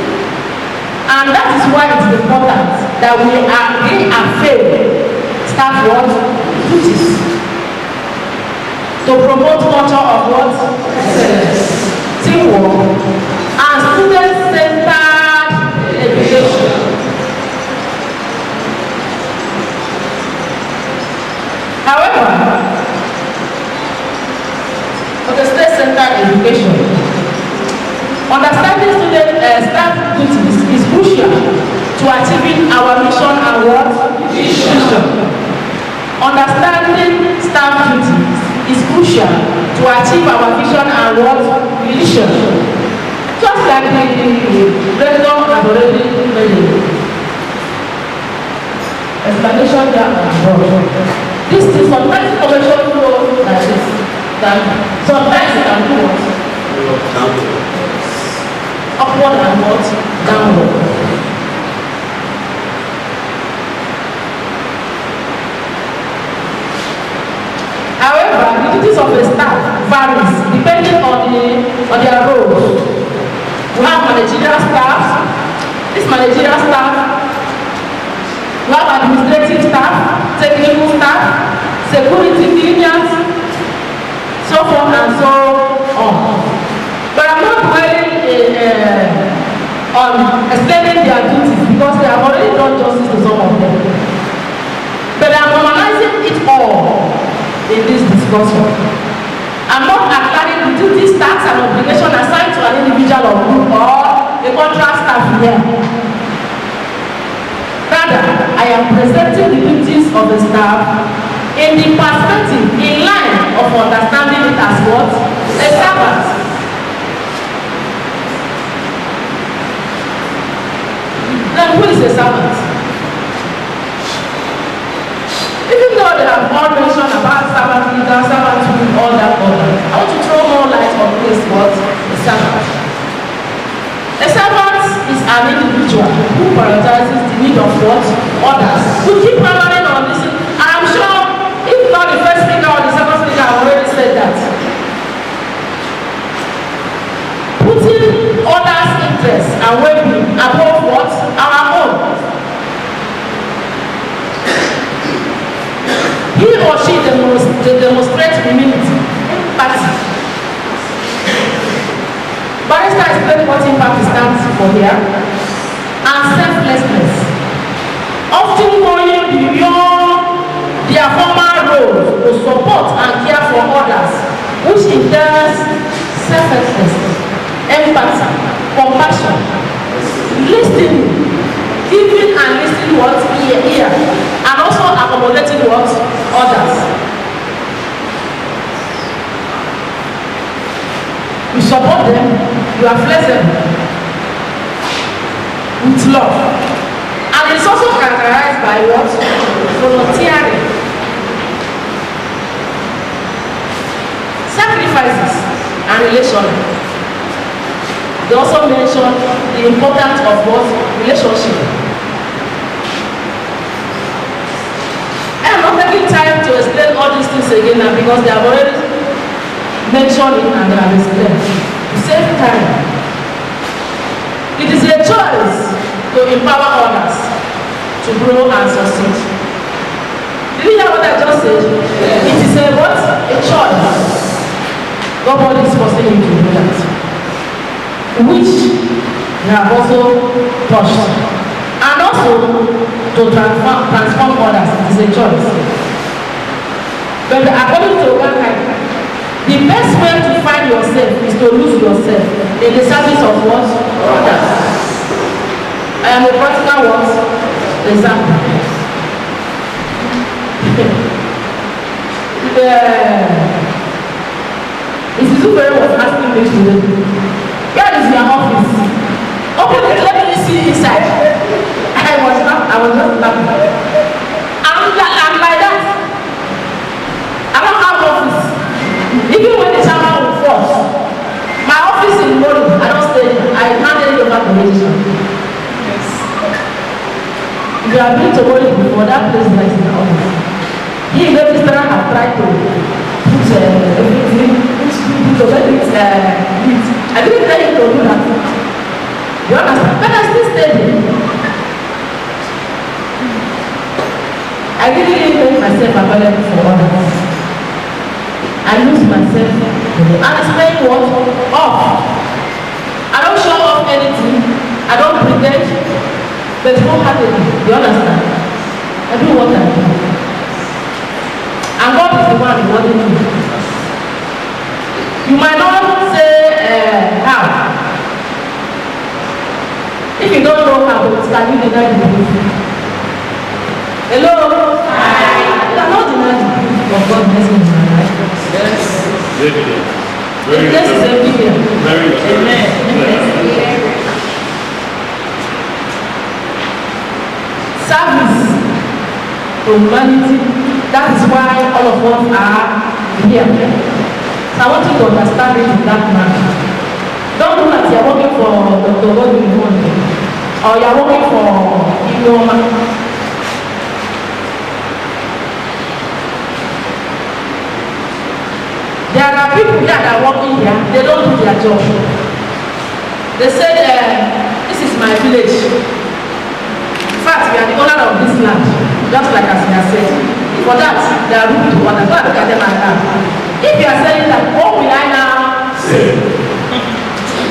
and that is why it is important that we are reaffirm staff what? duties to promote culture of what? Excellence, teamwork, and student-centered education. However, for the state-centered education, understanding student staff duties is crucial to achieving our mission and what? Vision. Understanding staff duties is crucial to achieve our vision and what? Vision. Just like the rector has already made explanation there above. This is sometimes information flow like this. That sometimes it can do what? Upward and what? Downward. However, the duties of a staff varies depending on their roles. We have managerial staff. This managerial staff, we have administrative staff, technical staff, security cleaners, so forth and so on. But I'm not dwelling on explaining their duties because they have already done justice to some of them. But I'm normalizing it all in this discussion. I'm not applying the duties, tasks, and obligation assigned to an individual or group or a contract staff here. Rather, I am presenting the duties of the staff in the perspective, in line of understanding it as what? A servant. Then who is a servant? Even though they have all mentioned about servant leader, servanthood, all that, I want to throw more light on this what? A servant. A servant is an individual who prioritizes the need of what? Others. We keep hammering on this, and I'm sure if not the first speaker or the second speaker have already said that. Putting others' interests and well-being above what? Our own. He or she demonstrates humility, empathy. Barrister explained what impact stands for here, and selflessness, often going beyond their former roles to support and care for others, which entails selflessness, empathy, compassion, listening, giving and listening what? Ear, and also accommodating what? Others. You support them, you are flexible, with love. And it's also characterized by what? Volunteering. Sacrifices and relational. They also mention the importance of what? Relationship. I am not taking time to explain all these things again now because they have already mentioned it and they have explained. To save time. It is a choice to empower others to grow and succeed. Did you hear what I just said? It is a what? A choice. Nobody is forcing you to do that. Which we have also touched. And also to transform others. It is a choice. But according to Ogankai, the best way to find yourself is to lose yourself in the service of what? Others. I am a practical what? Example. Mrs. Ubere was asking me today, where is your office? Open it, let me see inside. I was just laughing. I'm like that. I don't have office. Even when the chairman will force, my office in Mori, I don't stay there. I handle it over the registrar. Yes. If you have been to Mori before, that place is nice in the office. He registrar have tried to put everything to let it meet. I didn't tell him to do that. You understand? But I still stay there. I really didn't make myself myself available for others. I lose myself. And it's paying what? Off. I don't show off anything. I don't pretend. But wholeheartedly, you understand? I do what I do. And God is the one rewarding me. You might not say how. If you don't know how, can you deny the proof? Hello? I cannot deny the proof of God blessing in my life. Yes. Very good. Very good. Very good. Amen. Service to humanity. That is why all of us are here. So I want you to understand it in that manner. Don't do that you are working for Dr. Godwin or you are working for Iwoma. There are people here that are working here, they don't do their job. They say, this is my village. In fact, we are the owner of this land, just like as we are saying. For that, they are rude to others. Go and look at them like that. If you are saying that, what will I now say?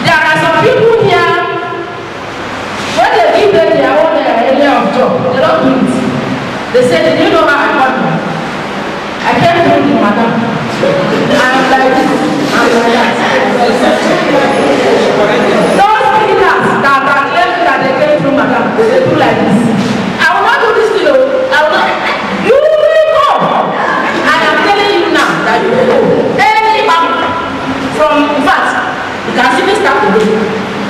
There are some people here, when they give them their own area of job, they don't do it. They say, do you know how I got them? I came through the madam. I'm like this. I'm like that. Those cleaners that are claiming that they came through madam, they do like this. I will not do this to you. I will not. You will go. I am telling you now that you will go. Any man from, in fact, you can see me start today.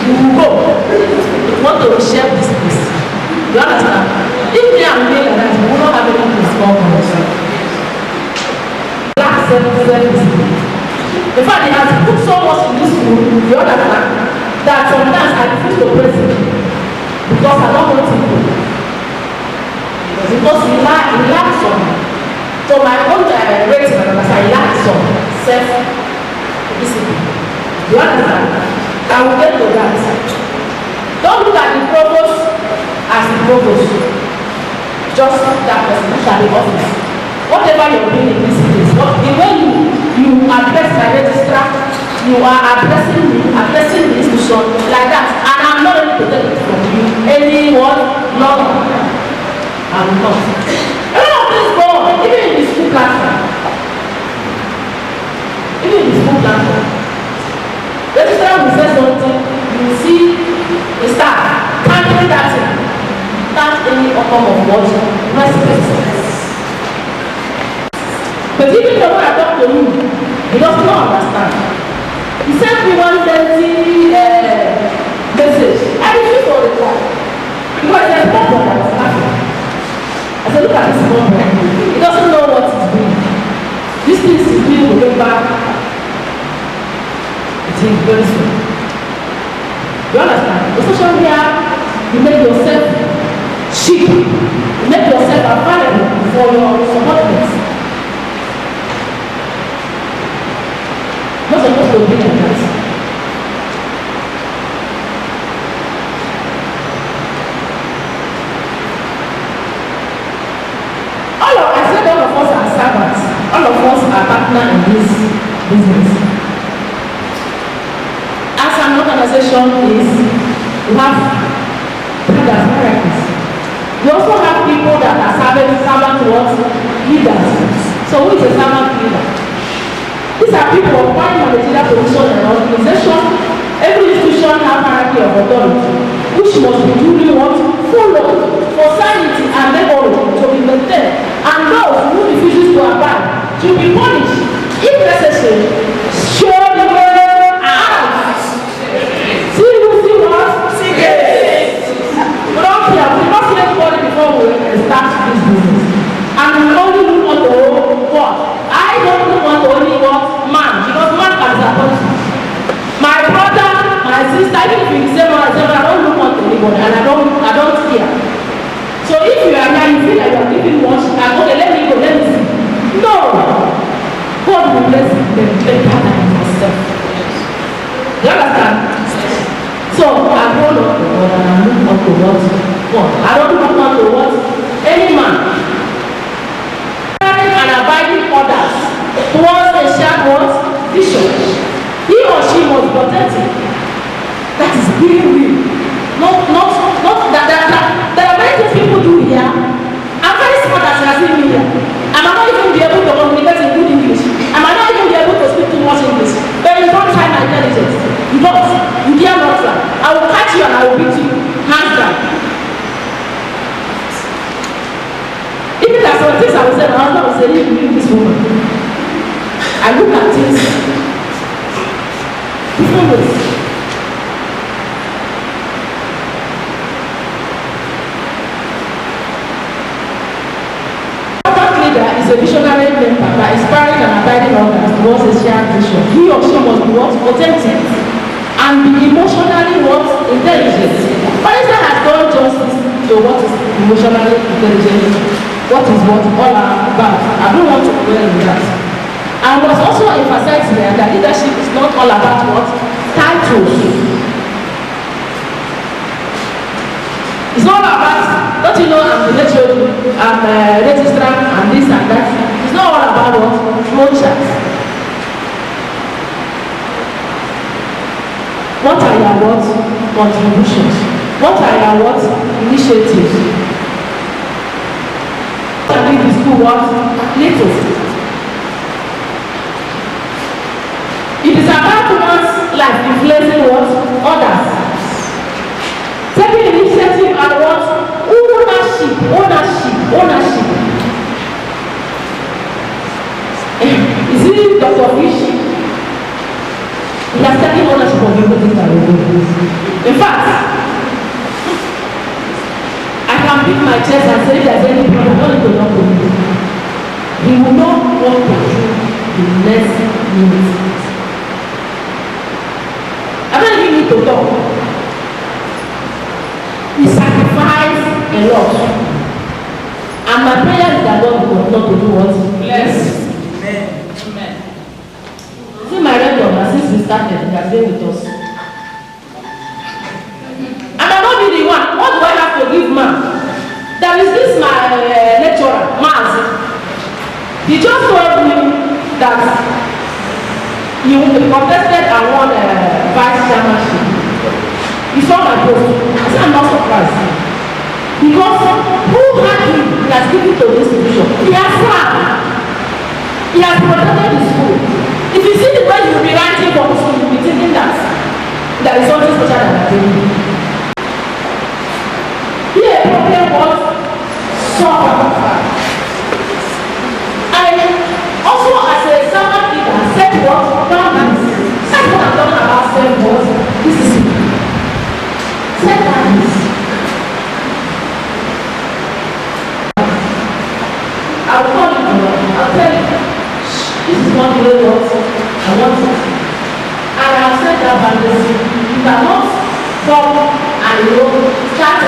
You will go. You want to share this place. You understand? If me and me like that, we will not have any place for us. In fact, it has put so much in this school, you understand, that sometimes I refuse to praise him because I don't want to go. Because he lacks some. So my own rating, I lack some self-discipline. You understand? I will get to that. Don't look at the provost as the provost. Just that person, look at the office. Whatever you're doing in this place, the way you address my registrar, you are addressing me, addressing the institution like that, and I'm not ready to take it from you. Anyone, no, I'm not. A lot of things go on, even in the school platform. Even in the school platform. Registrar will say something, you will see a staff handling that thing without any form of what? Respect. But even though when I talk to him, he does not understand. He sent me one dirty message. I refused to reply. Because there's no one that was laughing. I said, look at this one. He doesn't know what he's doing. This thing is doing will get back. It is very soon. You understand? The social media, you make yourself cheap. You make yourself available for your subordinates. Not supposed to be like that. I said all of us are servants. All of us are partners in this business. As an organization is, we have leaders, hierarchies. We also have people that are servant towards leaders. So who is a servant leader? These are people of high managerial position and organization. Every institution has hierarchy of authority, which must be duly followed for sanity and memory to be maintained, and those who refuses to abide to be punished if necessary. Show the way out. See what? See it. We don't care. We don't see anybody before we start this business, and we only look on the what. I don't look on the only what man, because man can support you. My brother, my sister, even if you say I don't look on to anybody, and I don't care. So if you are here, you feel like you are giving much, and okay, let me go, let me see. No, God will bless them better than yourself. You understand? So I hold on to God, and I look on to what God. I don't look on to what any man. some things I will say, my husband will say, leave this woman. I look at things different ways. That leader is a visionary member that inspiring and abiding others towards a shared vision. He or she must be what? Authentic and be emotionally what? Intelligent. Vanessa has done justice to what is emotionally intelligent. What is what all about. I don't want to dwell on that. I was also emphasizing there that leadership is not all about what? Titles. It's not about, don't you know, I'm the lecturer, I'm a registrar, and this and that. It's not all about what? Flow charts. What are your what? Contributions? What are your what? Initiatives? Can we the school what? Little. It is about one's life influencing what? Others. Taking initiative and what? Ownership. Is it Dr. Fish? He has taken ownership of everything that we do. In fact, I can beat my chest and say there's any problem, don't need to knock on me. He will not walk through the next minute. I don't even need to talk. He sacrificed a lot. And my prayer is that God will not to do what? Bless. Amen. See my red daughter, since we started, he has been with us. And I not be the one. What do I have to give man? There is this my lecturer, Maz. He just told me that he contested and won vice chairmanship. He saw my post. I said, I'm not surprised. Because who had him? He has given to this institution. He has served. He has protected the school. If you see the way you will be writing for the school, you will be thinking that there is something special that I'm doing. Here, a problem was solved. And also, as a servant leader, set what? Boundaries. That's what I'm talking about. Set what? This is it. Set boundaries. I'll call you, I'll tell you, this is not the way what I want it. And I'll set that boundaries. You cannot come and start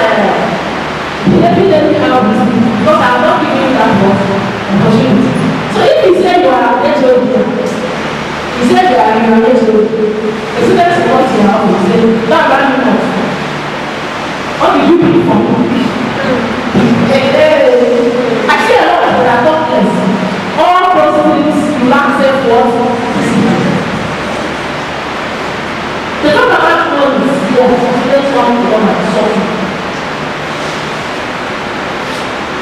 behaving how this is, because I'm not giving you that opportunity. So if you say you are a HOD, you say you are a HOD, the students want you out, you say, that's bad enough. What did you do for me? I see a lot of that doctors. All those things you lack self-worth. They don't know how to know this. That's one to come and solve.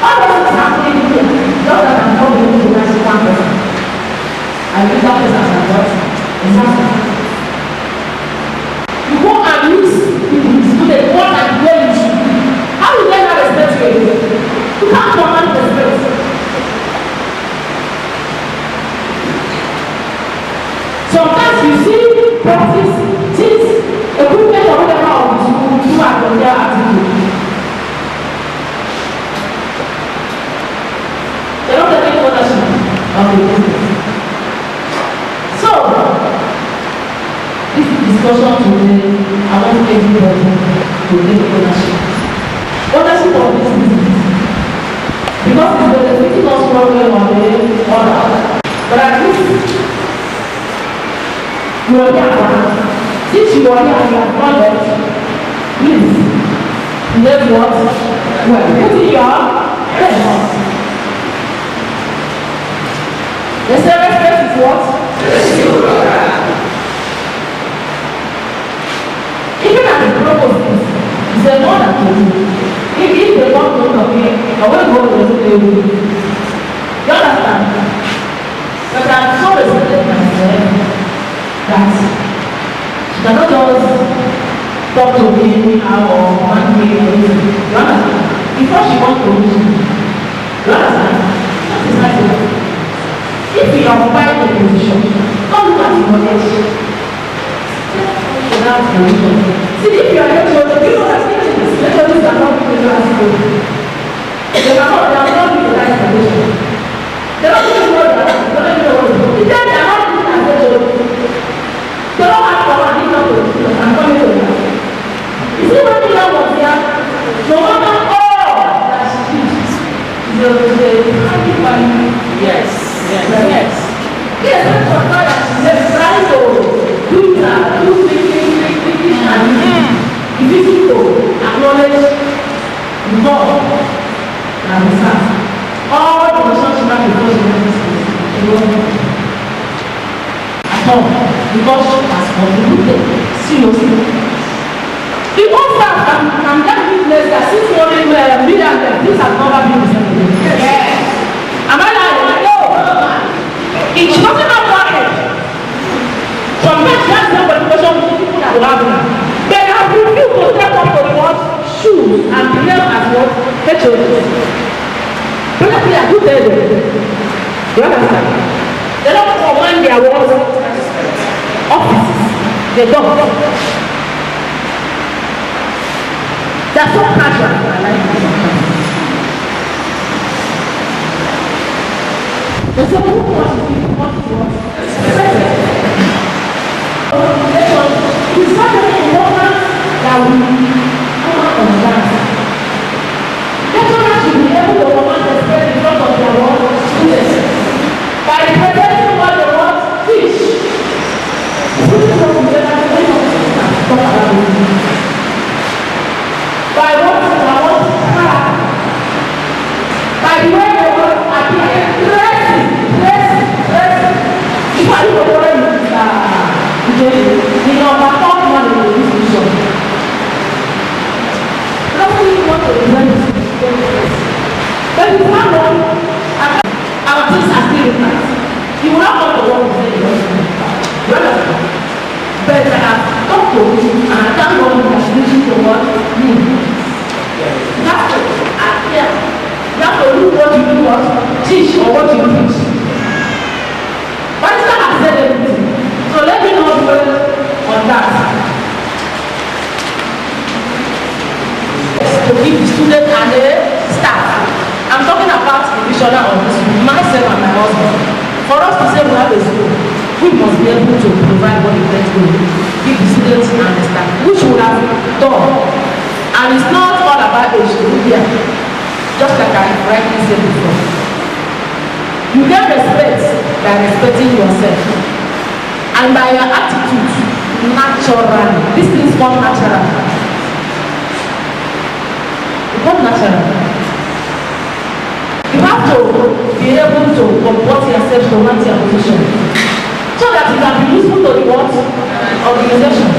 All of this is happening here. Just that I'm not going to answer one person. I read that person as a daughter. It's happening. You go and meet students, what and where you should be. How will they not respect you? You can't command respect. Sometimes you see practice, things, equipment or whatever of the school do at their attitude. They don't take ownership of the business. So, this discussion today, I want everybody to take ownership. Ownership of this business. Because it's benefiting us problem on the other. But at least, you are here. Since you are here and you have not left, please, let what? Well, put in your hands. The self-respect is what? Even at the provost, it's a more than to do. If they don't go to me, I will go to the table. You understand? But I'm so respected myself that she cannot just talk to me anyhow or command me or anything. You understand? Before she wants to meet me, you understand? All the relationship that because of this at all because she has contributed seriously. The whole fact I'm just witness that since only million this has never been the same again. Yeah. Am I lying? No. She doesn't have market. From that she has no qualification with people that will have her. They have refused to step up for what shoes and behave as what HOD. Honestly, I do tell them. You understand? They don't command their words offices. They don't. They're so casual. I like it. They say, who wants to be what he wants? It's not very important that we come out on that. Lecturers should be able to command the spread in front of their students by presenting what they want to teach. Students of the generation talk about it. By what they want to cry. By the way they want to appear. Dressing. If I look at what the number 4 man in the institution. Nobody wants to present this. But it's not long. Our things are still in place. You will not want to work with any of them. You understand? But I have talked to you and I thank God that you listen to what you do. You have to appear. You have to do what you do, what teach or what you teach. But it's not has said everything. So let me not dwell on that. To give the student and the staff. I'm talking about the visioner of this school, myself and my husband. For us to say we have a school, we must be able to provide what the best will give the students and the staff, which we have done. And it's not all about age to here, just like I rightly said before. You get respect by respecting yourself. And by your attitude, naturally. These things come naturally. Not natural. You have to be able to comport yourself to want your position so that you can be useful to the what? Organization.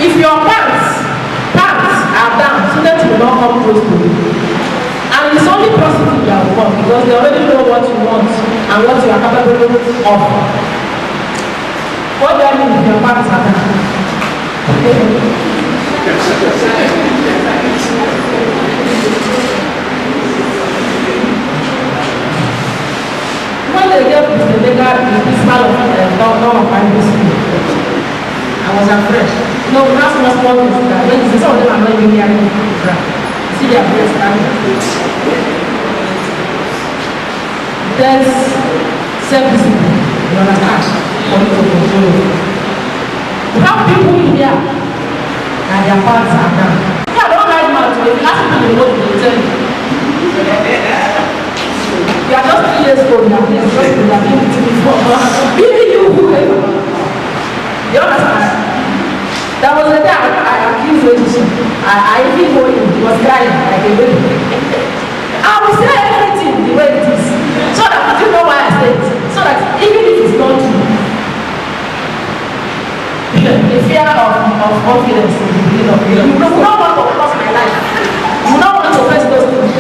If your pants are down, students will not come close to you. And it's only positive that will come because they already know what you want and what you are capable of. What do I mean if your pants are down? When they gave Mr. Vega the principal of primary school, I was afraid. No, that's not small things that when you see some of them are not even hearing the program. You see their brains standing. There's self-discipline, you understand, for you to control it. You have people in here and their parents are down. Yeah, I don't like math, but if you ask people to know, they will tell you. You are just 3 years old now, you are being before. Really, you whoever. You understand? There was a day I accused him. I even know him, he was crying like a baby. I will say everything the way it is. So that you know why I say it. So that even if it's not true, the fear of confidence in the beginning of you will not want to cross my life. You will not want to face those things.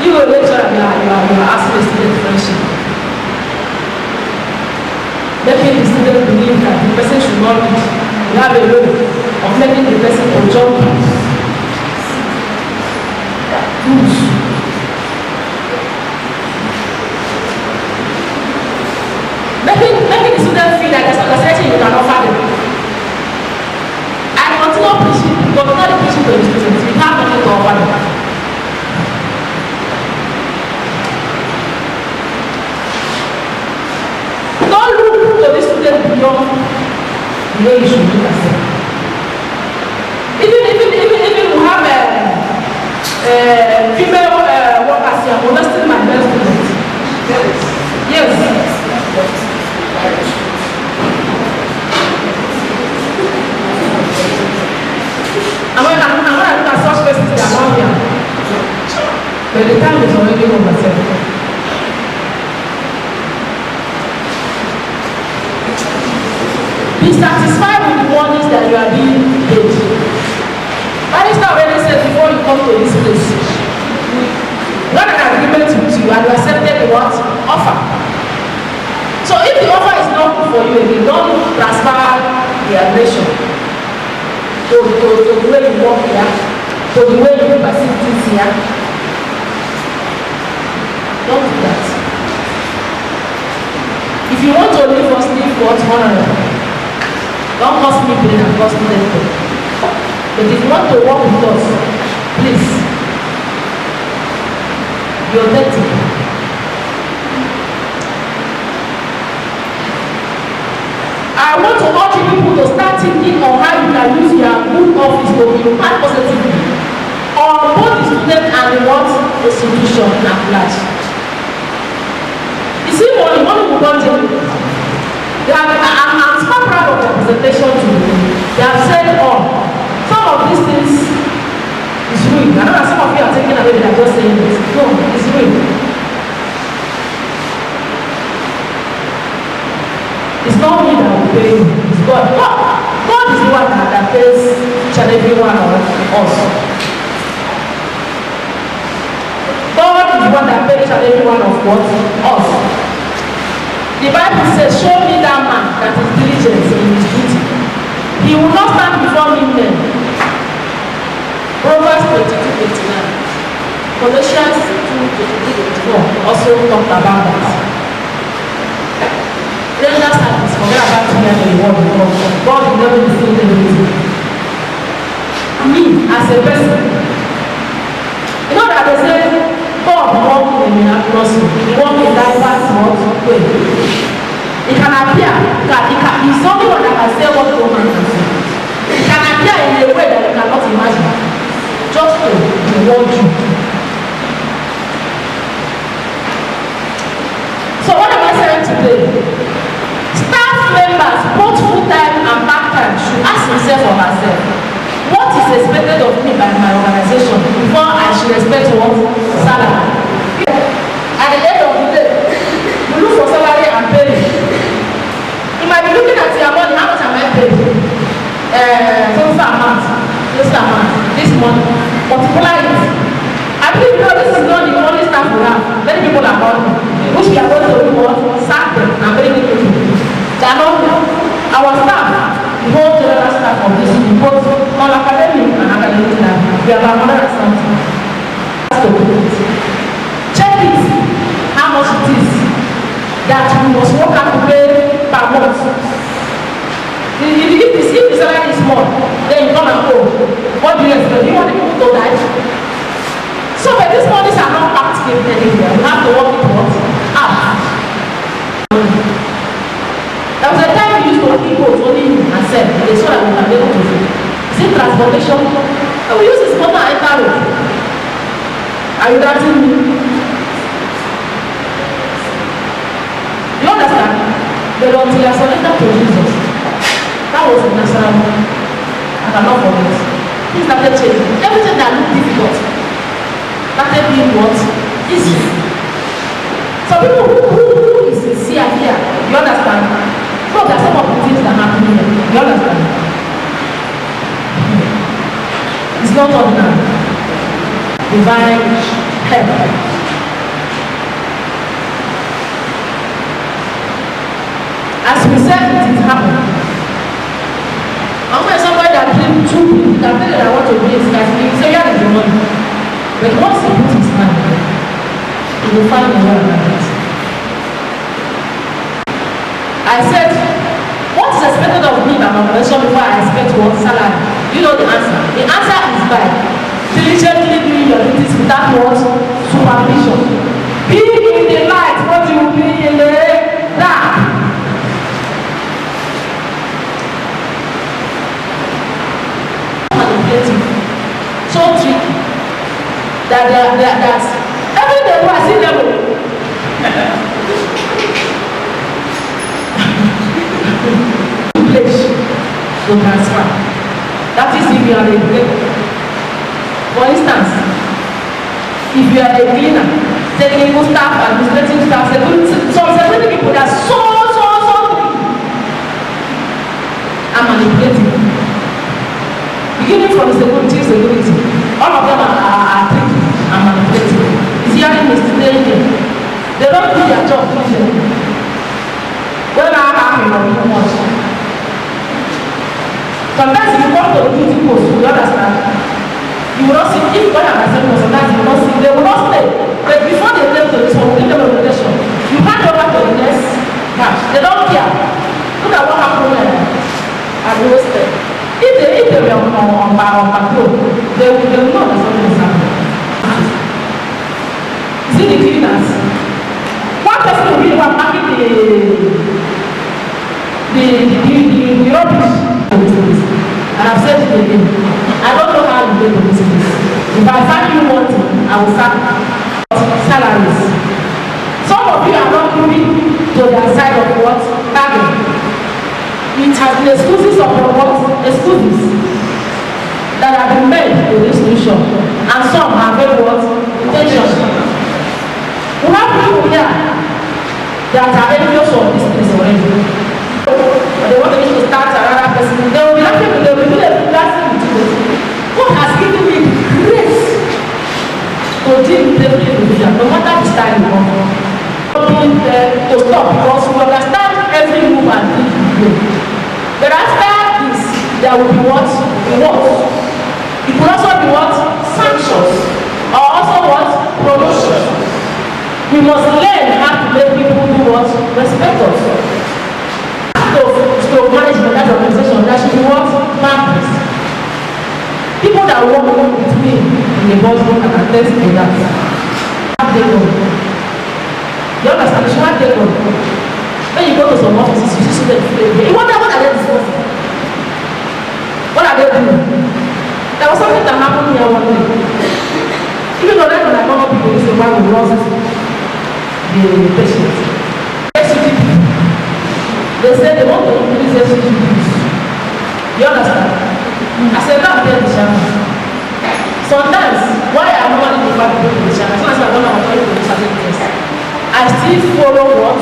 You will make sure that you are asking the student friendship. Making the student believe that the person should not reach. You have a way of making the person to jump. Making the student feel like there's a certain you can offer them. I continue preaching, but not preaching to the students. We have nothing to offer them. Don't look to the student beyond the way you should look at them. Even we have female workers here, we're not still my best students. Yes. And when I time is already over. Be satisfied with the monies that you are being paid. Barrister already said before you come to this place, we got an agreement with you and you accepted the what? Offer. So if the offer is not good for you again, don't transfer the aggression to the way you work here, to the way you perceive things here. Don't do that. If you want to live us, live what? Honorable. Don't cost me pain and cost me pain. But if you want to work with us, please, be authentic. I want to urge people to start thinking on how you can use your good office to impact positively on both the student and the what institution at large. You see, money will come to I'm so proud of the presentation to you. They have said all. Some of these things is real. I know that some of you are taking away that I'm just saying this. No, it's real. It's not me that will pay you. It's God. God is the one that pays each and every one of us. God is the one that pays each and every one of us. The Bible says, show me that man that is diligent in his duty. He will not stand before me men. Proverbs 22:29. Colossians 2:24 also talked about that. Regular service, forget about hearing the word of God. God will never be seen everything. Me, as a person, you know that they say, God walk in a miraculous way. He walk in diverse way. It can appear, he's the only one that can say what no man can say. It can appear in a way that you cannot imagine. Just to reward you. So what am I saying today? Staff members, both full-time and part-time, should ask himself or herself, what is expected of me by my organization before I should expect what? Salary. At the end of the day, you look for salary and pay. You might be looking at your money, how much am I paid? This month, multiply it. I believe you know this is not the only staff we have. Many people are calling, which we are going to do what? Sack them and bring it to you. They are not our staff, the whole general staff of this, both non-academic and academic staff. We have 100 check it, how much it is that we must work out to pay per month. If the salary is small, then you come and go. What do you expect? You want the people to die? So, but these monies are not packed in anywhere. We have to work it out. There was a time we used to keep boats only and sell. They saw that we can be able to do. Is it transportation? And we use this motor and enter road. Are you dancing me? You understand? But until I surrendered to Jesus, that was a natural one. I cannot forget. Things started changing. Everything that looked difficult started being what? Easy. So people who is sincere here, you understand? No, there are some of the things that happen here. You understand? It's not ordinary. Divine help. As we said, it is happening. I'm when somebody that came to me, that tell you that I want to be a sky, he say, yeah, there's the money. But once he puts his mind there, he will find a way around it. I said, what is expected of me by my organization before I expect what salary? You know the answer. The answer is by diligently doing your duties without what? Supervision. Be in the light, what you will be in the dark. So tricky that every day I see them place to transfer. That is if you are a for instance, if you are a cleaner, technical staff, administrative staff, some security people that are so and manipulative. Beginning from security, all of them are tricky and manipulative. It's hearing mistakes. They don't do their job usually. When I have too much. Sometimes if you come to the duty post, you understand. You will not see, if God has sent us, sometimes you will not see, they will not stay. But before they take to this one, they give them a rotation. You hand over to the next batch. They don't care. Look at what happened at the hostel. If they were on patrol, they will know that something is happening. See the cleaners. One person will really want to the rubbish. And I've said it again. I don't know how you get to this place. If I find you wanting, I will start salaries. Some of you are not moving to their side of what? Target. It has been excuses of what? Excuses that have been made to this nation. And some have made what? Intention. We have people here that are envious of this place already. They want to start another person. They will be laughing, they will be laughing with you. God has given me grace to deal with everything, no matter the style you want. To stop because we understand every move and thing you do. But after this, there will be what? Rewards. It will also be what? Sanctions. Or also what? Promotion. We must learn how to make people do what? Respect us. To management as organization, that should be what? Partners. People that work with me in the boardroom and attest to that. Have they gone? You understand? You should have they gone. When you go to some offices, you see them. You wonder what are they discussing? What are they doing? There was something that happened here one day. Even though when I come up with this, why we lost the patient. They said they want to increase SUG use. You understand? I said, not there the channel. Sometimes, why I normally prefer to go to the channel, sometimes I don't know how to go to the channel test. I still follow what?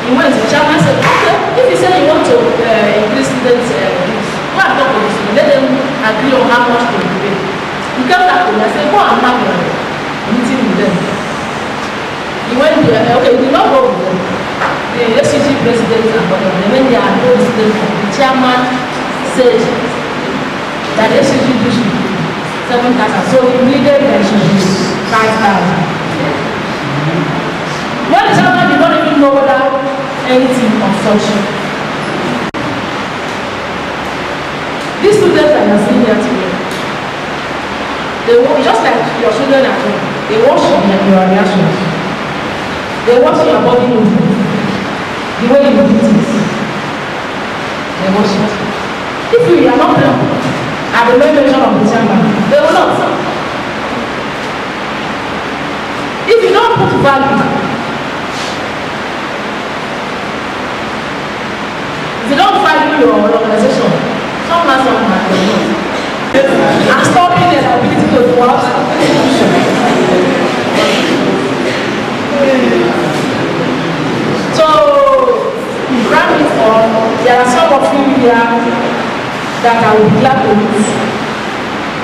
He went to the channel and said, okay, if you say you want to increase students' use, go and talk to the students, let them agree on how much to pay. He came back to me and said, go and have a meeting with them. He went there, okay, he did not go with them. The SUG president and whatever, and when they are told the chairman said that the SUG should be 7,000, so he needed mention 5,000. When the chairman did not even know whether anything of such. These students that you are seeing here today, they watch, just like your children at home, they watch your reactions. They watch your body movement, the way you do things. They watch it. If you are not there at the main mention of the chamber, they will not. If you don't put value, if you don't value your organization, someone will not. And stopping the ability to do what? So, grab it all. There are some of you here that I would be glad to use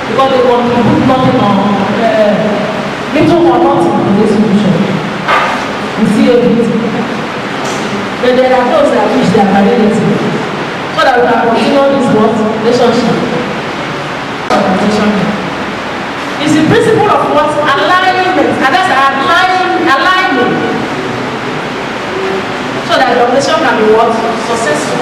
because they want to put nothing on, little or nothing in this solution. You see everything. But there are those that wish they are validity so that we can continue this relationship. It's the principle of what? Alignment. And that's alignment. So that the organization can be what? Successful.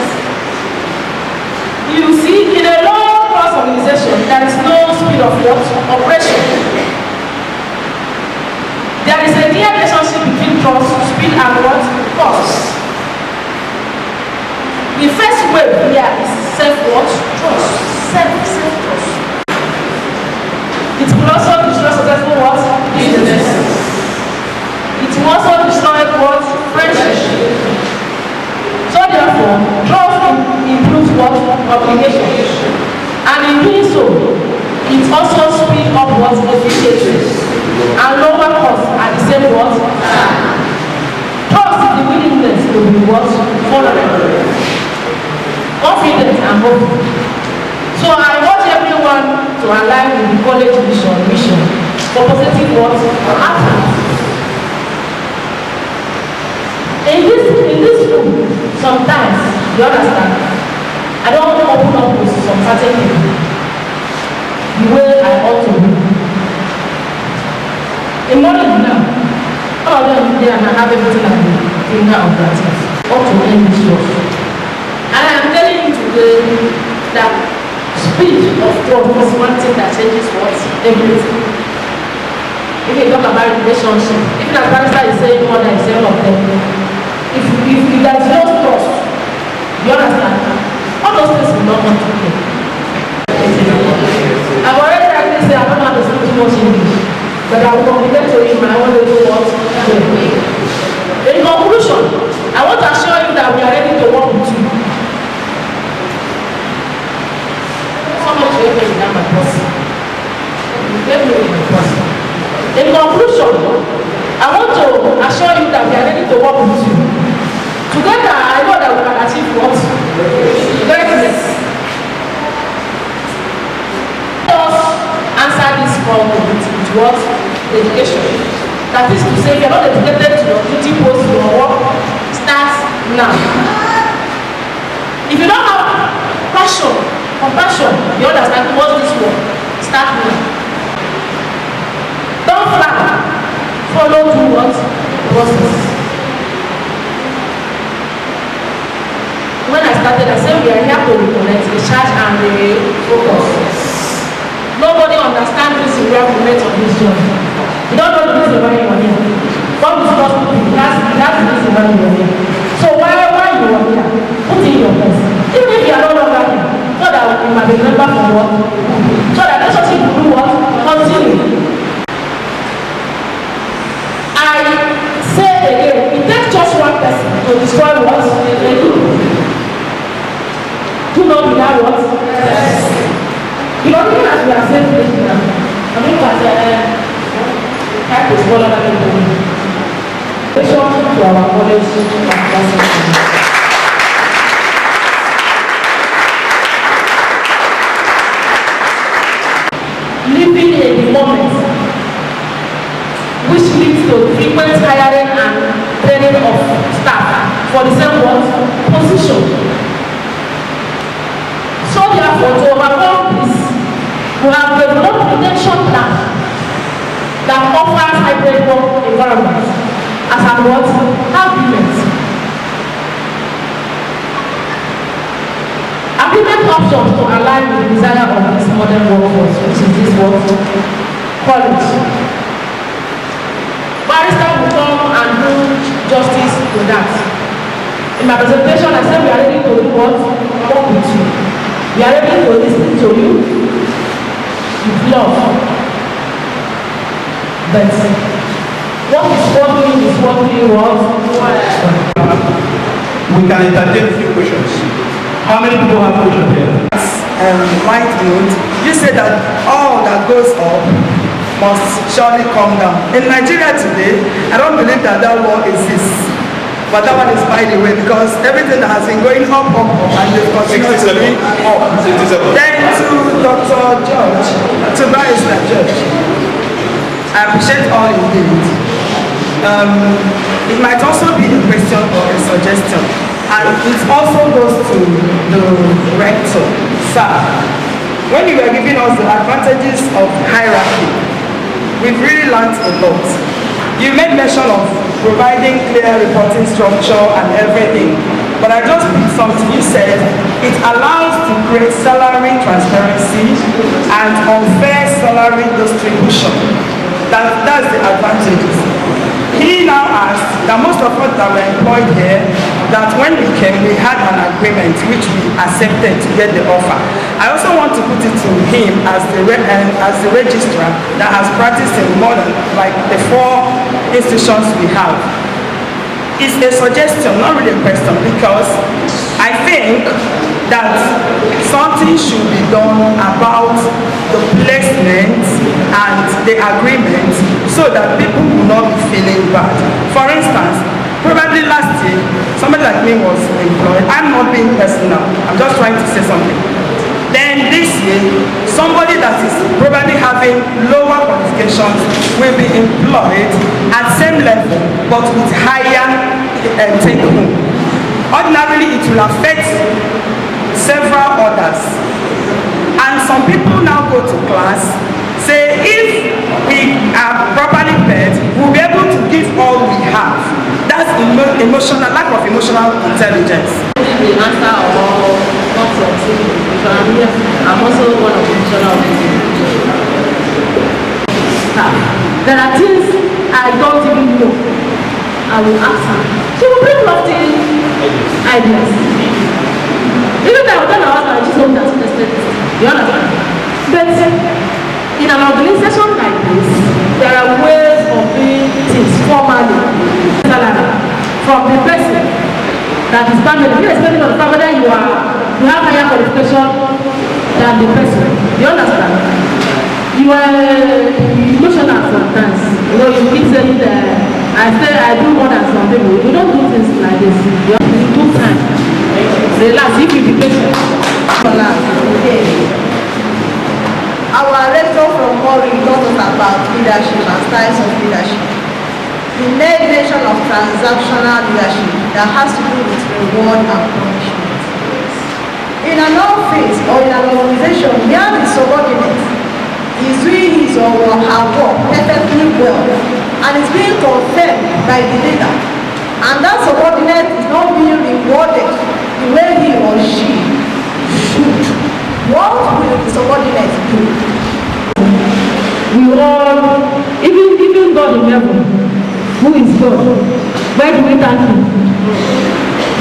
You see, in a low-cost organization, there is no speed of what? Operation. There is a clear relationship between trust, speed, and what? Cost. The first wave here is self-what? Trust. Self-trust. It will also destroy successful what? Business. It will also destroy what? Friendship. So therefore, trust improves what? Obligation. it also speed up what efficiency and lower costs at the same what time. Trust is the willingness to be what vulnerable, confident and hopeful. So I urge everyone to align with the college mission for positive what outcomes. In this room, sometimes you understand, I don't open up with some certain people the way I ought to be. In morning now, all of them there and I have everything at the finger of their teeth, up to end this work. And I am telling you today that speed of thought is one thing that changes what? Everything. If you talk about relationship, even as Barrister is saying more than saying of them, if there is no trust, you understand? All those things will not come to play. I've already actually said I don't have to speak too much English, but I will communicate to him and I want to do what to do. In conclusion, I want to assure you that we are ready to work with you. Somebody should help me with my boss. Help me with my boss. In conclusion, I want to assure you that we are ready to work with you. Together, I know that we can achieve what? Greatness. Let us answer this call with what? Education. That is to say, if you are not educated to your duty post, your work starts now. If you don't have passion, compassion, you understand towards this work, start now. Don't flag. Follow through what? Process. When I started, I said we are here to reconnect, recharge and refocus. Nobody understands this requirement of this job. You don't know the reason why you are here. What is supposed to be? That's the reason why you are here. So why you are here? Put in your best. Even if you are no longer here, so that you might be remembered for what? So that relationship will do what? Continue. I say again, it takes just one person to destroy what? Do not be that what? Yes. You know, even as we are saying this now, I mean, type is smaller than the way. Attention to our college and living in the moment, which leads to frequent hiring and training of staff for the same what? Position. So therefore, to overcome this, we have developed a retention plan that offers hybrid work environment as a what? Agreement. Agreement options to align with the desire of this modern workforce, which is this work college. Barrister will come and do justice to that. In my presentation, I said we are ready to do what? Work with you. We are ready to listen to you with love. But what is working is working what? We can entertain a few questions. How many people have questions here? Mind note, you said that all that goes up must surely come down. In Nigeria today, I don't believe that law exists. But that one is by the way, because everything that has been going up, and they continue to be up. Then to Dr. George, to Barrister George, I appreciate all you did. It might also be a question or a suggestion, and it also goes to the rector. Sir, when you were giving us the advantages of hierarchy, we've really learned a lot. You made mention of providing clear reporting structure and everything, but I just picked something you said. It allows to create salary transparency and unfair salary distribution. That's the advantages. He now asked that most of us that were employed here, that when we came, we had an agreement which we accepted to get the offer. I also want to put it to him as the registrar that has practiced in more than like the 4 institutions we have. It's a suggestion, not really a question, because I think that something should be done about the place and the agreement so that people will not be feeling bad. For instance, probably last year, somebody like me was employed. I'm not being personal. I'm just trying to say something. Then this year, somebody that is probably having lower qualifications will be employed at same level but with higher take home. Ordinarily, it will affect several others. And some people now go to class, say if we are properly paid, we'll be able to give all we have. That's emotional, lack of emotional intelligence. The answer or not something. I'm also one of the emotional staff. There are things I don't even know. I will ask her. She will bring lofty ideas. Even though I was I just hope that's tested. You understand? But in an organization like this, there are ways of doing things formally. From the person that is family, irrespective of whether you have higher qualification than the person. You understand? You are emotional sometimes. You know, you keep saying that I do more than some people. You don't do things like this. You have to do time. Relax, if you be patient. Our rector from Mori taught us about leadership and styles of leadership. He made mention of transactional leadership that has to do with reward and punishment. In an office or in an organization where the subordinate is doing his or her work perfectly well and is being confirmed by the leader, and that subordinate is not being rewarded the way he or she should, what will the subordinate do? We all, even God in heaven, who is God? Where do we thank him?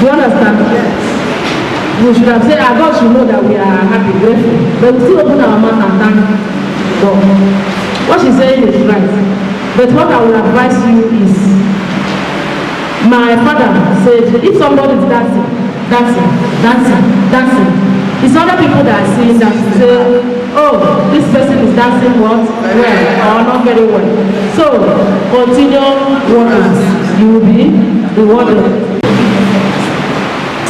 Do you understand? We should have said, our God should know that we are happy, grateful. But we still open our mouth and thank God. What she's saying is right. But what I will advise you is, my father said, if somebody is dancing, it's other people that are seeing that say, oh, this person is dancing what? Well, or not very well. So, continue working. You will be rewarded.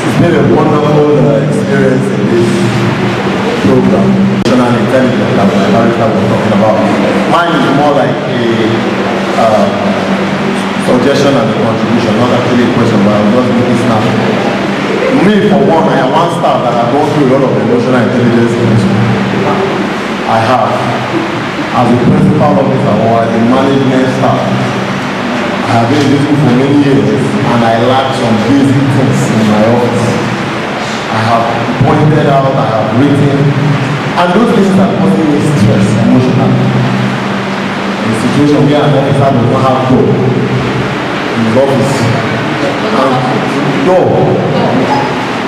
It's been a wonderful experience in this program. Emotional intelligence that my barrister was talking about. Mine is more like a suggestion and a contribution, not actually a question, but I'm just making snap. Me, for one, I am one staff that have gone through a lot of emotional intelligence in this school. I have. As a principal officer or as a management staff, I have been in this school for many years and I lack some basic things in my office. I have pointed out, I have written, and those things are causing me stress emotionally. In a situation where an officer does not have door in his office,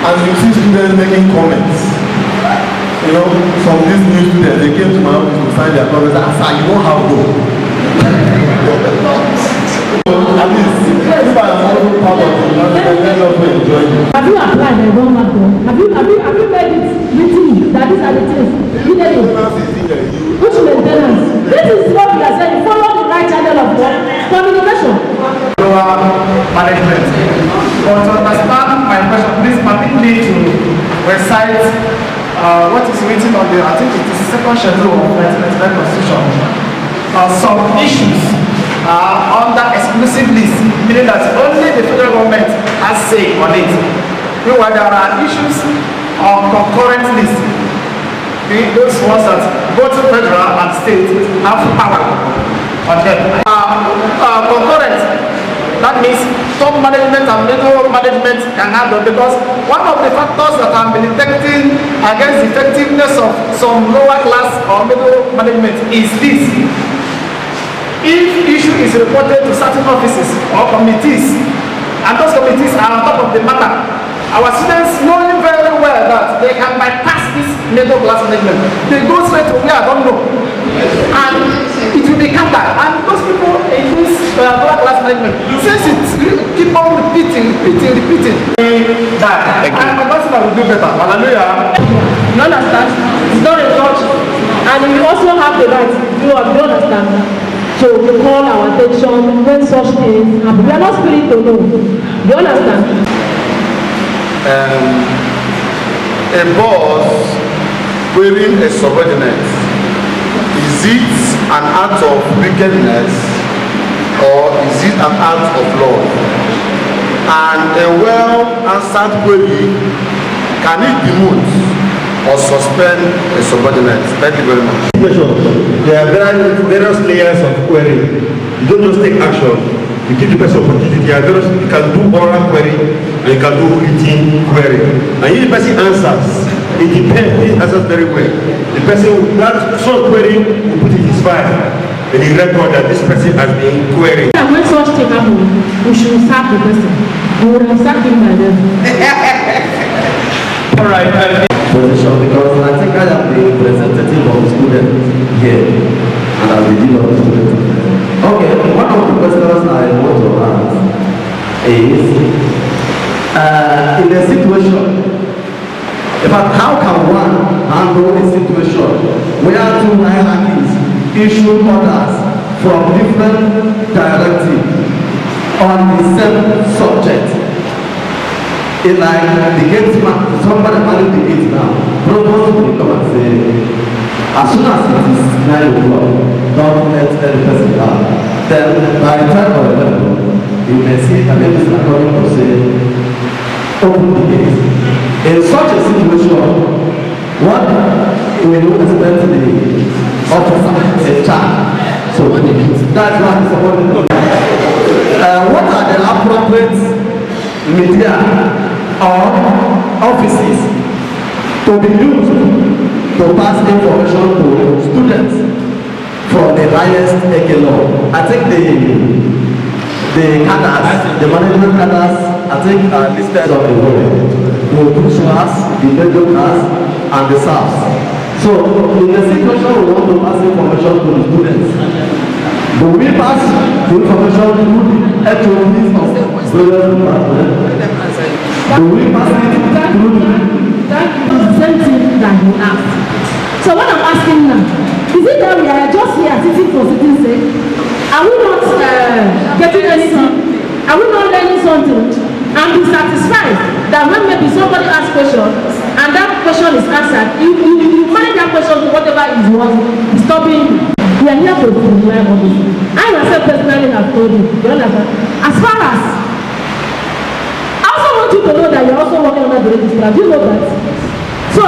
and you see students making comments. You know, from these new students, they came to my office to sign their comments and said, you don't have door. At least, if I am also part of the let us enjoy it. Have you applied the wrong matter? Have you made it written that these are the things? Which maintenance? This is what we are saying. Follow the right channel of communication. Lower management. But to understand my question, please permit me to recite what is written on the, I think it is the second schedule of 1999 Constitution. Some issues are under exclusive list, meaning that only the federal government has say on it. Meanwhile, there are issues on concurrent list. Those ones that both federal and state have power on them. Concurrent, that means top management and middle management can handle, because one of the factors that have been detecting against the effectiveness of some lower class or middle management is this. If issue is reported to certain offices or committees, and those committees are on top of the matter, our students knowing very well that they can bypass this middle class management. They go straight to where I don't know. And it will be countered. And those people in this lower class management, since it keep on repeating, that I'm a person that will do better. Hallelujah. You understand? It's not a church. And we also have the right, you understand, to call our attention when such things happen. We are not spirit to know. You understand? A boss wearing a subordinate, is it an act of wickedness or is it an act of love? And a well-answered query, can it demote or suspend a subordinate? Thank you very much. There are various layers of query. You don't just take action. You give the person opportunity. You can do oral query and you can do written query. And if the person answers, it depends. He answers very well. The person that sort query will put in his file and he record that this person has been queried. And when such thing happen, we should sack the person. We would have sacked him by then. All right. Position, because I think I am the representative of the student here and I'm the dean of the student. Okay, one of the questions I want to ask is in a situation, in fact, how can one handle a situation where two hierarchies issue orders from different directives on the same subject? It's like the gate man, somebody manage the gate now. Provost will come and say, as soon as it is 9 o'clock, don't let any person down. Then by the time of 11, you may see that maybe it's according to say, open the gate. In such a situation, what will you expect the officer in charge? So that's what is supposed to be. What are the appropriate media or offices to be used to pass information to students from the highest echelon? I think the cadres, the management cadres, I think are listed on the web. The officials, the medium class, and the staffs. So in the situation we want to pass information to the students, do we pass the information to the HODs of various departments? Do we pass it through the same thing that you asked. So what I'm asking now, is it that we are just here sitting for sitting sake? Are we not getting anything? Are we not learning something? And be satisfied that when maybe somebody asks questions and that question is answered, you manage that question to whatever is was disturbing you. We are here to learn all this. I myself personally have told you, you understand? As far as I also want you to know that you're also working under the registrar. Do you know that? So,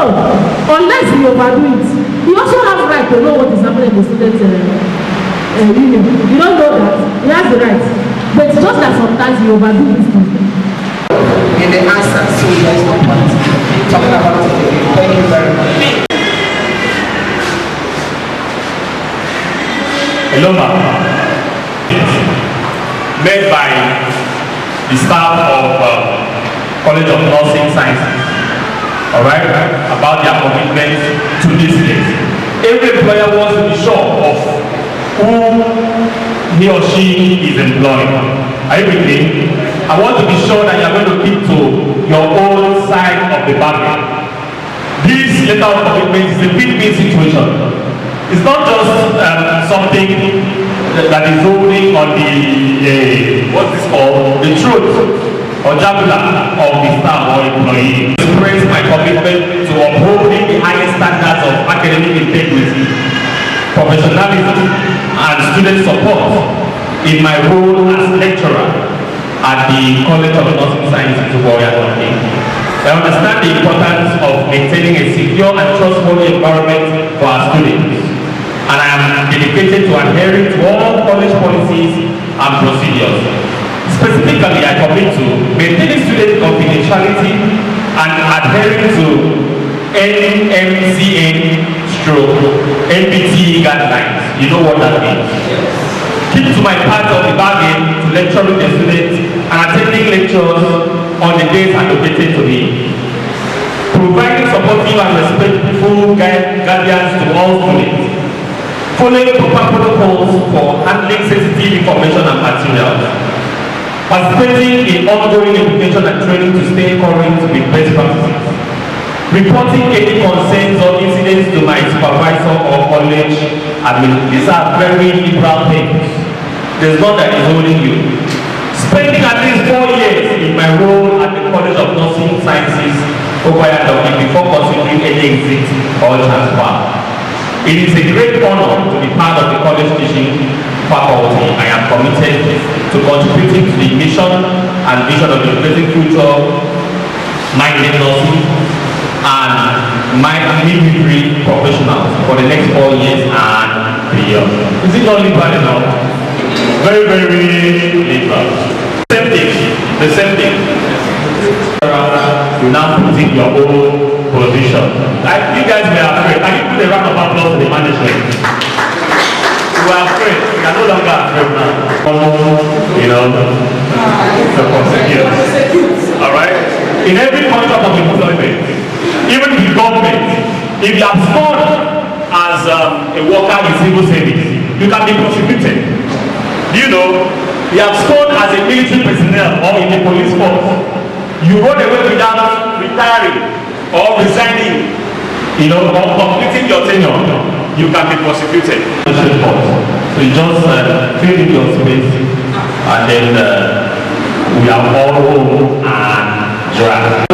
unless you overdo it, you also have the right to know what is happening in the student union. You don't know that. He has the right. But it's just that sometimes you overdo this thing. In the answer, so there is no point talking about it again. Thank you very much. Hello, ma'am. Made by the staff of College of Nursing Sciences, all right, about their commitment to this place. Every employer wants to be sure of who he or she is employing. Are you with me? I want to be sure that you are going to keep to your own side of the bargain. This letter of commitment is a win-win situation. It's not just something that is holding on the, what's this called? The truth or jugular of the staff or employee. To express my commitment to upholding the highest standards of academic integrity, professionalism, and student support in my role as lecturer at the College of Nursing Sciences of Warrior. I understand the importance of maintaining a secure and trustworthy environment for our students, and I am dedicated to adhering to all college policies and procedures. Specifically, I commit to maintaining student confidentiality and adhering to NMCA/NBT guidelines. You know what that means. Keep to my part of the bargain to lecturing the students and attending lectures on the days allocated to me. Providing supportive and respectful guidance to all students. Following proper protocols for handling sensitive information and materials. Participating in ongoing education and training to stay current with best practices. Reporting any concerns or incidents to my supervisor or college, I mean, these are very liberal things. There's none that is holding you. Spending at least 4 years in my role at the College of Nursing Sciences, Okoya-Doki, before considering any exit or transfer. It is a great honor to be part of the college teaching faculty. I am committed to contributing to the mission and vision of educating future-minded nursing and midwifery professionals for the next 4 years and beyond. Is it not liberal enough? Very, very liberal. The same thing. You now put in your own position. You guys were afraid. Can you put a round of applause to the management? You were afraid. You are no longer afraid now. You know, the prosecutors. Alright? In every contract of employment, even in the government, if you have sworn as a worker in civil service, you can be prosecuted. Do you know? You have sworn as a military personnel or in the police force. You run away without retiring or resigning, you know, or completing your tenure, you can be prosecuted. So you just fill in your space, and then we are all home and dry.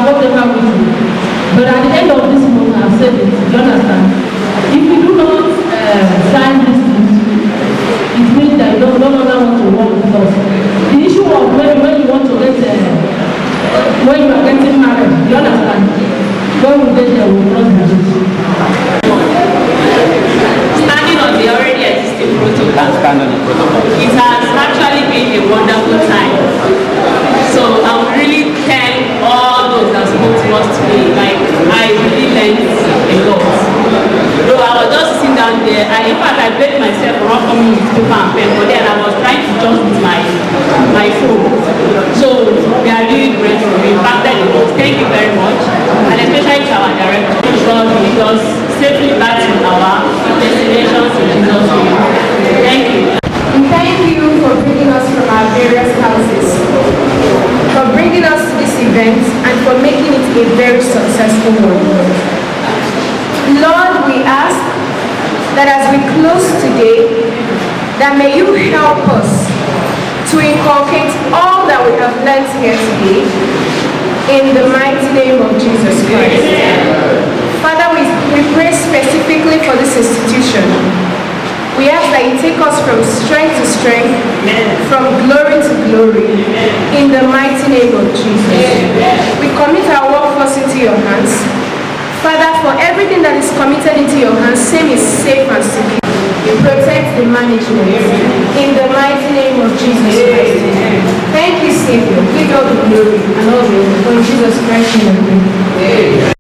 Whatever we do. But at the end of this month, I've said it, you understand? If you do not sign this, it means that you no longer want to work with us. The issue of when you want to get when you are getting married, you understand? When we get there, we will not do it. Standing on the already existing protocol, it has actually been a wonderful time. So I would really thank all those that spoke to us today. Like, I really learned a lot. Though I was just sitting down there, in fact I blamed myself for not coming with paper and pen, but then I was trying to just with my phone. So we are really grateful. We impacted the most. Thank you very much. And especially to our director, because we just safely back to our destinations in Jesus' name. Thank you. And thank you for bringing us from our various houses, for bringing us to this event, and for making it a very successful one. Lord, we ask that as we close today, that may you help us to inculcate all that we have learned here today in the mighty name of Jesus Christ. Father, we pray specifically for this institution. We ask that you take us from strength to strength, from glory to glory, in the mighty name of Jesus. We commit our workforce into your hands. Father, for everything that is committed into your hands, same is safe and secure. You protect the management in the mighty name of Jesus Christ. Thank you, Savior. Give all the glory and all the honor for Jesus Christ in the name.